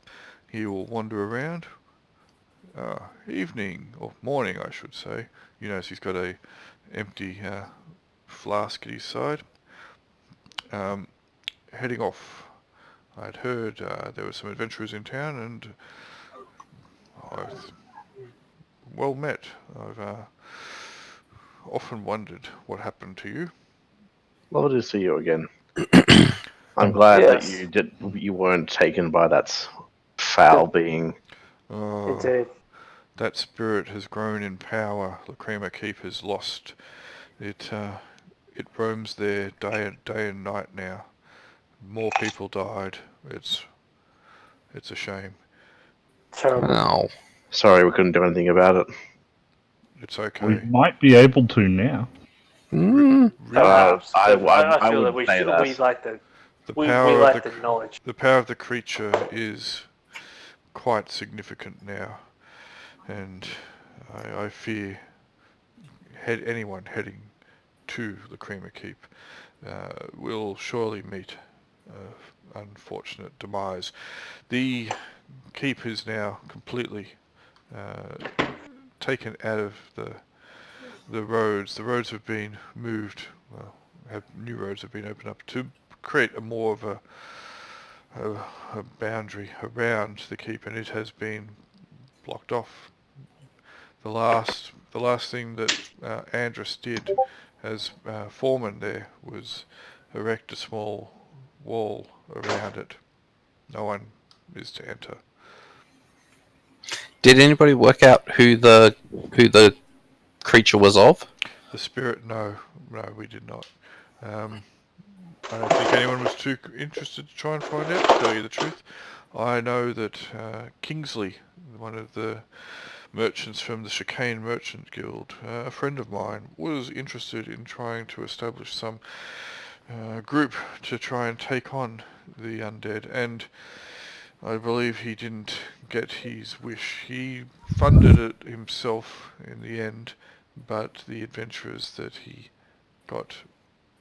he will wander around. Evening, or morning I should say. You notice he's got a empty flask at his side. Heading off. I'd heard there were some adventurers in town, and well met. I've often wondered what happened to you. Lovely to see you again. I'm glad that you weren't taken by that foul being. Indeed. That spirit has grown in power. Lacrima Keep has lost. It roams there day and night now. More people died. It's a shame. Terrible. Oh. Sorry, we couldn't do anything about it. It's okay. We might be able to now. Really? I feel that we like the knowledge. The power of the creature is quite significant now, and I fear anyone heading to Lacrima Keep will surely meet unfortunate demise. The keep is now completely taken out of the roads. The roads have been moved. New roads have been opened up to create a more of a boundary around the keep, and it has been blocked off the last thing that Andrus did as foreman there was erect a small wall around it. No one is to enter. Did anybody work out who the creature was of? The spirit, no, we did not. I don't think anyone was too interested to try and find out, to tell you the truth. I know that Kingsley, one of the merchants from the Chicane Merchant Guild, a friend of mine, was interested in trying to establish some group to try and take on the undead, and I believe he didn't get his wish. He funded it himself in the end, but the adventurers that he got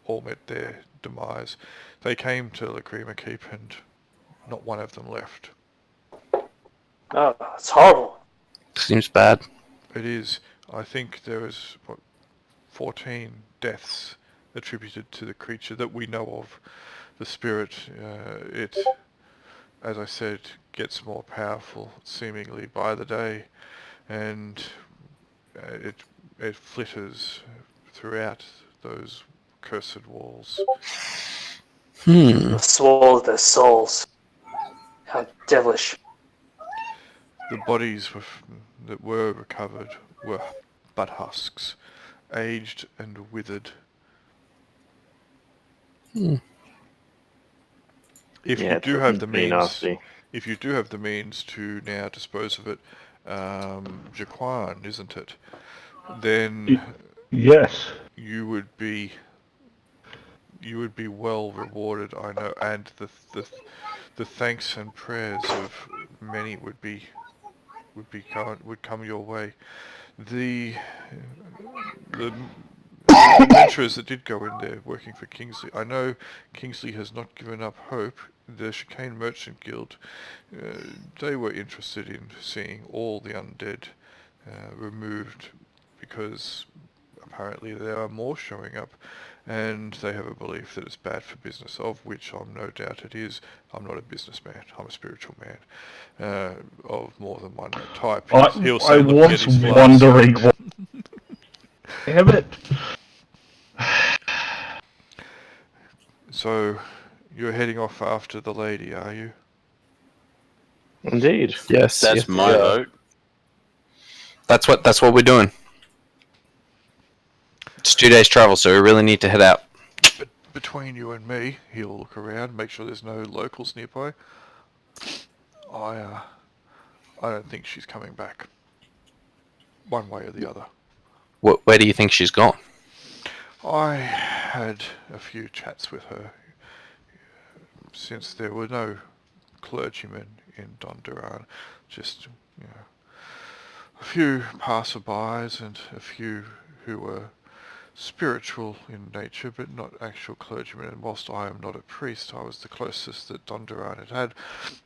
all met their demise. They came to Lacrima Keep and not one of them left. Oh, it's horrible. Seems bad. It is. I think there was 14 deaths attributed to the creature that we know of. The spirit, it, as I said, gets more powerful seemingly by the day, and it flitters throughout those cursed walls. Swallow their souls. How devilish. The bodies that were recovered were but husks, aged and withered. If you do have the means to now dispose of it, Jaquan, isn't it? Then yes, you would be well rewarded, I know, and the thanks and prayers of many would come your way. The adventurers that did go in there working for Kingsley, I know Kingsley has not given up hope. The Chicane Merchant Guild, they were interested in seeing all the undead removed, because apparently there are more showing up, and they have a belief that it's bad for business, of which I'm no doubt it is. I'm not a businessman, I'm a spiritual man, of more than one type. He'll say, I was wondering what... Damn it. So, you're heading off after the lady, are you? Indeed. Yes. That's my vote. That's what we're doing. It's 2 days travel, so we really need to head out. But between you and me, he'll look around, make sure there's no locals nearby. I don't think she's coming back. One way or the other. Where do you think she's gone? I had a few chats with her, since there were no clergymen in Dondurran, just a few passerbys and a few who were spiritual in nature, but not actual clergymen. And whilst I am not a priest, I was the closest that Dondurran had had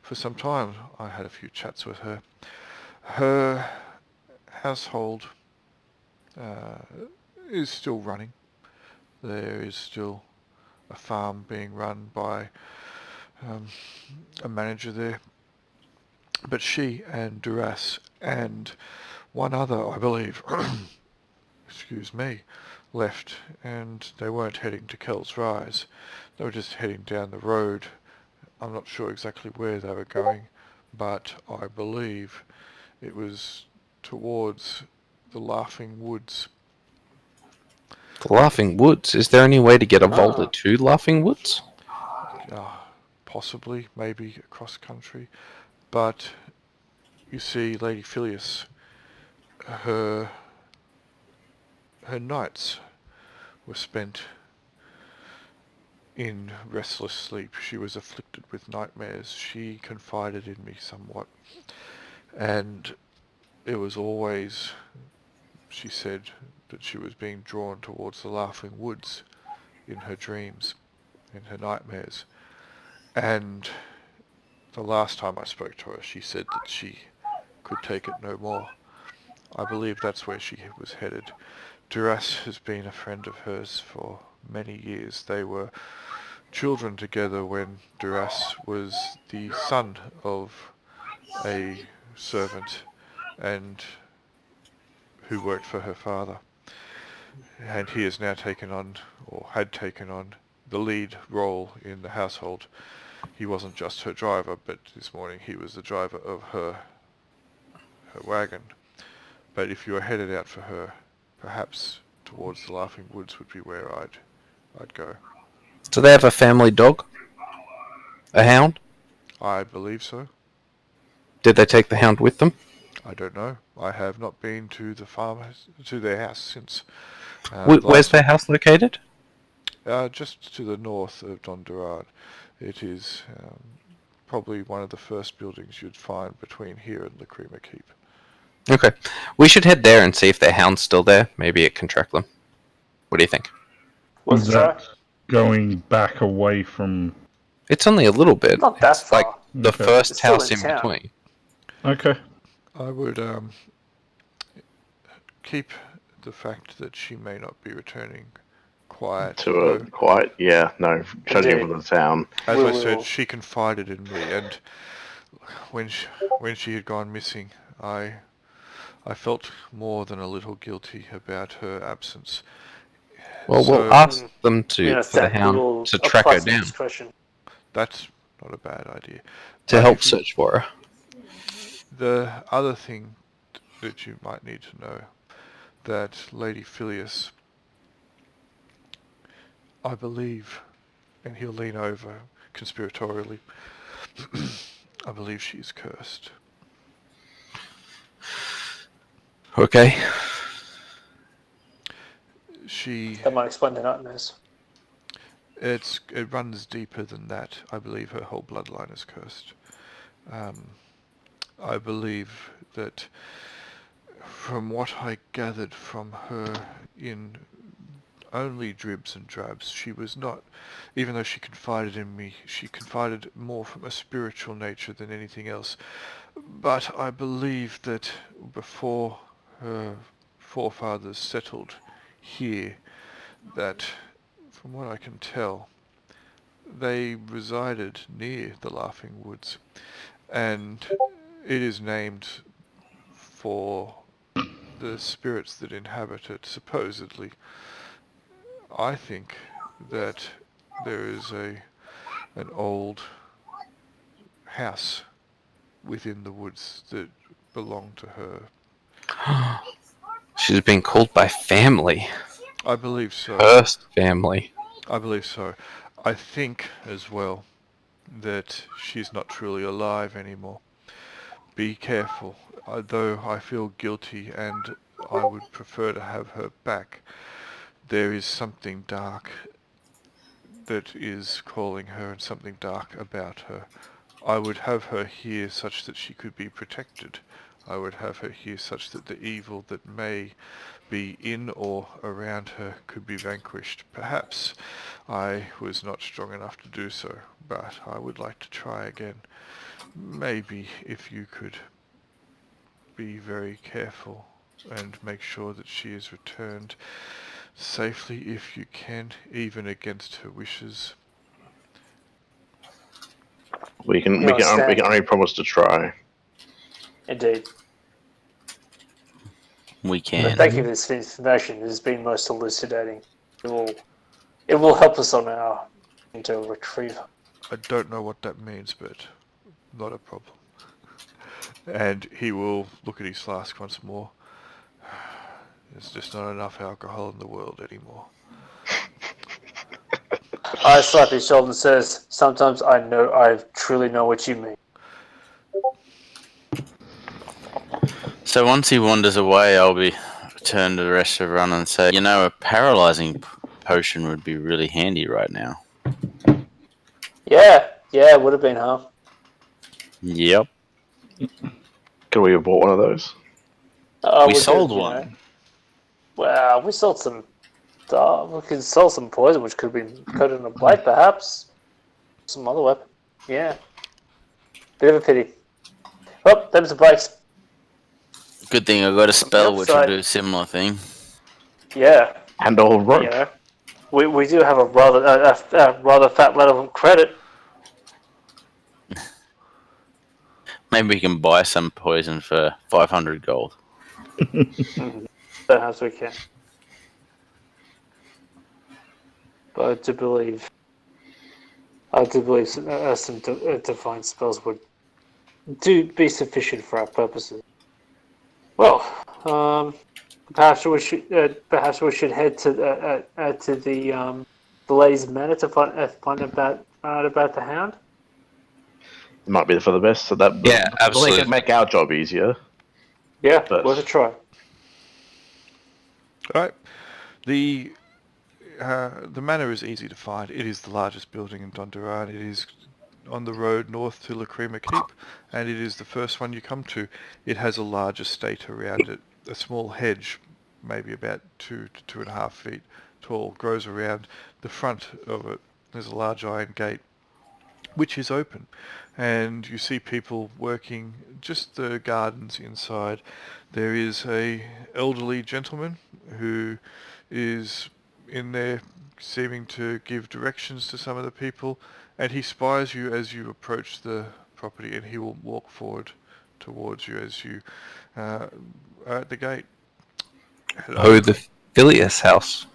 for some time. I had a few chats with her. Her household is still running. There is still a farm being run by a manager there. But she and Duras and one other, I believe, excuse me, left, and they weren't heading to Kel's Rise. They were just heading down the road. I'm not sure exactly where they were going, but I believe it was towards the Laughing Woods. The Laughing Woods? Is there any way to get a Volta to Laughing Woods? Possibly, maybe across country. But, you see, Lady Phileas, her nights were spent in restless sleep. She was afflicted with nightmares. She confided in me somewhat. And it was always, she said, that she was being drawn towards the Laughing Woods in her dreams, in her nightmares. And the last time I spoke to her, she said that she could take it no more. I believe that's where she was headed. Duras has been a friend of hers for many years. They were children together when Duras was the son of a servant, and who worked for her father. And he has now taken on, or had taken on, the lead role in the household. He wasn't just her driver, but this morning he was the driver of her wagon. But if you were headed out for her, perhaps towards the Laughing Woods would be where I'd go. Do they have a family dog? A hound? I believe so. Did they take the hound with them? I don't know. I have not been to their house since. Where's their house located? Just to the north of Dondurran. It is probably one of the first buildings you'd find between here and Lacrima Keep. Okay. We should head there and see if their hound's still there. Maybe it can track them. What do you think? What's Is the that track? going back away from... It's only a little bit. Not that it's far. like the Okay. first It's still house in in town. between. Okay. I would keep the fact that she may not be returning quiet. To a quiet, yeah, no, judging Indeed. from the town. As We I will- said, she confided in me, and when she had gone missing, I felt more than a little guilty about her absence. Well, So- we'll ask them for the we hound will to track her apply some down, discretion. That's not a bad idea. to But help if you- search for her. The other thing that you might need to know, that Lady Phileas, I believe, and he'll lean over conspiratorially, I believe she is cursed. Okay. That might explain the nightmares. It runs deeper than that. I believe her whole bloodline is cursed. I believe that from what I gathered from her in only dribs and drabs, she was not, even though she confided in me, she confided more from a spiritual nature than anything else. But I believe that before her forefathers settled here, that from what I can tell, they resided near the Laughing Woods, and it is named for the spirits that inhabit it, supposedly. I think that there is an old house within the woods that belonged to her. She's being called by family. I believe so. Cursed family. I believe so. I think as well that she's not truly alive anymore. Be careful. Though I feel guilty and I would prefer to have her back, there is something dark that is calling her and something dark about her. I would have her here such that she could be protected. I would have her here such that the evil that may be in or around her could be vanquished. Perhaps I was not strong enough to do so, but I would like to try again. Maybe if you could be very careful and make sure that she is returned safely if you can, even against her wishes. We can You understand. only promise to try. Indeed. We But can. thank you for this information. It has been most elucidating. It will help us on our into retrieval. I don't know what that means, but not a problem. And he will look at his flask once more. There's just not enough alcohol in the world anymore. I slap his shoulder and says, "Sometimes I truly know what you mean." So once he wanders away, I'll be turn to the rest of everyone and say, you know, a paralyzing potion would be really handy right now. Yeah, it would have been, huh? Yep. Could we have bought one of those? We could, sold you know. one. Well, we sold some. We could sell some poison, which could have been coated in a blade, perhaps. Some other weapon. Yeah. Bit of a pity. Oh, them's the breaks. Good thing I got a spell which will Upside. do a similar thing. Yeah. And a whole rope. You know, we do have a rather fat level of credit. Maybe we can buy some poison for 500 gold. Perhaps we can. But I do believe some divine spells would be sufficient for our purposes. Well, perhaps we should head to the Blaze Manor to find out about the Hound. It might be for the best, so that absolutely. They can make our job easier. Yeah, worth a try. All right. The manor is easy to find. It is the largest building in Dondurran. It is on the road north to Lacrima Keep, and it is the first one you come to. It has a large estate around it. A small hedge, maybe about 2 to 2.5 feet tall, grows around the front of it. There's a large iron gate, which is open, and you see people working just the gardens inside. There is a elderly gentleman who is in there seeming to give directions to some of the people, and he spies you as you approach the property, and he will walk forward towards you as you are at the gate. Hello. Oh, the Phileas house.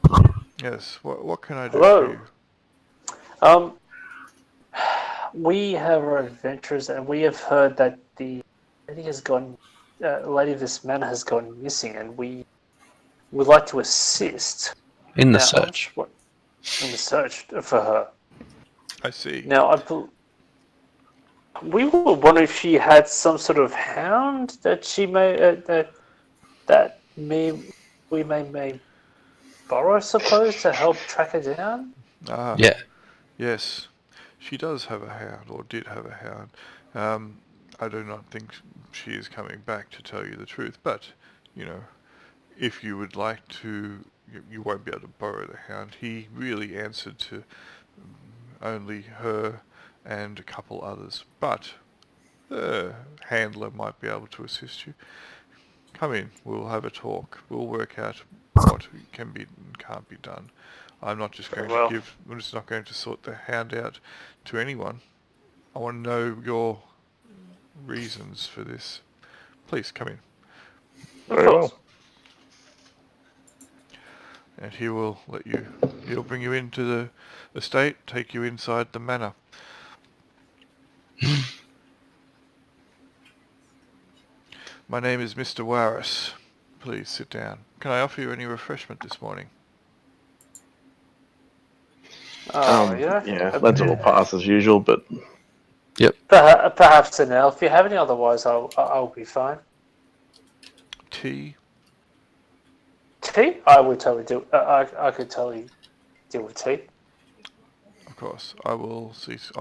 Yes, what can I do for you? We have our adventures, and we have heard that the lady of this manor has gone missing, and we would like to assist in the search. In the search for her. I see. Now, we were wondering if she had some sort of hound that she may we may borrow, I suppose, to help track her down. Yeah. Yes, she does have a hound, or did have a hound. I do not think she is coming back, to tell you the truth, but, if you would like to, you won't be able to borrow the hound. He really answered to only her and a couple others, but the handler might be able to assist you. Come in, we'll have a talk. We'll work out what can be and can't be done. I'm not just going to I'm just not going to sort the hound out to anyone. I want to know your reasons for this. Please, come in. Very well. And he'll bring you into the estate, take you inside the manor. My name is Mr. Warris. Please sit down. Can I offer you any refreshment this morning? Yeah, that's all pass as usual, but... Yep. Perhaps an ale. If you have any, otherwise I'll be fine. Tea? Tea? I would totally do. I could totally deal with tea. Of course. I'll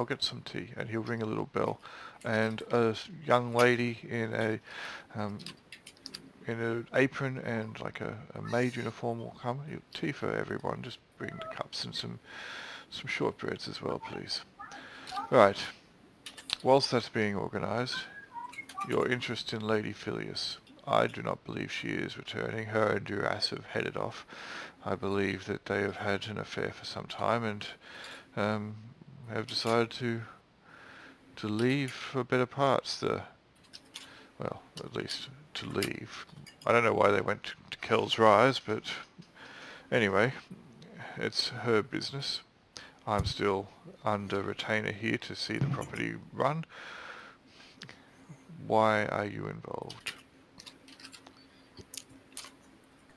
get some tea, and he'll ring a little bell, and a young lady in an apron and like a maid uniform will come. Tea for everyone. Just bring the cups and some shortbreads as well, please. Right. Whilst that's being organised, your interest in Lady Phileas. I do not believe she is returning. Her and Duras have headed off. I believe that they have had an affair for some time and have decided to leave for better parts. At least to leave. I don't know why they went to Kel's Rise, but anyway, it's her business. I'm still under retainer here to see the property run. Why are you involved?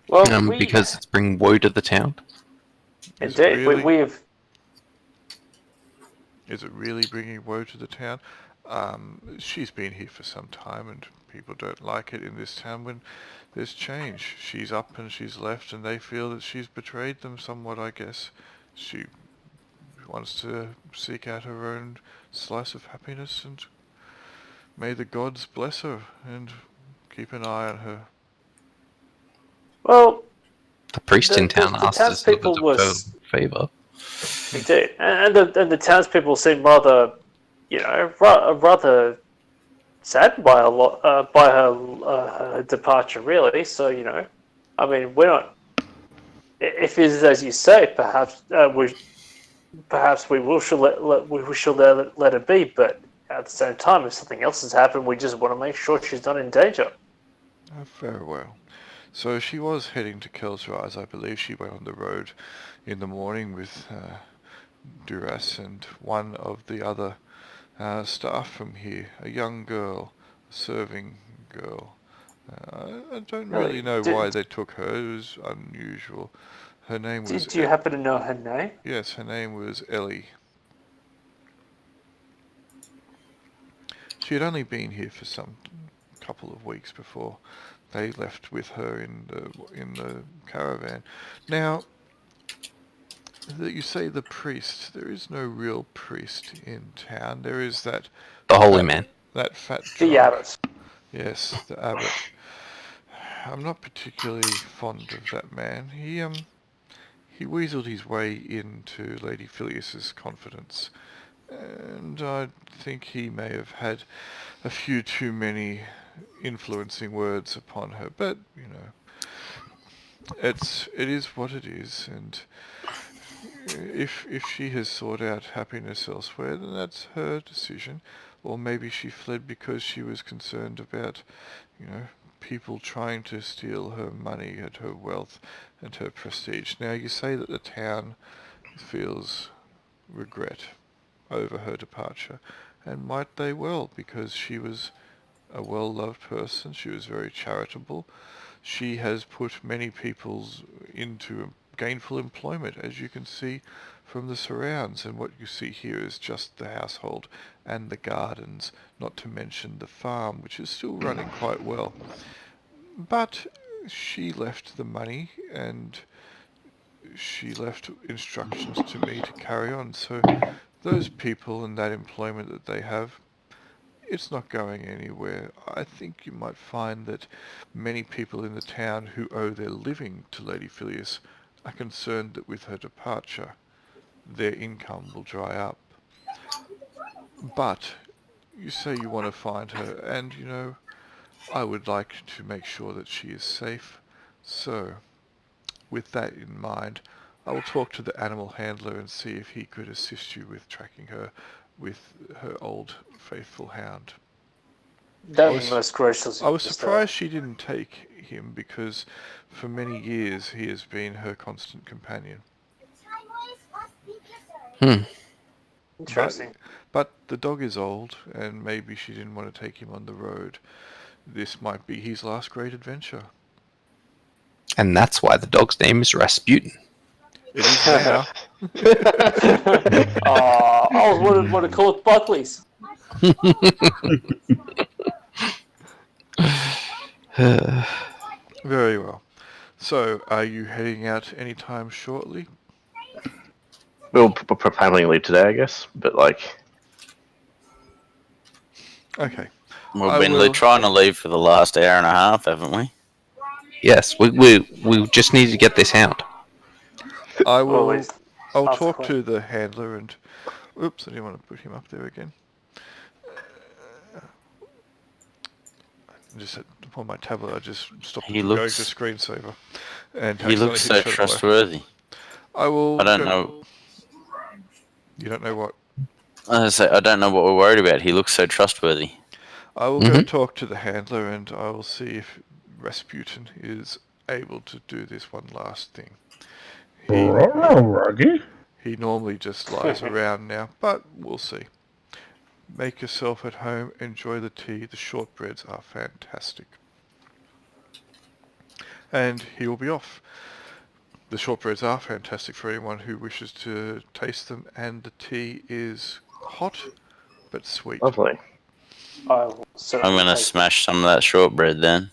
Well, because it's bringing woe to the town. Indeed, we've... Is it really bringing woe to the town? She's been here for some time, and people don't like it in this town when there's change. She's up and she's left, and they feel that she's betrayed them somewhat, I guess. She wants to seek out her own slice of happiness, and may the gods bless her and keep an eye on her. Well, the priest in town asked us if it was a favour. Indeed, and the townspeople seem rather, rather saddened by her departure. Really, so I mean, we're not. If it is as you say, perhaps we shall let her be. But at the same time, if something else has happened, we just want to make sure she's not in danger. Very well. So she was heading to Kelsrise. I believe she went on the road in the morning with Duras and one of the other staff from here, a young girl, a serving girl. I don't really know why they took her. It was unusual. Her name was... Do you happen to know her name? Yes, her name was Ellie. She had only been here for some couple of weeks before they left with her in the caravan. Now, you say the priest. There is no real priest in town. There is that... The holy man. That fat drunk. The abbot. Yes, the abbot. I'm not particularly fond of that man. He weaseled his way into Lady Phileas's confidence, and I think he may have had a few too many influencing words upon her. But you know, it is what it is, and if she has sought out happiness elsewhere, then that's her decision. Or maybe she fled because she was concerned about, people trying to steal her money and her wealth and her prestige. Now, you say that the town feels regret over her departure, and might they well, because she was a well-loved person, she was very charitable. She has put many people into gainful employment, as you can see from the surrounds, and what you see here is just the household and the gardens, not to mention the farm, which is still running quite well. But she left the money and she left instructions to me to carry on, so those people and that employment that they have, it's not going anywhere. I think you might find that many people in the town who owe their living to Lady Phileas are concerned that with her departure, their income will dry up. But you say you want to find her, and I would like to make sure that she is safe. So, with that in mind, I will talk to the animal handler and see if he could assist you with tracking her with her old faithful hound. That was most gracious. I was surprised she didn't take him, because for many years he has been her constant companion. Interesting. But the dog is old, and maybe she didn't want to take him on the road. This might be his last great adventure. And that's why the dog's name is Rasputin. It is now. I was want to call it Buckley's. Very well. So, are you heading out anytime shortly? We'll probably leave today, I guess. But Okay. We've been trying to leave for the last hour and a half, haven't we? Yes, we just need to get this hound. I'll talk to the handler and... Oops, I didn't want to put him up there again. Just on my tablet, I just stopped going to screensaver. And he looks so trustworthy. I don't know. You don't know what? I don't know what we're worried about. He looks so trustworthy. I will go talk to the handler, and I will see if Rasputin is able to do this one last thing. He normally just lies around now, but we'll see. Make yourself at home, enjoy the tea, the shortbreads are fantastic. And he will be off. The shortbreads are fantastic for anyone who wishes to taste them, and the tea is hot but sweet. Lovely. I'm going to smash some of that shortbread then.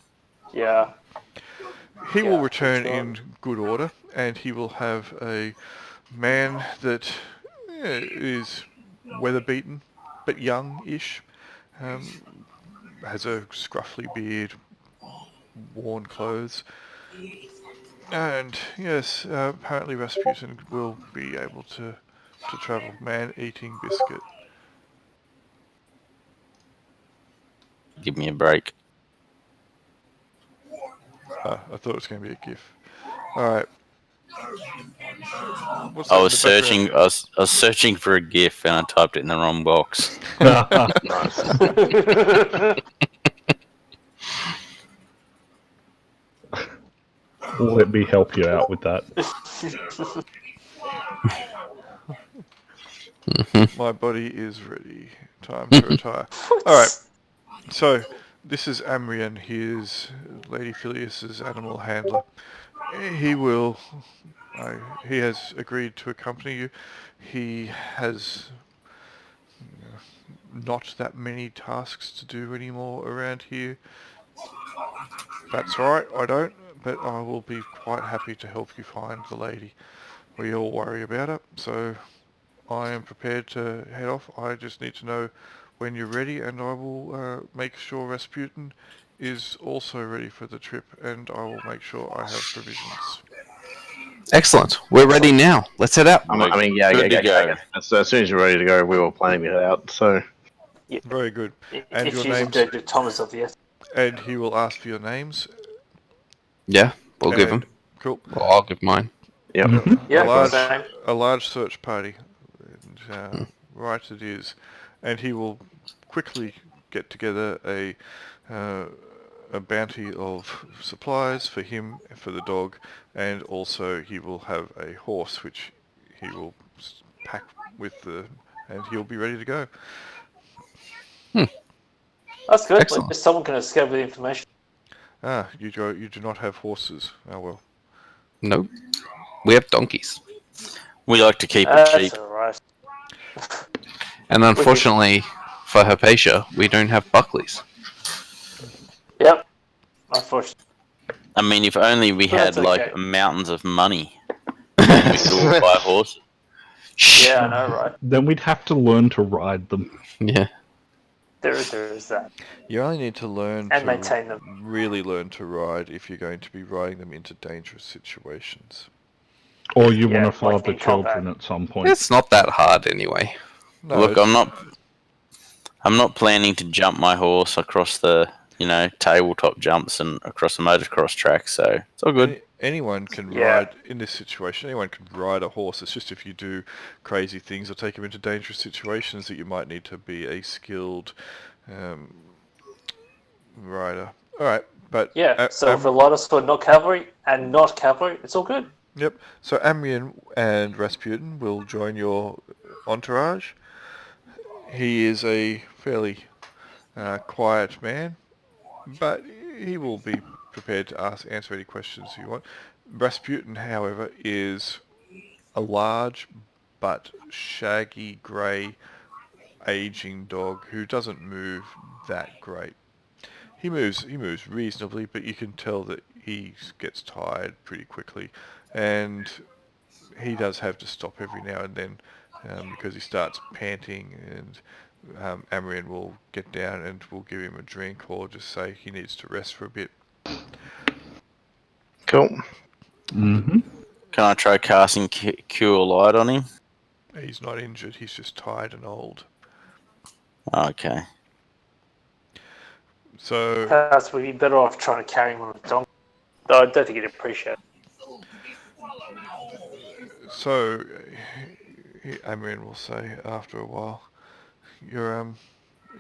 Yeah. He will return in good order, and he will have a man that is weather-beaten, but young-ish, has a scruffy beard, worn clothes, and yes, apparently Rasputin will be able to travel. Man-eating biscuit. Give me a break. I thought it was going to be a GIF. Alright. I was searching for a GIF and I typed it in the wrong box. Let me help you out with that. My body is ready. Time to retire. Alright, so this is Amrian. He is Lady Filius's animal handler. He will... he has agreed to accompany you. He has not that many tasks to do anymore around here. That's right, I don't, but I will be quite happy to help you find the lady. We all worry about it, so I am prepared to head off. I just need to know when you're ready, and I will make sure Rasputin is also ready for the trip, and I will make sure I have provisions. Excellent. We're ready now. Let's head out. I mean, yeah. As soon as you're ready to go, we were planning to head out. So, Yeah. Very good. And If your she's names. Director Thomas of the S. And he will ask for your names. Yeah, we'll give him. Cool. Well, I'll give mine. yep. Yeah, a large search party. And, right it is. And he will quickly get together a bounty of supplies for him, for the dog, and also he will have a horse which he will pack with and he'll be ready to go. That's good. Excellent. At least someone can escape with the information. You do not have horses. Oh well. Nope. We have donkeys. We like to keep it cheap. That's alright. And unfortunately for Hypatia, we don't have Buckleys. Yep. Unfortunately. I mean, if only we had That's okay. like mountains of money, and we could all buy horses. Yeah, I know, right? Then we'd have to learn to ride them. Yeah. There is that. You only need to learn And to maintain them. really learn to ride if you're going to be riding them into dangerous situations. Or you want to like father in combat. children at some point. It's not that hard anyway. No, Look, I'm not planning to jump my horse across the, tabletop jumps and across the motocross track, so it's all good. Anyone can ride in this situation. Anyone can ride a horse. It's just if you do crazy things or take them into dangerous situations that you might need to be a skilled rider. All right, but so for a lot of us who are not cavalry, it's all good. Yep. So Amrian and Rasputin will join your entourage. He is a fairly quiet man, but he will be prepared to answer any questions you want. Rasputin, however, is a large but shaggy grey aging dog who doesn't move that great. He moves reasonably, but you can tell that he gets tired pretty quickly, and he does have to stop every now and then because he starts panting, and Amrian will get down and will give him a drink or just say he needs to rest for a bit. Cool. Mm-hmm. Can I try casting Cure Light on him? He's not injured, he's just tired and old. Okay. So perhaps we'd be better off trying to carry him on a donkey. Though I don't think he'd appreciate it. So, Amrian will say after a while,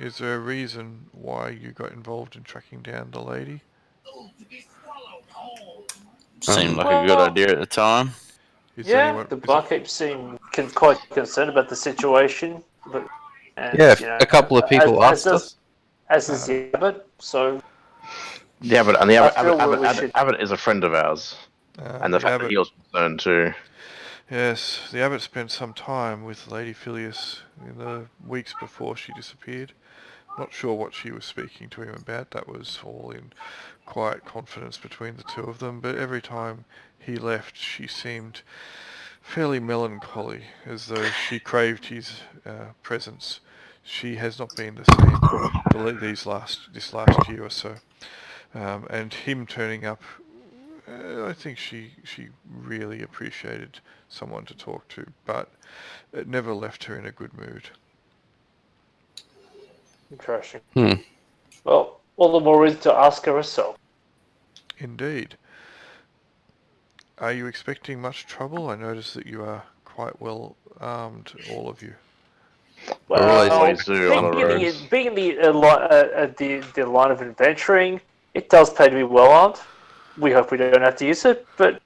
is there a reason why you got involved in tracking down the lady? Seemed like a good idea at the time. The barkeep seemed quite concerned about the situation. But, a couple of people asked us. As is the abbot, so... The abbot, and the abbot is a friend of ours. And the fact that he was concerned too. Yes, the abbot spent some time with Lady Filius in the weeks before she disappeared. Not sure what she was speaking to him about. That was all in quiet confidence between the two of them. But every time he left, she seemed fairly melancholy, as though she craved his presence. She has not been the same this last year or so. And him turning up, I think she really appreciated someone to talk to, but it never left her in a good mood. Interesting. Well, all the more reason to ask her herself. Indeed. Are you expecting much trouble? I notice that you are quite well armed, all of you. Well, being in the line of adventuring, it does pay to be well armed. we hope we don't have to use it, but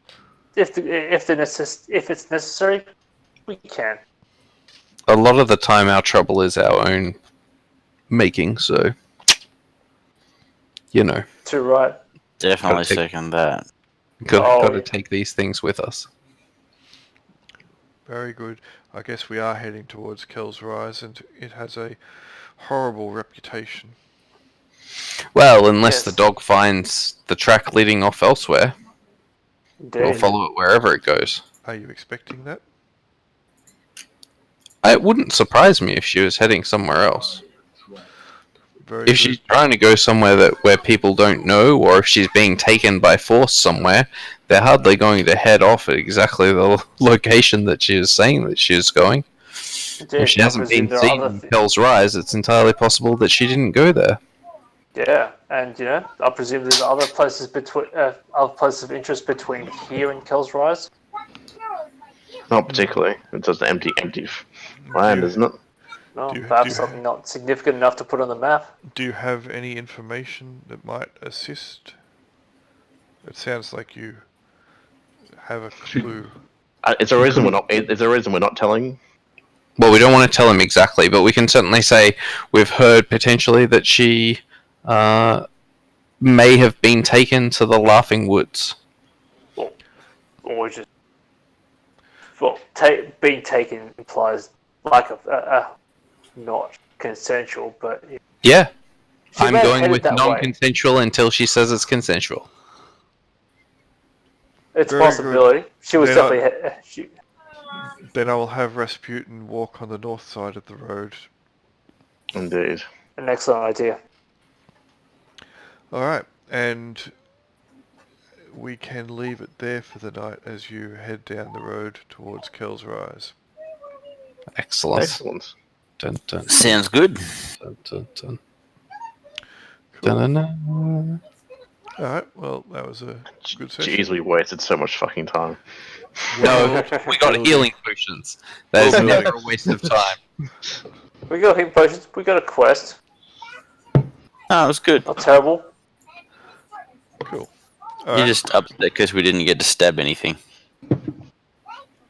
if it's necessary, we can. A lot of the time, our trouble is our own making. So, you know, Too right. Definitely second that. got to take these things with us. Very good. I guess we are heading towards Kel's Rise, and it has a horrible reputation. Well, unless the dog finds the track leading off elsewhere, we'll follow it wherever it goes. Are you expecting that? It wouldn't surprise me if she was heading somewhere else. If she's trying to go somewhere where people don't know, or if she's being taken by force somewhere, they're hardly going to head off at exactly the location that she is saying that she is going. If she hasn't been seen in Kel's Rise, it's entirely possible that she didn't go there. Yeah, and I presume there's other places of interest between here and Kel's Rise. Not particularly. It's just empty land, isn't it? No, perhaps something not significant enough to put on the map. Do you have any information that might assist? It sounds like you have a clue. Is there a reason we're not telling? Well, we don't want to tell him exactly, but we can certainly say we've heard potentially that she may have been taken to the Laughing Woods. Or just being taken implies like a not consensual, but yeah, I'm going with non-consensual until she says it's consensual. It's a possibility. She was definitely. Then I will have Rasputin walk on the north side of the road. Indeed. An excellent idea. Alright, and we can leave it there for the night as you head down the road towards Kel's Rise. Excellent. Dun, dun, sounds good. Dun, dun, dun. Cool. Alright, well, that was a good session. Jeez, we wasted so much fucking time. No, we got healing potions. That is never a waste of time. We got healing potions. We got a quest. Oh, it was good. Not terrible. Cool. You're just upset because we didn't get to stab anything.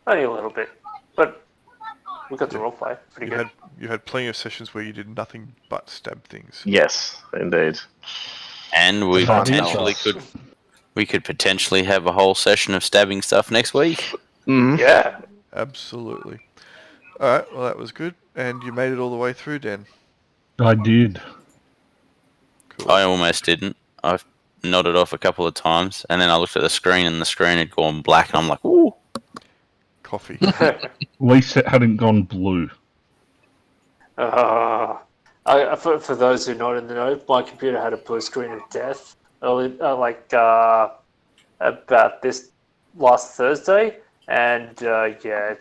Only a little bit, but we got to roleplay. Pretty good. You had plenty of sessions where you did nothing but stab things. Yes, indeed. And we could potentially have a whole session of stabbing stuff next week. Mm-hmm. Yeah. Absolutely. Alright, well that was good. And you made it all the way through, Dan. I did. Cool. I almost didn't. I've nodded off a couple of times, and then I looked at the screen, and the screen had gone black, and I'm like, ooh. Coffee. At least it hadn't gone blue. For those who are not in the know, my computer had a blue screen of death early, about this last Thursday, and